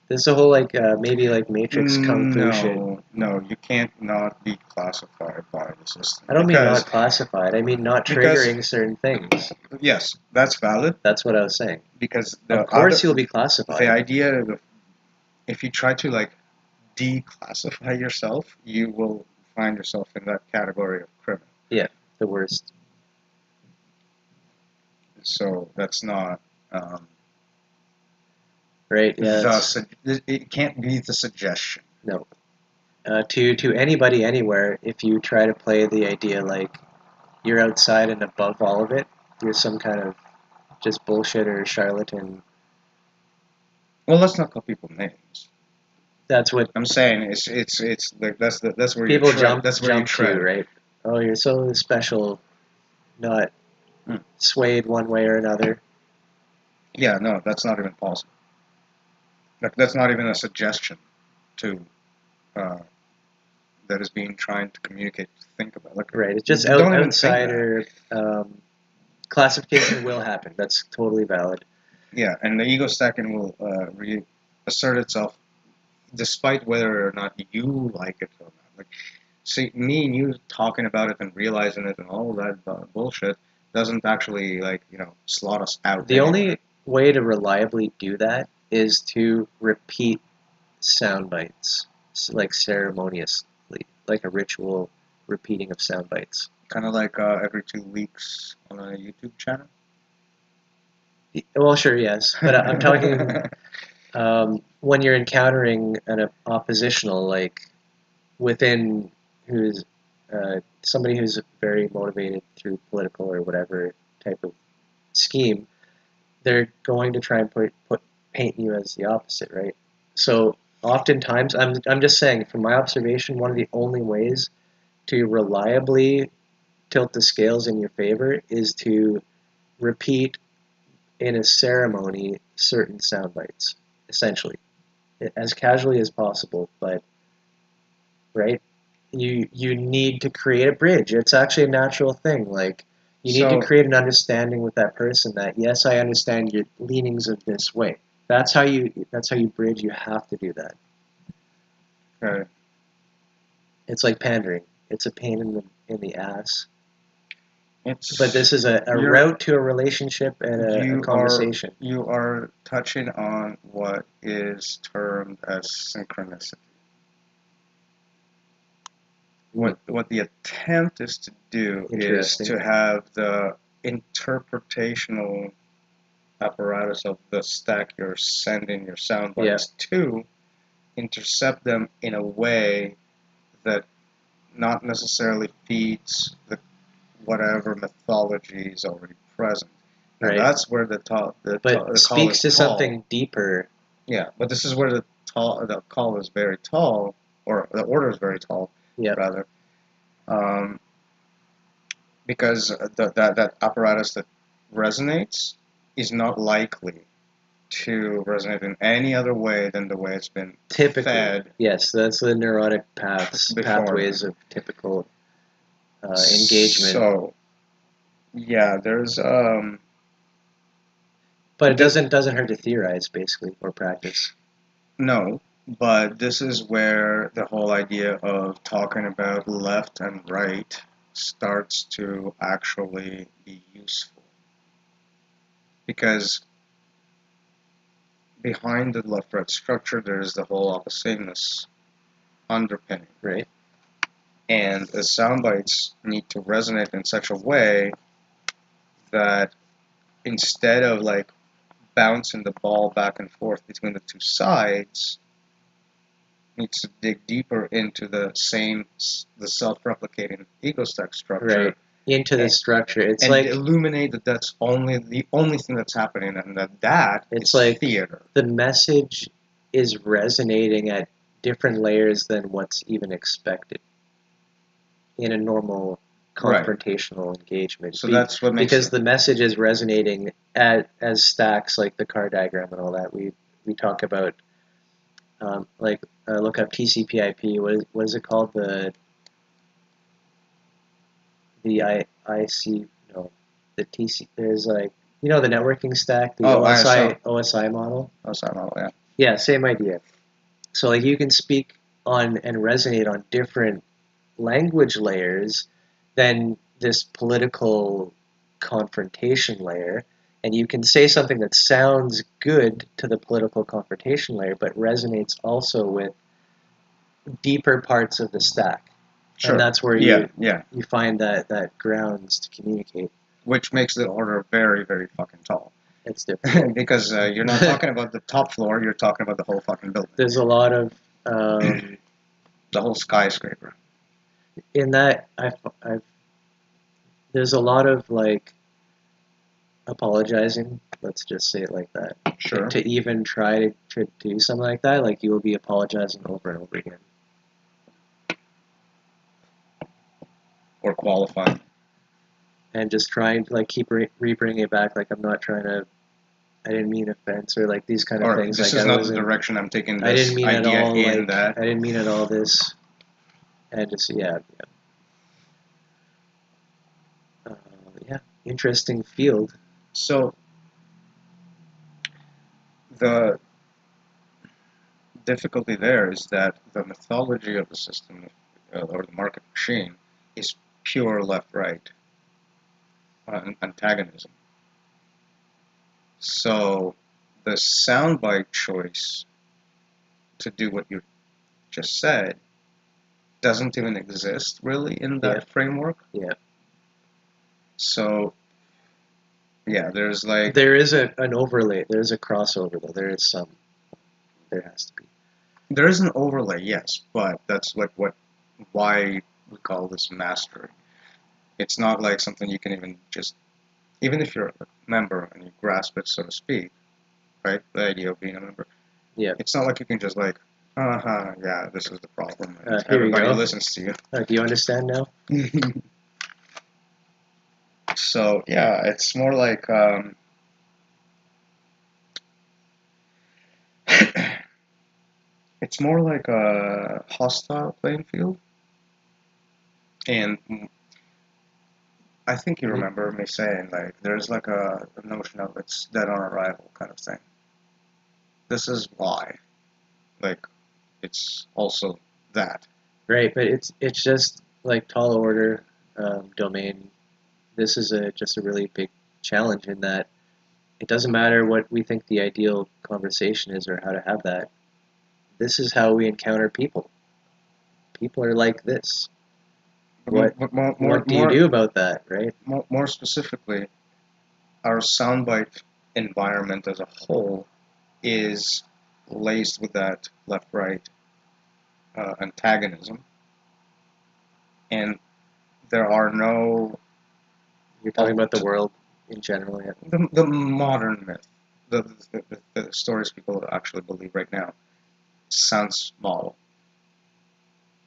This is a whole maybe like Matrix Kung Fu shit. No, you can't not be classified by the system. I don't mean not classified. I mean not triggering certain things. Yes, that's valid. That's what I was saying. Because of course you'll be classified. The idea of if you try to like declassify yourself, you will find yourself in that category of criminal. Yeah, the worst. So that's not. Right. Yeah. It can't be the suggestion. No. To anybody anywhere, if you try to play the idea like you're outside and above all of it, you're some kind of just bullshit or charlatan. Well, let's not call people names. That's what I'm saying. It's like that's where people jump to, right? Oh, you're so special, not swayed one way or another. Yeah, no, that's not even possible. That's not even a suggestion to that is being trying to communicate. Think about right. It's just outsider classification will happen. That's totally valid. Yeah, and the ego stacking will reassert itself, despite whether or not you like it or not. Like, see, me and you talking about it and realizing it and all that bullshit doesn't actually slot us out. The only way to reliably do that is to repeat sound bites, like ceremoniously, like a ritual repeating of sound bites. Kind of like every 2 weeks on a YouTube channel? Well, sure, yes. But I'm talking when you're encountering an oppositional, like within who's somebody who's very motivated through political or whatever type of scheme, they're going to try and paint you as the opposite, right? So oftentimes, I'm just saying, from my observation, one of the only ways to reliably tilt the scales in your favor is to repeat in a ceremony certain sound bites, essentially, as casually as possible. But right, you need to create a bridge. It's actually a natural thing. Like you need to create an understanding with that person that yes, I understand your leanings of this way. That's how you bridge. You have to do that. Okay. It's like pandering. It's a pain in the ass. But this is a route to a relationship and a conversation. You are touching on what is termed as synchronicity. What the attempt is to do is to have the interpretational apparatus of the stack you're sending your sound bites to intercept them in a way that not necessarily feeds the whatever mythology is already present. And right. That's where the speaks to something deeper. Yeah, but this is where the call is very tall, or the order is very tall, rather. Because that apparatus that resonates is not likely to resonate in any other way than the way it's been fed. Yes, that's the neurotic pathways of typical engagement. So, yeah, there's but it doesn't hurt to theorize, basically, or practice. No, but this is where the whole idea of talking about left and right starts to actually be useful. Because behind the left-right structure, there's the whole oppositeness underpinning. Right. And the sound bites need to resonate in such a way that instead of like bouncing the ball back and forth between the two sides, needs to dig deeper into the self-replicating ego stack structure. Right. Into the structure. It's and like illuminate that that's the only thing that's happening, and that it's is like theater. The message is resonating at different layers than what's even expected in a normal confrontational engagement. So that's what makes because the message is resonating as stacks, like the car diagram and all that. We talk about look up TCP/IP. What is it called? The IC no the TC. There's the networking stack, the OSI model. OSI model, yeah. Yeah, same idea. So you can speak on and resonate on different language layers than this political confrontation layer, and you can say something that sounds good to the political confrontation layer but resonates also with deeper parts of the stack. Sure. And that's where you find that grounds to communicate. Which makes the order very, very fucking tall. It's different. Because you're not talking about the top floor, you're talking about the whole fucking building. There's a lot of the whole skyscraper. In that, there's a lot of apologizing. Let's just say it like that. Sure. To even try to do something like that, you will be apologizing over and over again. Or qualifying. And just trying to keep re-bringing it back. I'm not trying to. I didn't mean offense or these kind of things. This is not the direction I'm taking. This I didn't mean idea at all. in that. I didn't mean at all this. And just yeah. Interesting field. So the difficulty there is that the mythology of the system or the market machine is pure left-right antagonism. So the soundbite choice to do what you just said doesn't even exist really in that framework. Yeah. So yeah, there's there is an overlay. There's a crossover though. There is some. There has to be. There is an overlay, yes, but that's why we call this mastery. It's not something you can even if you're a member and you grasp it, so to speak, right? The idea of being a member. Yeah. It's not like you can just yeah, this is the problem. Everybody listens to you. Do you understand now? So yeah, it's more like it's more like a hostile playing field. And I think you remember me saying there's a notion of it's dead on arrival kind of thing. This is why, it's also that. Right, but it's just tall order domain. This is just a really big challenge in that it doesn't matter what we think the ideal conversation is or how to have that. This is how we encounter people. People are like this. What do you do about that, right? More specifically, our soundbite environment as a whole is laced with that left-right antagonism, and there are no. You're talking about the world in general, yeah. The modern myth, the stories people actually believe right now, sounds small.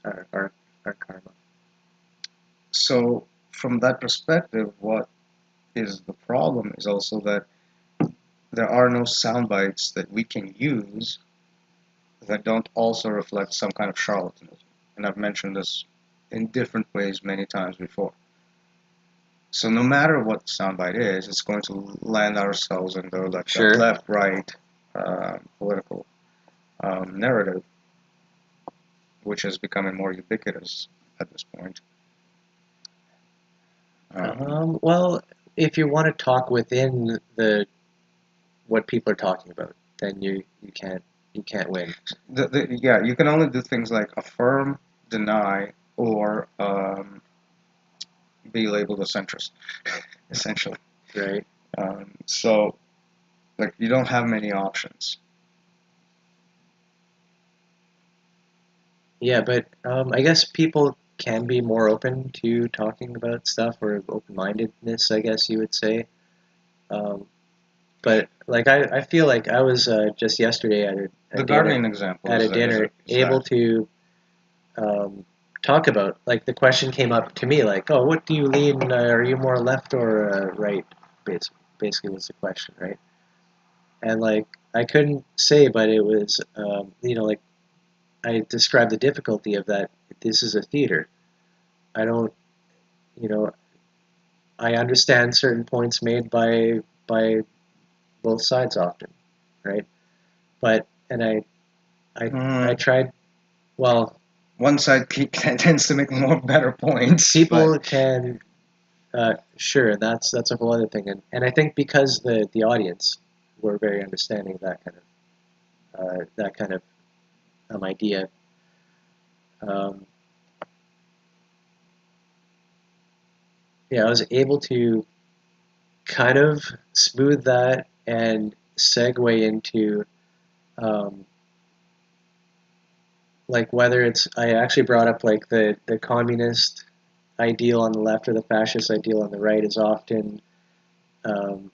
Our karma. So from that perspective, what is the problem is also that there are no sound bites that we can use that don't also reflect some kind of charlatanism. And I've mentioned this in different ways many times before. So no matter what the soundbite is, it's going to land ourselves in the left-right political narrative, which is becoming more ubiquitous at this point. Well, if you want to talk within what people are talking about, then you can't win. Yeah, you can only do things like affirm, deny, or be labeled a centrist, essentially. Right. So, you don't have many options. Yeah, but I guess people can be more open to talking about stuff, or open-mindedness, I guess you would say. But I feel like I was just yesterday at a gardening example at a dinner able to talk about. Like the question came up to me, like, "Oh, what do you lean? Are you more left or right?" Basically, was the question, right? And like I couldn't say, but it was, like I described the difficulty of that. This is a theater. I don't, you know, I understand certain points made by both sides often, right? But and I tried. Well, one side tends to make more better points. people But can sure, and that's a whole other thing, and I think because the audience were very understanding of that kind of idea. Um, yeah, I was able to kind of smooth that and segue into um, like whether it's I actually brought up like the communist ideal on the left or the fascist ideal on the right is often um,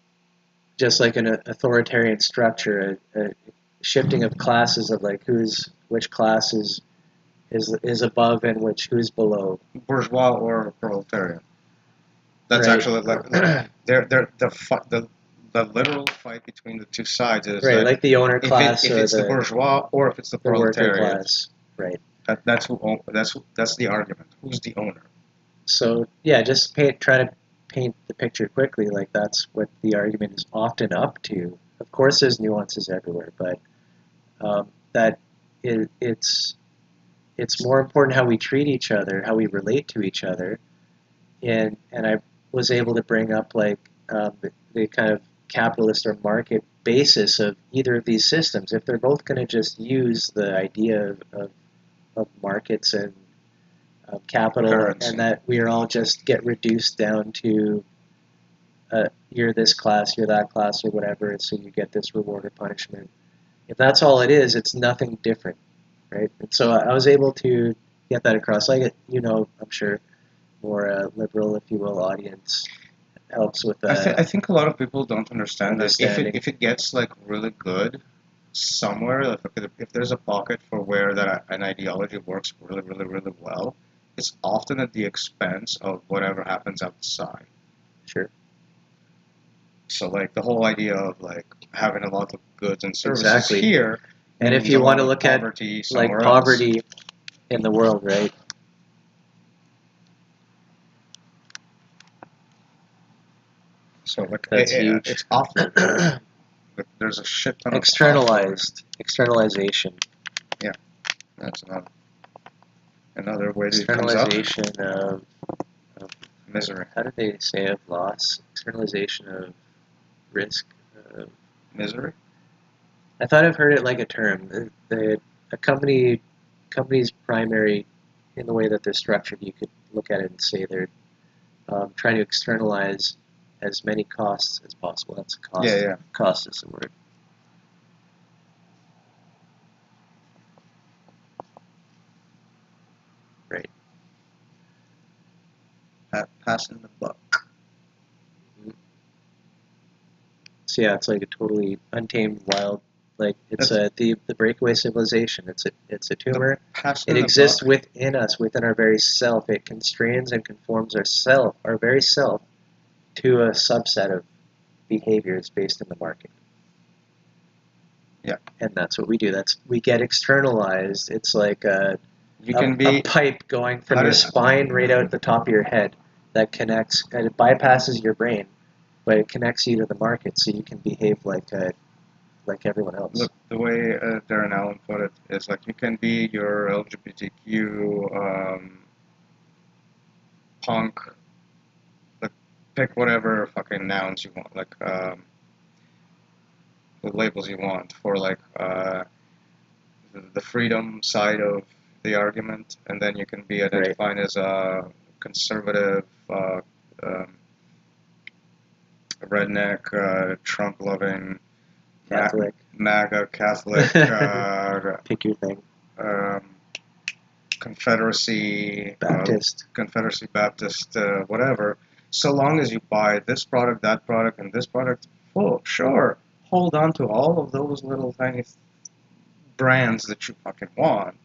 just like an authoritarian structure, a shifting of classes of like which class is above and who's below. bourgeois or proletarian. That's Right. actually like the literal fight between the two sides is Right, that like the owner class if or it's the bourgeois or if it's the the worker proletariat. class. Right. That's the argument. Who's the owner? So yeah, just try to paint the picture quickly. Like that's what the argument is often up to. Of course, there's nuances everywhere, but that it's more important how we treat each other, how we relate to each other, and I was able to bring up like the kind of capitalist or market basis of either of these systems. If they're both going to just use the idea of markets and capital, Currency. and that we are all just get reduced down to you're this class, you're that class, or whatever, and so you get this reward or punishment. If that's all it is, it's nothing different, right? And so I was able to get that across. Like I'm sure more liberal, if you will, audience helps with I think a lot of people don't understand that understanding. if it gets like really good somewhere, like if there's a pocket for where an ideology works really, really, really well, it's often at the expense of whatever happens outside. Sure. So like the whole idea of like having a lot of goods and services Exactly. here, And if means you a want lot to of look at poverty like somewhere else. poverty in the world, right? So like That's huge. it's awful. There's a shit ton of Externalization. Yeah, that's another way that it comes up. Externalization of Misery. how did they say of loss? Externalization of risk. Misery. I thought I've heard it like a term. A company's primary, in the way that they're structured, you could look at it and say they're trying to externalize as many costs as possible. That's a cost. Yeah. Cost is the word. Right. Passing the buck. So yeah, it's like a totally untamed, wild. Like it's the breakaway civilization. It's a tumor. It exists within us, within our very self. It constrains and conforms our very self, to a subset of behaviors based in the market. Yeah. And that's what we do. We get externalized. It's like a pipe going from your spine right out the top of your head that connects, and it bypasses your brain, but it connects you to the market, so you can behave like everyone else. Look, the way Darren Allen put it is like you can be your LGBTQ punk, like pick whatever fucking nouns you want, like the labels you want for like the freedom side of the argument, and then you can be identified as a conservative, redneck, Trump-loving, Catholic, MAGA Catholic, pick your thing. Confederacy Baptist, whatever. So long as you buy this product, that product, and this product, sure, hold on to all of those little tiny brands that you fucking want.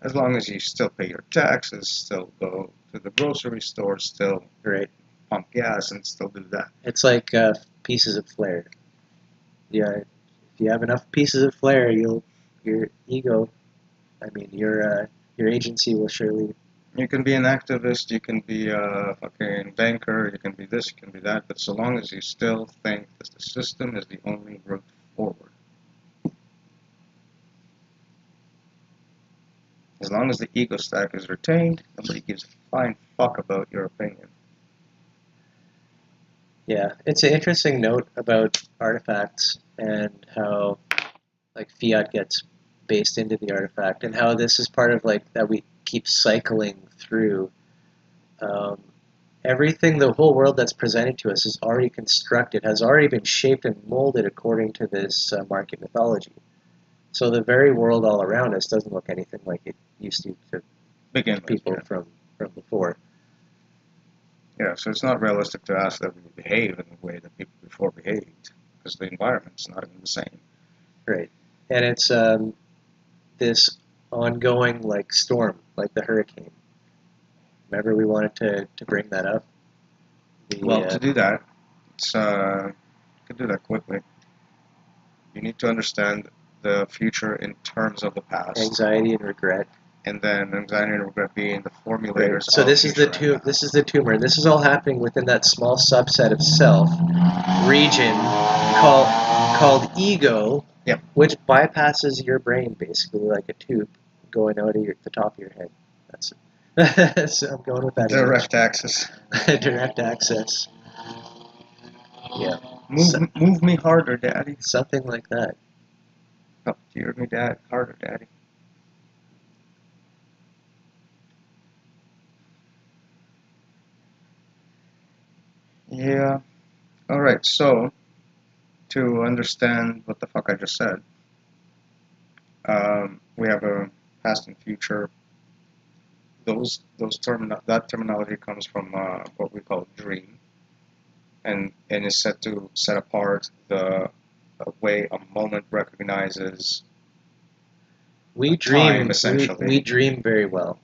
As long as you still pay your taxes, still go to the grocery store, still Right. pump gas, and still do that. It's like pieces of flair. Yeah, if you have enough pieces of flair, your ego, I mean, your agency will surely. You can be an activist, you can be a fucking banker, you can be this, you can be that, but so long as you still think that the system is the only route forward. As long as the ego stack is retained, nobody gives a flying fuck about your opinion. Yeah, it's an interesting note about artifacts and how like fiat gets based into the artifact, and how this is part of like that we keep cycling through. Um, Everything, the whole world that's presented to us is already constructed, has already been shaped and molded according to this market mythology. So the very world all around us doesn't look anything like it used to Begin people with, from before. yeah, so it's not realistic to ask that we behave in the way that people before behaved, because the environment's not even the same. Right. And it's this ongoing like storm, like the hurricane. Remember we wanted to bring that up? Well, to do that, it's you can do that quickly. You need to understand the future in terms of the past, anxiety and regret. and then anxiety and regret being the formulators Right. So of this is the future. this is the tumor. This is all happening within that small subset of self region called ego, Yep. which bypasses your brain basically like a tube going out of the top of your head. That's so I'm going with that. Direct access. Direct access. Yeah. Move me harder, Daddy. Something like that. Oh, you heard me, Dad. Harder, Daddy. Yeah. All right. So, to understand what the fuck I just said, we have a past and future. That terminology comes from what we call dream, and is set to set apart the way a moment recognizes We time, dream. essentially. We dream very well.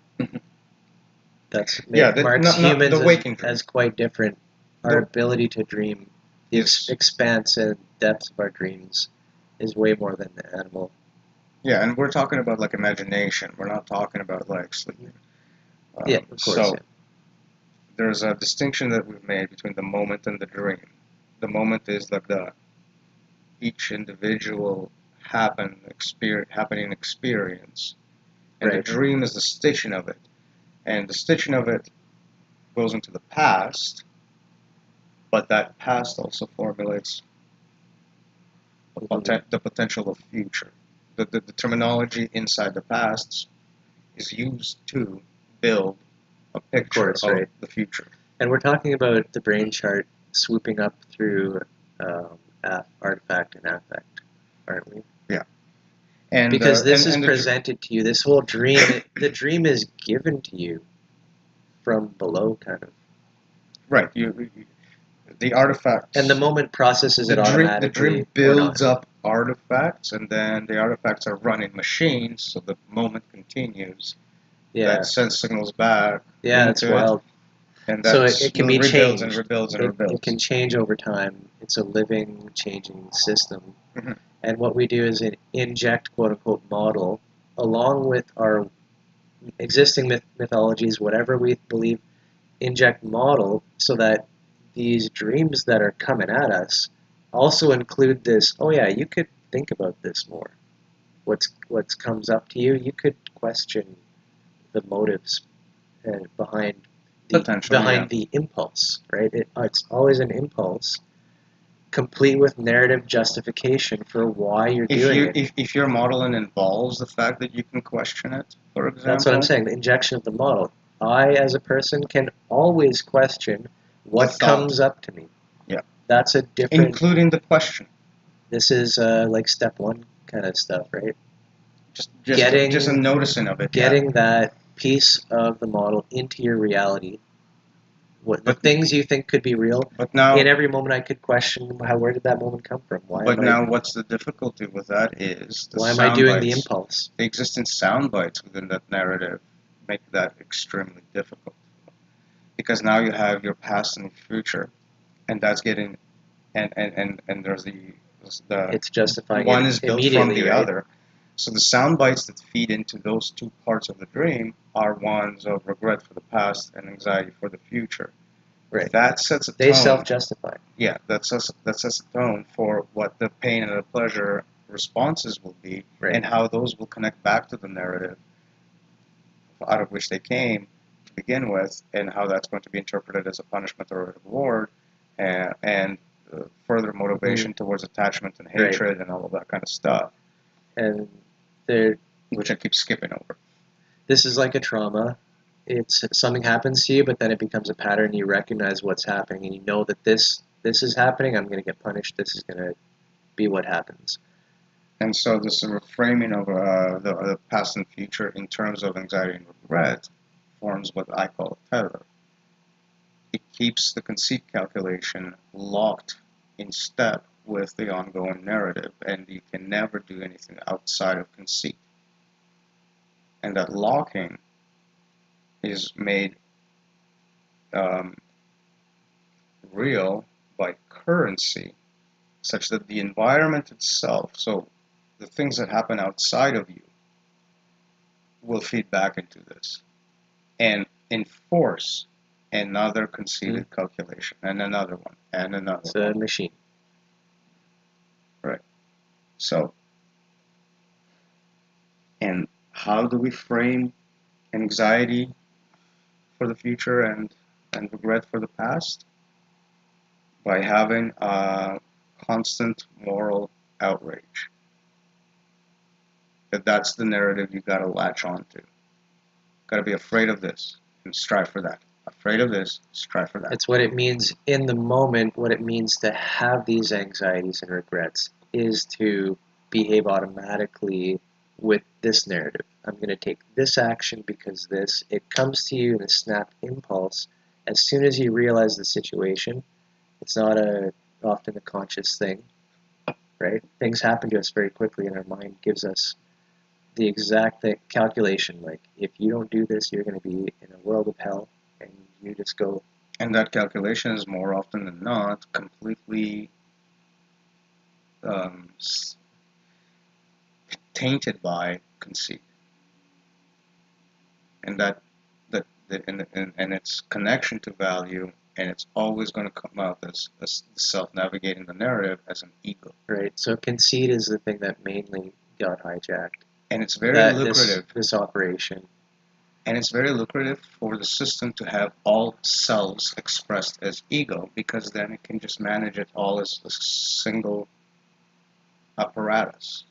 That's Yeah, marks not humans the waking dream. as quite different. Our ability to dream, the expanse and depth of our dreams, is way more than the animal. Yeah, and we're talking about like imagination. We're not talking about like sleeping. Yeah, of course. So Yeah. there's a distinction that we've made between the moment and the dream. The moment is like each individual happening experience, and Right. the dream is the stitching of it, and the stitching of it goes into the past, but that past also formulates the potential of future. The terminology inside the past is used to build a picture of right. the future. And we're talking about the brain chart swooping up through artifact and affect, aren't we? Yeah. And because this and is presented to you. This whole dream, the dream is given to you from below, kind of. Right. The artifacts. And the moment processes it automatically. The dream builds up artifacts, and then the artifacts are running machines, so the moment continues. Yeah. That sends signals back. Yeah, that's wild. And so it can be rebuilds changed. And rebuilds and rebuilds. It can change over time. It's a living, changing system. Mm-hmm. And what we do is inject, quote unquote, model along with our existing mythologies, whatever we believe, inject model so that these dreams that are coming at us also include this. Oh yeah, you could think about this more. What's comes up to you, you could question the motives behind the impulse, right? It's always an impulse, complete with narrative justification for why you're doing it. If your modeling involves the fact that you can question it, for example. That's what I'm saying, the injection of the model. I, as a person, can always question what comes up to me. Yeah. That's a different... Including the question. This is like step one kind of stuff, right? Just a noticing of it. Getting that piece of the model into your reality, what the But things you think could be real. but now In every moment, I could question where did that moment come from? but now what's the difficulty with that is the Why am I sound doing the bites. impulse? The existing sound bites within that narrative make that extremely difficult because now you have your past and future, and that's getting and there's the It's justifying one it is built from immediately, the right? other. So the sound bites that feed into those two parts of the dream are ones of regret for the past and anxiety for the future. Right. That sets a They tone. self-justify. Yeah, that sets a tone for what the pain and the pleasure responses will be, Right. and how those will connect back to the narrative out of which they came to begin with, and how that's going to be interpreted as a punishment or a reward, and further motivation towards attachment and Right. hatred and all of that kind of stuff, And there, which I keep skipping over. this is like a trauma. It's something happens to you, but then it becomes a pattern. You recognize what's happening, and you know that this is happening. I'm going to get punished. This is going to be what happens. And so this reframing of the past and future in terms of anxiety and regret forms what I call a tether. It keeps the conceit calculation locked in step with the ongoing narrative, and you can never do anything outside of conceit. And that locking is made real by currency, such that the environment itself, so the things that happen outside of you, will feed back into this and enforce another conceited calculation, and another one, and another It's one. a machine. Right. So, and how do we frame anxiety for the future and regret for the past? By having a constant moral outrage. That's the narrative you got to latch onto. Got to be afraid of this and strive for that. Afraid of this, strive for that. It's what it means in the moment. What it means to have these anxieties and regrets is to behave automatically with this narrative. I'm going to take this action because this. It comes to you in a snap impulse. As soon as you realize the situation, it's not often a conscious thing, right? Things happen to us very quickly, and our mind gives us the exact calculation. Like, if you don't do this, you're going to be in a world of hell, and you just go. And that calculation is more often than not completely tainted by conceit, and and its connection to value, and it's always going to come out as self-navigating the narrative as an ego. Right. So conceit is the thing that mainly got hijacked. And it's very lucrative. This operation. And it's very lucrative for the system to have all selves expressed as ego, because then it can just manage it all as a single apparatus.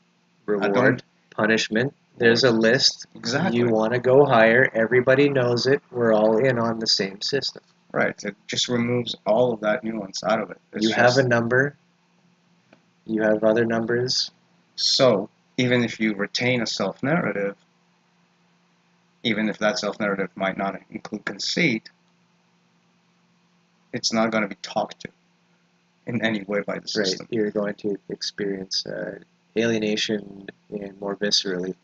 Reward, punishment. There's a list. Exactly. You want to go higher. Everybody knows it. We're all in on the same system. Right. It just removes all of that nuance out of it. You have a number. You have other numbers. So, even if you retain a self-narrative, even if that self-narrative might not include conceit, it's not going to be talked to in any way by the system. Right. You're going to experience alienation more viscerally.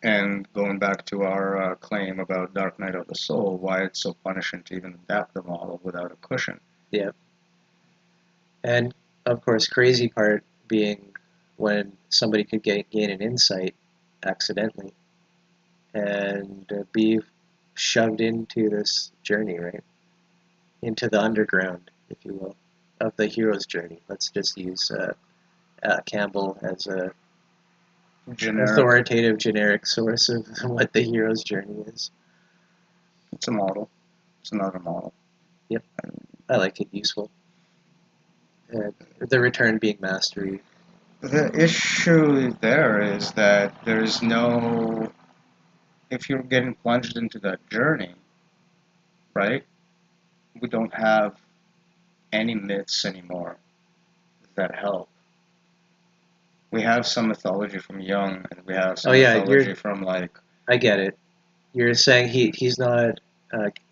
And going back to our claim about Dark Night of the Soul, why it's so punishing to even adapt the model without a cushion. Yeah. And, of course, crazy part being when somebody could gain an insight accidentally and be shoved into this journey, right? Into the underground, if you will, of the hero's journey. Let's just use Campbell as a authoritative, generic source of what the hero's journey is. It's a model. It's another model. Yep. I like it. Useful. The return being mastery. The issue there is that there's no... If you're getting plunged into that journey, right, we don't have any myths anymore that help. We have some mythology from Jung, and we have some mythology from, like... I get it. You're saying he's not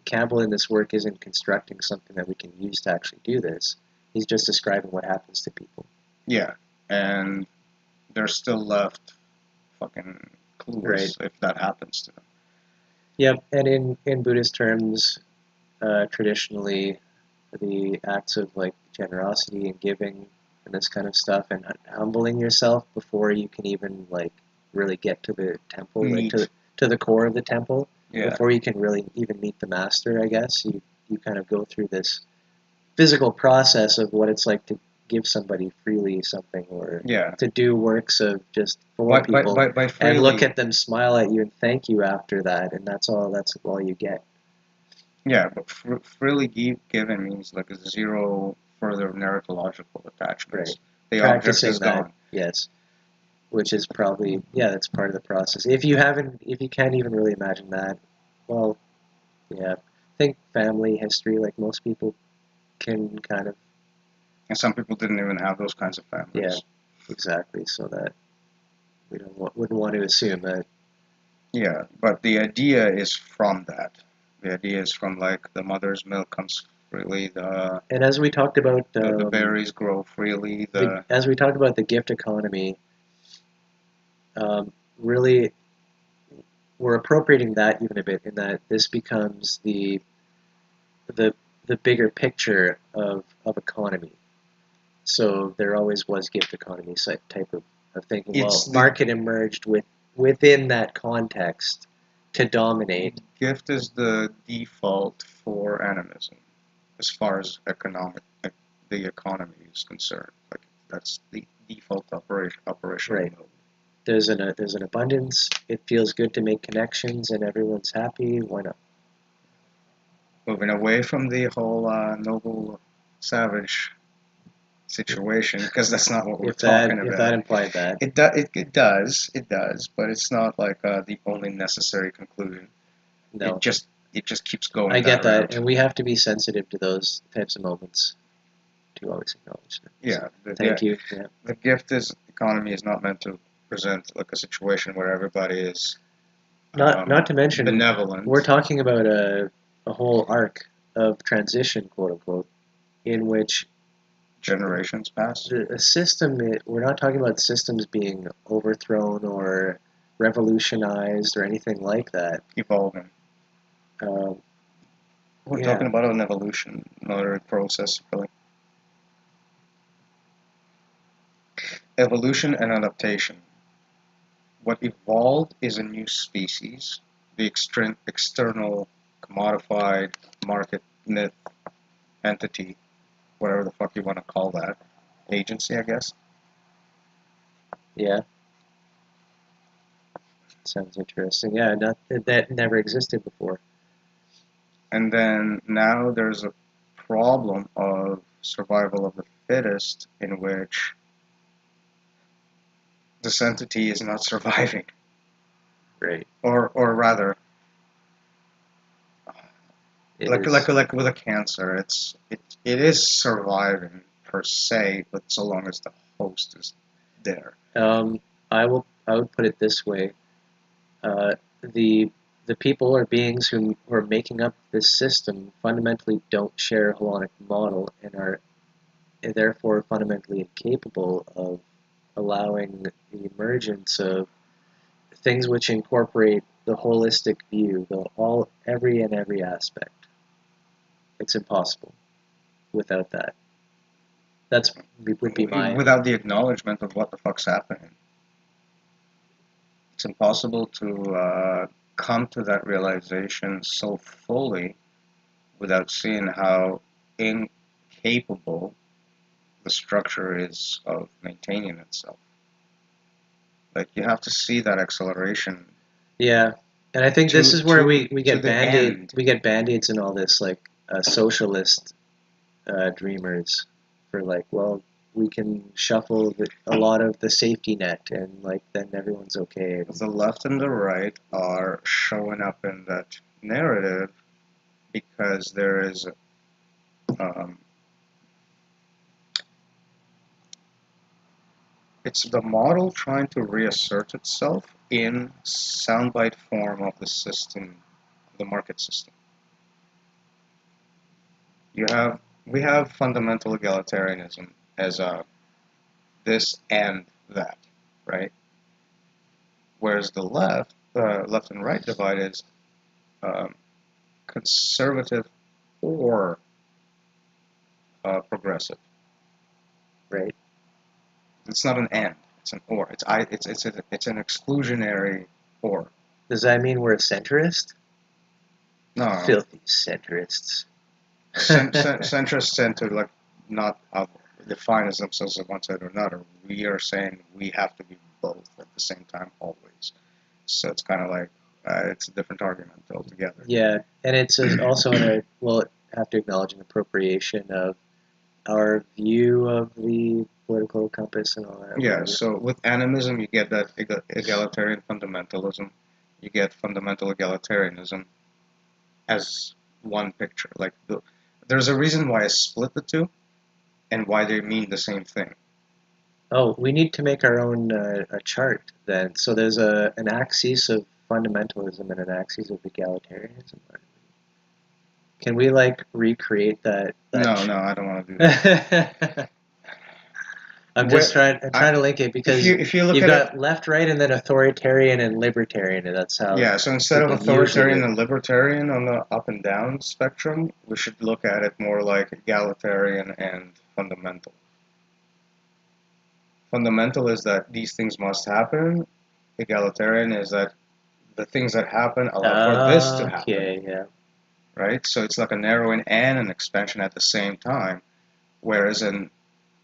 Campbell in this work isn't constructing something that we can use to actually do this. He's just describing what happens to people. Yeah, and they're still left fucking clueless Right. if that happens to them. Yep, and in Buddhist terms, traditionally, the acts of like generosity and giving and this kind of stuff, and humbling yourself before you can even like really get to the temple, like to the core of the temple, Yeah, before you can really even meet the master. I guess you kind of go through this physical process of what it's like to give somebody freely something, or yeah. to do works of just for people, By and look freely, at them, smile at you, and thank you after that, and that's all you get. yeah, but freely given means like zero further narratological attachments. Right. The object Practicing is that, gone. yes, which is probably, yeah, that's part of the process. If you can't even really imagine that, well, yeah, think family history, like most people can kind of, And some people didn't even have those kinds of families. yeah, exactly, so that wouldn't want to assume that. Yeah, but the idea is from that. The idea is from like the mother's milk comes freely, And as we talked about, the berries grow freely, as we talked about the gift economy, really, we're appropriating that even a bit in that this becomes the the bigger picture of economy. So there always was gift economy type of thinking. Well, market emerged within that context to dominate. Gift is the default for animism, as far as the economy is concerned. Like that's the default operational Right. mode. There's an abundance. It feels good to make connections, and everyone's happy. Why not? Moving away from the whole noble savage situation, because that's not what we're talking about. If that implied that. It does, but it's not like the only necessary conclusion. No. It just keeps going. I get that that, route. and we have to be sensitive to those types of moments to always acknowledge them. Yeah. So, thank you. Yeah. The gift economy is not meant to present like a situation where everybody is Not to mention benevolent. We're talking about a whole arc of transition, quote unquote, in which generations pass. a system. We're not talking about systems being overthrown or revolutionized or anything like that. Evolving. Um, We're talking about an evolution, not a process, really. Evolution and adaptation. What evolved is a new species, the external commodified market myth entity, whatever the fuck you want to call that, agency, I guess. Yeah. Sounds interesting. Yeah, that never existed before. And then now there's a problem of survival of the fittest in which this entity is not surviving. Right. Or rather, like with a cancer, it is surviving per se, but so long as the host is there. I would put it this way: the people or beings who are making up this system fundamentally don't share a holonic model and are therefore fundamentally incapable of allowing the emergence of things which incorporate the holistic view, every aspect. It's impossible without that. Would be my without the acknowledgement of what the fuck's happening. It's impossible to come to that realization so fully without seeing how incapable the structure is of maintaining itself. Like you have to see that acceleration. Yeah, and I think this is where we get band-aids and all this, like socialist dreamers for like, well, we can shuffle a lot of the safety net and like then everyone's okay. The left and the right are showing up in that narrative because there is it's the model trying to reassert itself in soundbite form of the system, the market system. We have fundamental egalitarianism as this and that, right? Whereas the left and right divide is um, conservative or progressive. Right. It's not an and; it's an or. It's an exclusionary or. Does that mean we're a centrist? No, Filthy centrists. centrists tend to like not define as themselves as one side or another. We are saying we have to be both at the same time always. So it's kind of like it's a different argument altogether. Yeah, and it's also well, have to acknowledge an appropriation of our view of the political compass and all that. Yeah. Whatever. So with animism, you get that egalitarian fundamentalism. You get fundamental egalitarianism as one picture. There's a reason why I split the two and why they mean the same thing. Oh, we need to make our own a chart then. So there's an axis of fundamentalism and an axis of egalitarianism. Can we like recreate that? No, I don't want to do that. I'm trying to link it because if you look you've at got left, right, and then authoritarian and libertarian, and that's how. Yeah, so instead of people usually authoritarian do it. and libertarian on the up and down spectrum, we should look at it more like egalitarian and fundamental. Fundamental is that these things must happen. Egalitarian is that the things that happen allow for this to happen, Okay, yeah. right? So it's like a narrowing and an expansion at the same time, whereas and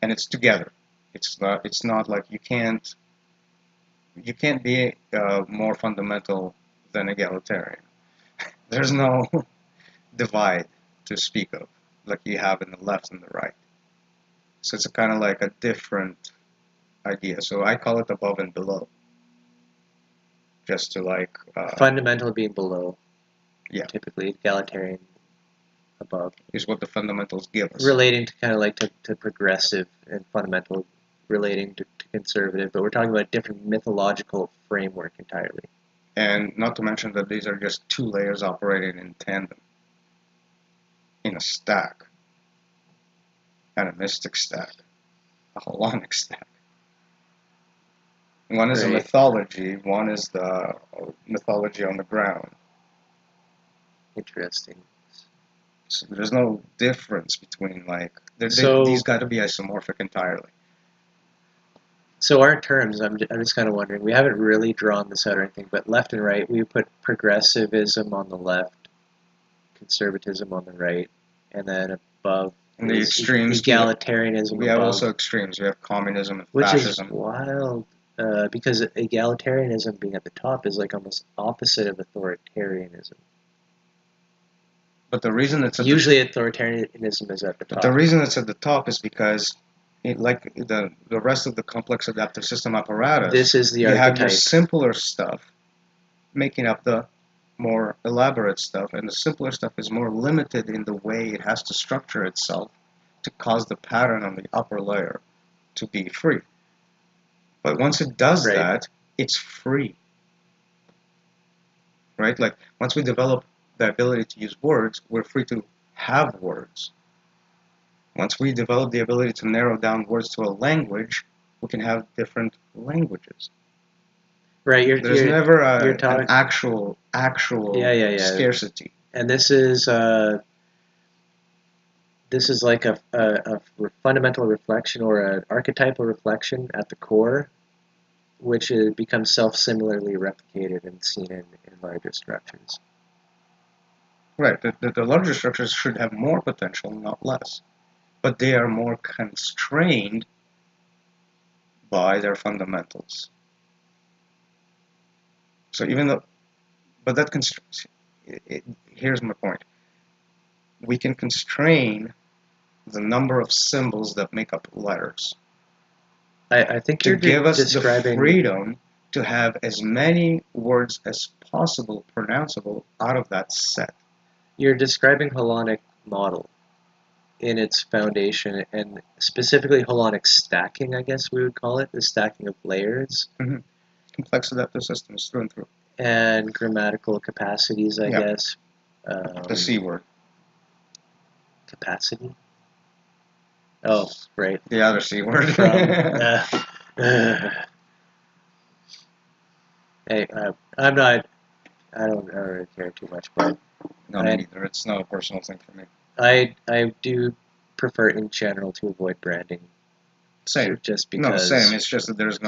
it's together. It's not like you can't be more fundamental than egalitarian. There's no divide to speak of, like you have in the left and the right. So it's kind of like a different idea. So I call it above and below, just to like Fundamental being below. Yeah. Typically, egalitarian above. Is what the fundamentals give us. Relating to kind of like to progressive and fundamental relating to conservative, but we're talking about a different mythological framework entirely. And not to mention that these are just two layers operating in tandem, in a stack, animistic stack, a holonic stack. One is a mythology, one is the mythology on the ground. Interesting. So there's no difference between these got to be isomorphic entirely. So our terms, I'm just kind of wondering, we haven't really drawn this out or anything, but left and right, we put progressivism on the left, conservatism on the right, and then above and the extremes, egalitarianism. We have also extremes. We have communism and fascism. Which is wild, because egalitarianism being at the top is like almost opposite of authoritarianism. But the reason it's usually authoritarianism is at the top. But the reason it's at the top is because like the rest of the complex adaptive system apparatus, this is the you archetype. have your simpler stuff making up the more elaborate stuff, and the simpler stuff is more limited in the way it has to structure itself to cause the pattern on the upper layer to be free. But once it does that, it's free. Right? Like once we develop the ability to use words, we're free to have words. Once we develop the ability to narrow down words to a language, we can have different languages. Right. There's never an actual scarcity. And this is like a fundamental reflection or an archetypal reflection at the core, which becomes self-similarly replicated and seen in larger structures. Right. The larger structures should have more potential, not less. But they are more constrained by their fundamentals. So even though, but that here's my point. We can constrain the number of symbols that make up letters. I think to give us the freedom to have as many words as possible pronounceable out of that set. You're describing holonic model in its foundation, and specifically holonic stacking, I guess we would call it, the stacking of layers. Mm-hmm. Complex adaptive systems through and through. And grammatical capacities, I guess. The C word. Capacity? Oh, right. The other C word. From, hey, I'm not, I don't really care too much, but No, me neither. It's not a personal thing for me. I do prefer in general to avoid branding. Same. Just because. No, same. It's just that there's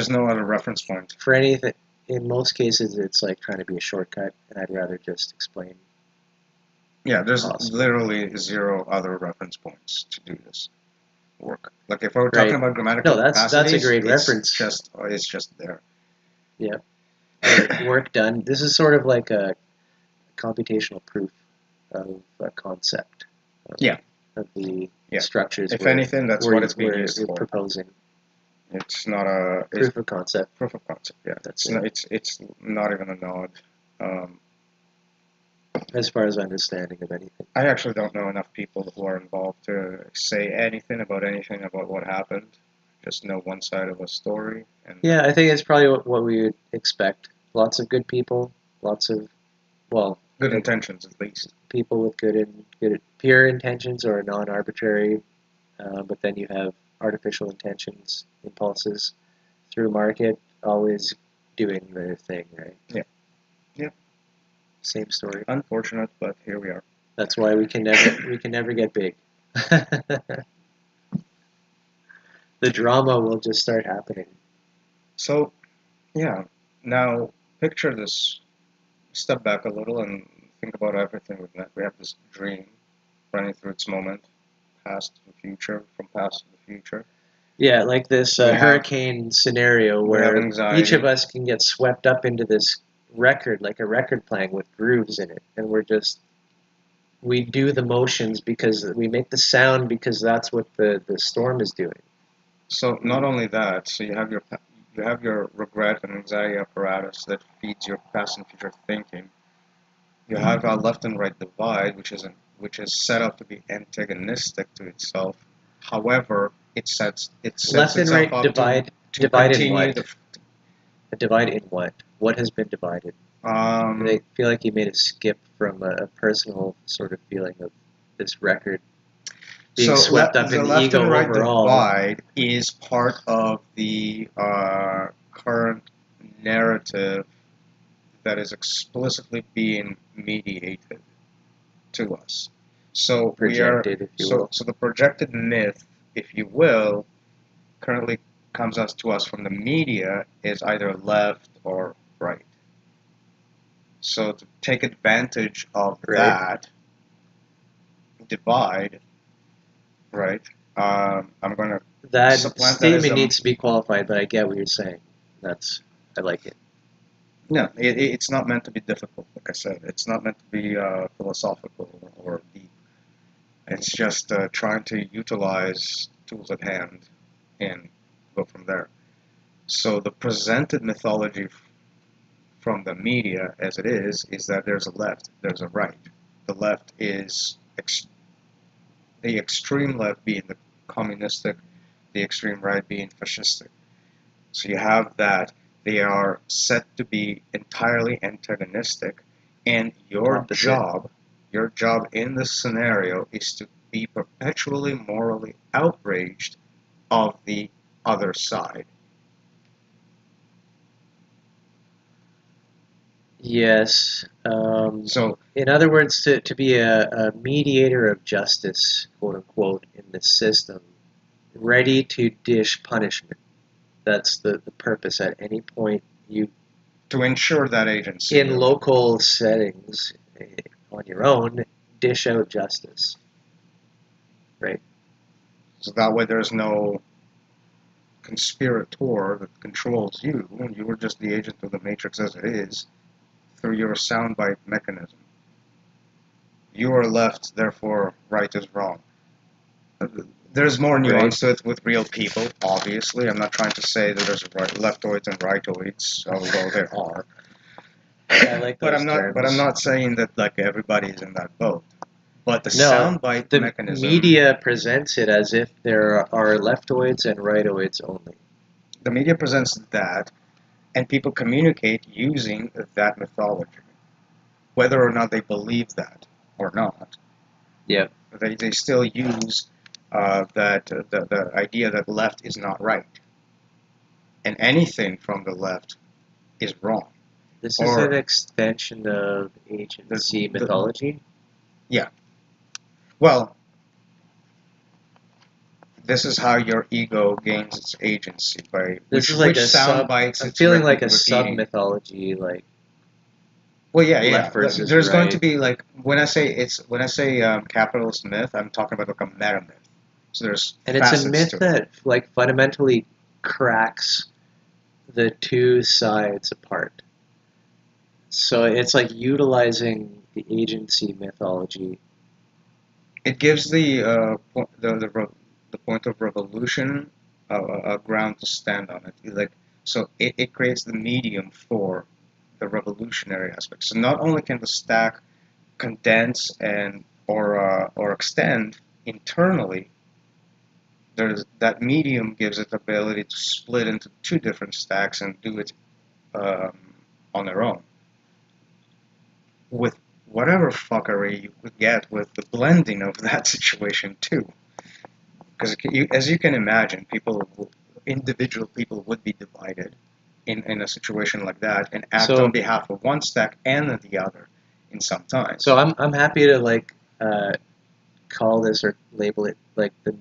no other reference point. For anything, in most cases, it's like trying to be a shortcut, and I'd rather just explain. Yeah, there's literally zero other reference points to do this work. Like if we're talking about grammatical capacities, that's a great reference. It's just there. Yeah. Work done. This is sort of like a computational proof of a concept. Of the structures. If anything, that's what it's being used for. Proposing. It's not a proof of concept. Proof of concept. Yeah, it's not even a nod. As far as understanding of anything. I actually don't know enough people who are involved to say anything about what happened. Just know one side of a story. And yeah, I think it's probably what we would expect. Lots of good people, lots of, good intentions at least. People with good pure intentions or non-arbitrary, but then you have artificial intentions, impulses through market, always doing their thing, right? Yeah. Yeah. Same story. Unfortunate, but here we are. That's why we can never get big. The drama will just start happening. So, yeah. Now, picture this. Step back a little and think about everything we've met. We have this dream running through its moment, past to the future, from past to the future. Yeah, like this hurricane scenario where each of us can get swept up into this record, like a record playing with grooves in it, and we do the motions because we make the sound because that's what the storm is doing. So not only that, so you have your regret and anxiety apparatus that feeds your past and future thinking. You have a left and right divide, which is set up to be antagonistic to itself. However, it sets left and right divide in what? A divide in what? What has been divided? I feel like you made a skip from a personal sort of feeling of this record being swept up in the ego and right overall. Divide is part of the current narrative that is explicitly being mediated to us. So projected, if you will. So the projected myth, if you will, currently comes to us from the media is either left or right. So to take advantage of that divide, right? I'm going to that statement needs to be qualified, but I get what you're saying. I like it. No, it's not meant to be difficult. Like I said, it's not meant to be philosophical or deep. It's just trying to utilize tools at hand and go from there. So the presented mythology from the media, as it is that there's a left, there's a right. The left is the extreme left being the communistic, the extreme right being fascistic. So you have that. They are set to be entirely antagonistic, and your job in this scenario is to be perpetually morally outraged of the other side. Yes. So, in other words, to be a mediator of justice, quote unquote, in the system, ready to dish punishment. That's the purpose at any point to ensure that agency in local settings on your own, dish out justice. Right. So that way there's no conspirator that controls you. You are just the agent of the matrix as it is through your soundbite mechanism. You are left, therefore right is wrong. There's more nuance to it with real people, obviously. I'm not trying to say that there's leftoids and rightoids, although there are. I like those terms. But I'm not saying that like everybody's in that boat. But the soundbite mechanism. The media presents it as if there are leftoids and rightoids only. The media presents that, and people communicate using that mythology, whether or not they believe that or not. Yeah. They still use the idea that left is not right, and anything from the left is wrong. This is an Or extension of agency mythology. Yeah. Well, this is how your ego gains its agency by This is like which a sound sub. bites I'm it's feeling like a sub repeating. mythology, like Well, yeah, yeah. left versus There's going to right. be like when I say capitalist myth, I'm talking about like a meta myth. So there's And it's a facets myth to it. that like fundamentally cracks the two sides apart. So it's like utilizing the agency mythology. It gives the point of revolution a ground to stand on. It creates the medium for the revolutionary aspect. So not only can the stack condense and or extend internally, there's that medium gives it the ability to split into two different stacks and do it um, on their own with whatever fuckery you could get with the blending of that situation too. Because as you can imagine, individual people would be divided in a situation like that and act on So behalf of one stack and the other in some times. so I'm happy to like call this or label it like the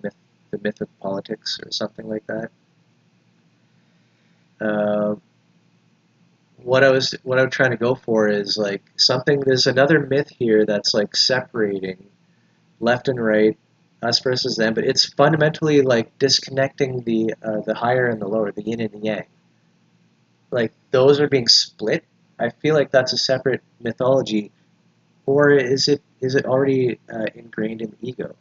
myth of politics or something like that. Uh, what I'm trying to go for is like something. There's another myth here that's like separating left and right, us versus them, but it's fundamentally like disconnecting the higher and the lower, the yin and the yang. Like those are being split. I feel like that's a separate mythology, or is it already ingrained in the ego?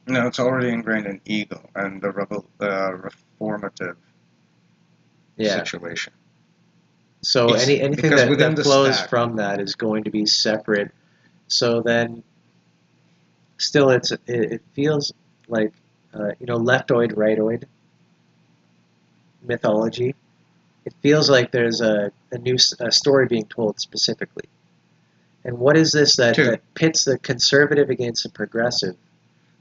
No, it's already ingrained in ego and the reformative Yeah. situation. So It's anything because within that the flows stack, from that is going to be separate. So then, still, it feels like leftoid rightoid mythology. It feels like there's a new story being told specifically. And what is this two. that pits the conservative against the progressive,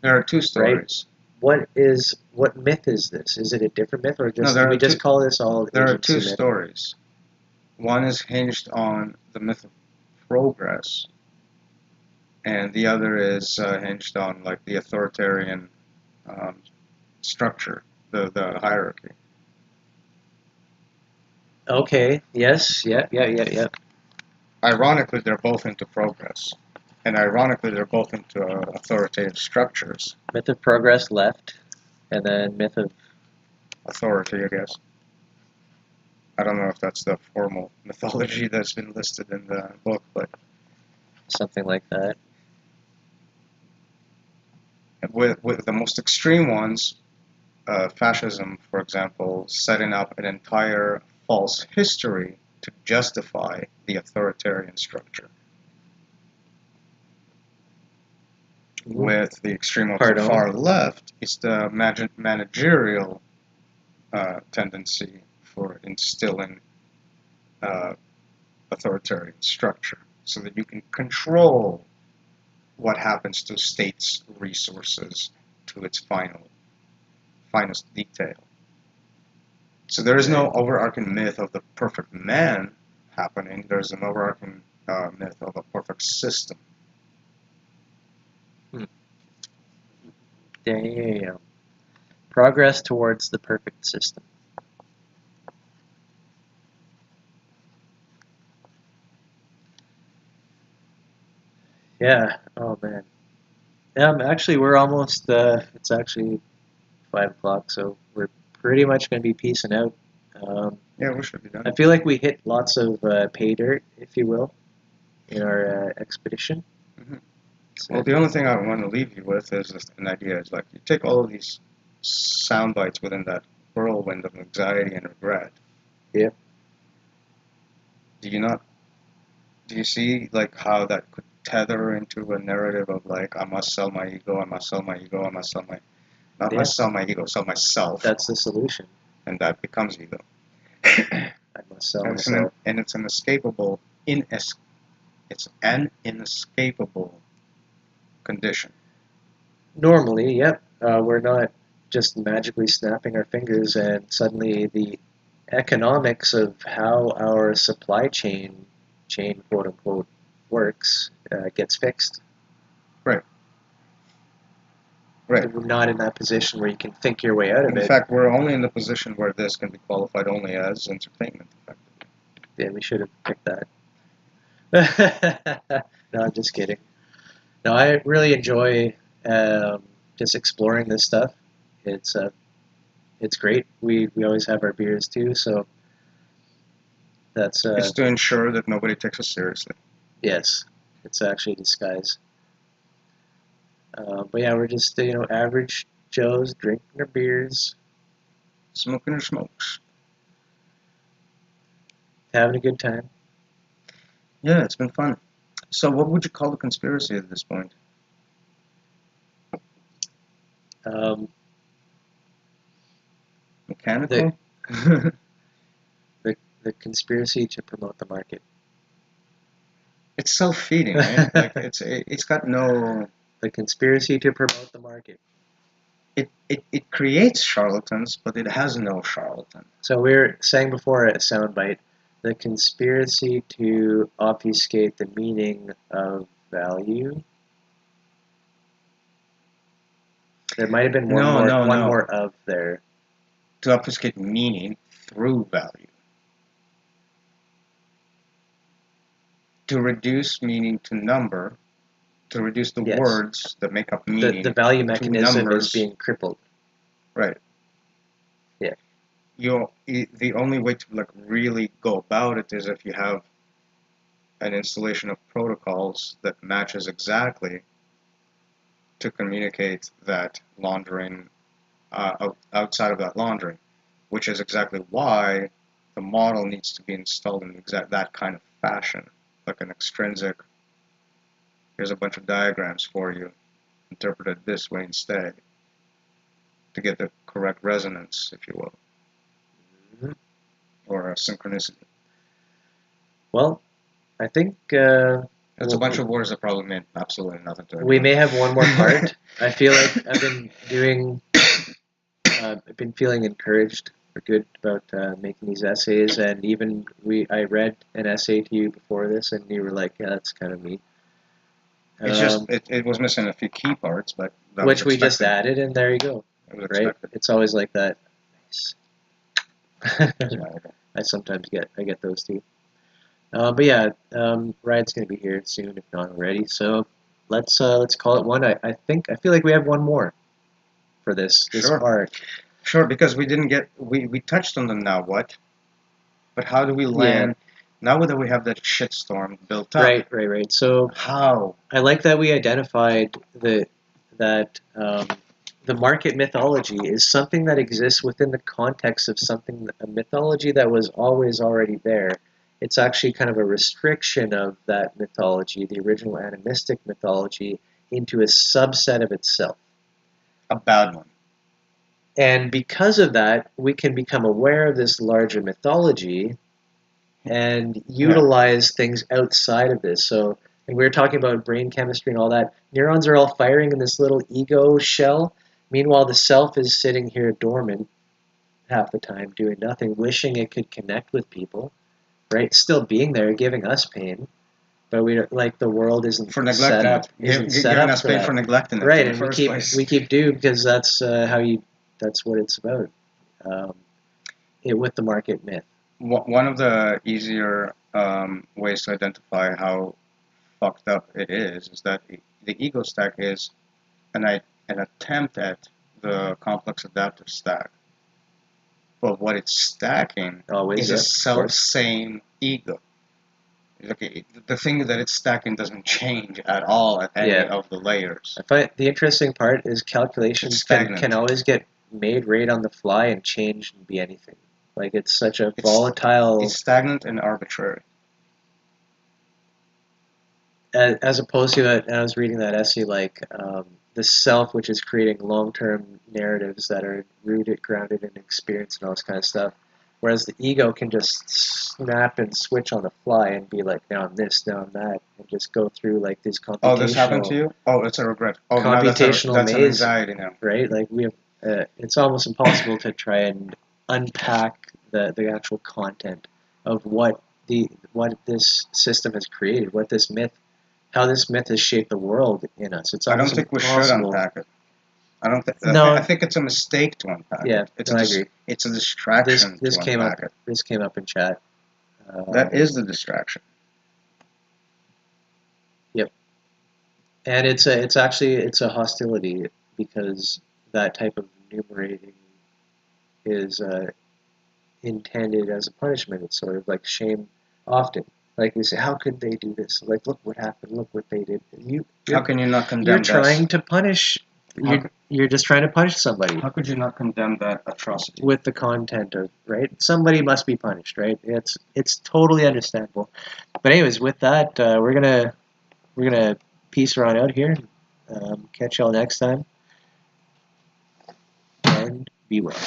There are two right? stories. What myth is this? Is it a different myth, or No, just do we just call this all there are agency two myth? stories. One is hinged on the myth of progress, and the other is hinged on like the authoritarian um, structure, the hierarchy. Okay. Yes. Yeah. Yeah. Yeah. Yeah. Ironically, they're both into progress, and ironically, they're both into authoritative structures. Myth of progress left, and then myth of Authority, I guess. I don't know if that's the formal mythology that's been listed in the book, but something like that. with the most extreme ones, fascism, for example, setting up an entire false history to justify the authoritarian structure. With the extreme of the Pardon? far left, it's the managerial tendency for instilling uh, authoritarian structure so that you can control what happens to states' resources to its finest detail. So there is no overarching myth of the perfect man happening. There's an overarching myth of a perfect system. Damn. Progress towards the perfect system. Yeah. Oh man. Actually, we're almost. It's actually 5 o'clock, so we're pretty much going to be peacing out. Um, Yeah, we should be done. I feel like we hit lots of pay dirt, if you will, in our expedition. Mm-hmm. So, Well, the only thing I want to leave you with is just an idea. Is like you take all of these sound bites within that whirlwind of anxiety and regret. yeah. Do you not? Do you see like how that could tether into a narrative of like I must sell my ego, I must sell my ego, I must sell my not Yeah. must sell my ego, sell myself, That's the solution. and that becomes ego. I must sell myself. It's an inescapable it's an inescapable condition. Normally, yep. We're not just magically snapping our fingers and suddenly the economics of how our supply chain quote unquote works gets fixed. Right. Right. We're not in that position where you can think your way out of In it. fact, we're only in the position where this can be qualified only as entertainment, effectively. Yeah, we should have picked that. No, I'm just kidding. No, I really enjoy just exploring this stuff. It's great. We always have our beers too, so that's It's to ensure that nobody takes us seriously. yes, it's actually a disguise. But yeah, we're just average Joes drinking their beers, Smoking your smokes. having a good time. Yeah, it's been fun. So what would you call the conspiracy at this point? Um, Mechanical? the conspiracy to promote the market. It's self-feeding, right? Like it's got no. The conspiracy to promote the market. It creates charlatans, but it has no charlatan. So we were saying before a soundbite, the conspiracy to obfuscate the meaning of value. There might have been one more of there. To obfuscate meaning through value. To reduce meaning to number, to reduce the words that make up meaning. The value mechanism numbers. is being crippled. Right. Yeah. The only way to like really go about it is if you have an installation of protocols that matches exactly to communicate that laundering outside of that laundering, which is exactly why the model needs to be installed in that kind of fashion, like an extrinsic. Here's a bunch of diagrams for you, interpret it this way instead, to get the correct resonance, if you will, or a synchronicity. Well, I think it's a bunch of words that probably meant absolutely nothing to everyone. We may have one more part. I feel like I've been feeling encouraged or good about making these essays, and even I read an essay to you before this, and you were like, "Yeah, that's kind of me." It's just it was missing a few key parts, but which we just added, and there you go. Right? It's always like that. Nice. I sometimes get those too. But yeah, Ryan's gonna be here soon, if not already. So let's call it one. I feel like we have one more for this part. Sure, because we didn't get we touched on the now what, but how do we land? Yeah. Now that we have that shitstorm built up. Right. So how? I like that we identified that the market mythology is something that exists within the context of a mythology that was always already there. It's actually kind of a restriction of that mythology, the original animistic mythology, into a subset of itself. A bad one. And because of that, we can become aware of this larger mythology and utilize things outside of this. So, and we were talking about brain chemistry and all that. Neurons are all firing in this little ego shell. Meanwhile, the self is sitting here dormant half the time, doing nothing, wishing it could connect with people, right? Still being there, giving us pain, but we like the world isn't set up. Isn't set up us pain for neglecting it, right? And we keep due because that's that's what it's about. With the market myth. One of the easier ways to identify how fucked up it is that the ego stack is an attempt at the complex adaptive stack. But what it's stacking is a self-same ego. The thing that it's stacking doesn't change at all at any of the layers. I find the interesting part is calculations can always get made right on the fly and change and be anything. Like it's such a volatile. It's stagnant and arbitrary. As opposed to, I was reading that essay, like the self, which is creating long-term narratives that are grounded in experience and all this kind of stuff. Whereas the ego can just snap and switch on the fly and be like, now I'm this, now I'm that, and just go through like these Oh, this happened to computational you? Oh, it's a regret. Oh, now computational that's an maze, anxiety now. right? Like we have, it's almost impossible to try and unpack the actual content of what this system has created, what this myth, how this myth has shaped the world in us. It's I don't almost think we should impossible. unpack it. I don't think. No, I think it's a mistake to unpack yeah, it. no, I agree. It's a distraction This to came up. unpack it. This came up in chat. That is the distraction. Yep. And it's actually it's a hostility because that type of enumerating is intended as a punishment. It's sort of like shame often. Like we say, how could they do this? Like, look what happened. Look what they did. How can you not You're condemn trying that? to punish. You're just trying to punish somebody How could you not condemn that atrocity? with the content of right. Somebody must be punished, right? It's totally understandable. But anyways, with that, we're gonna peace around out here. Catch y'all next time, and be well.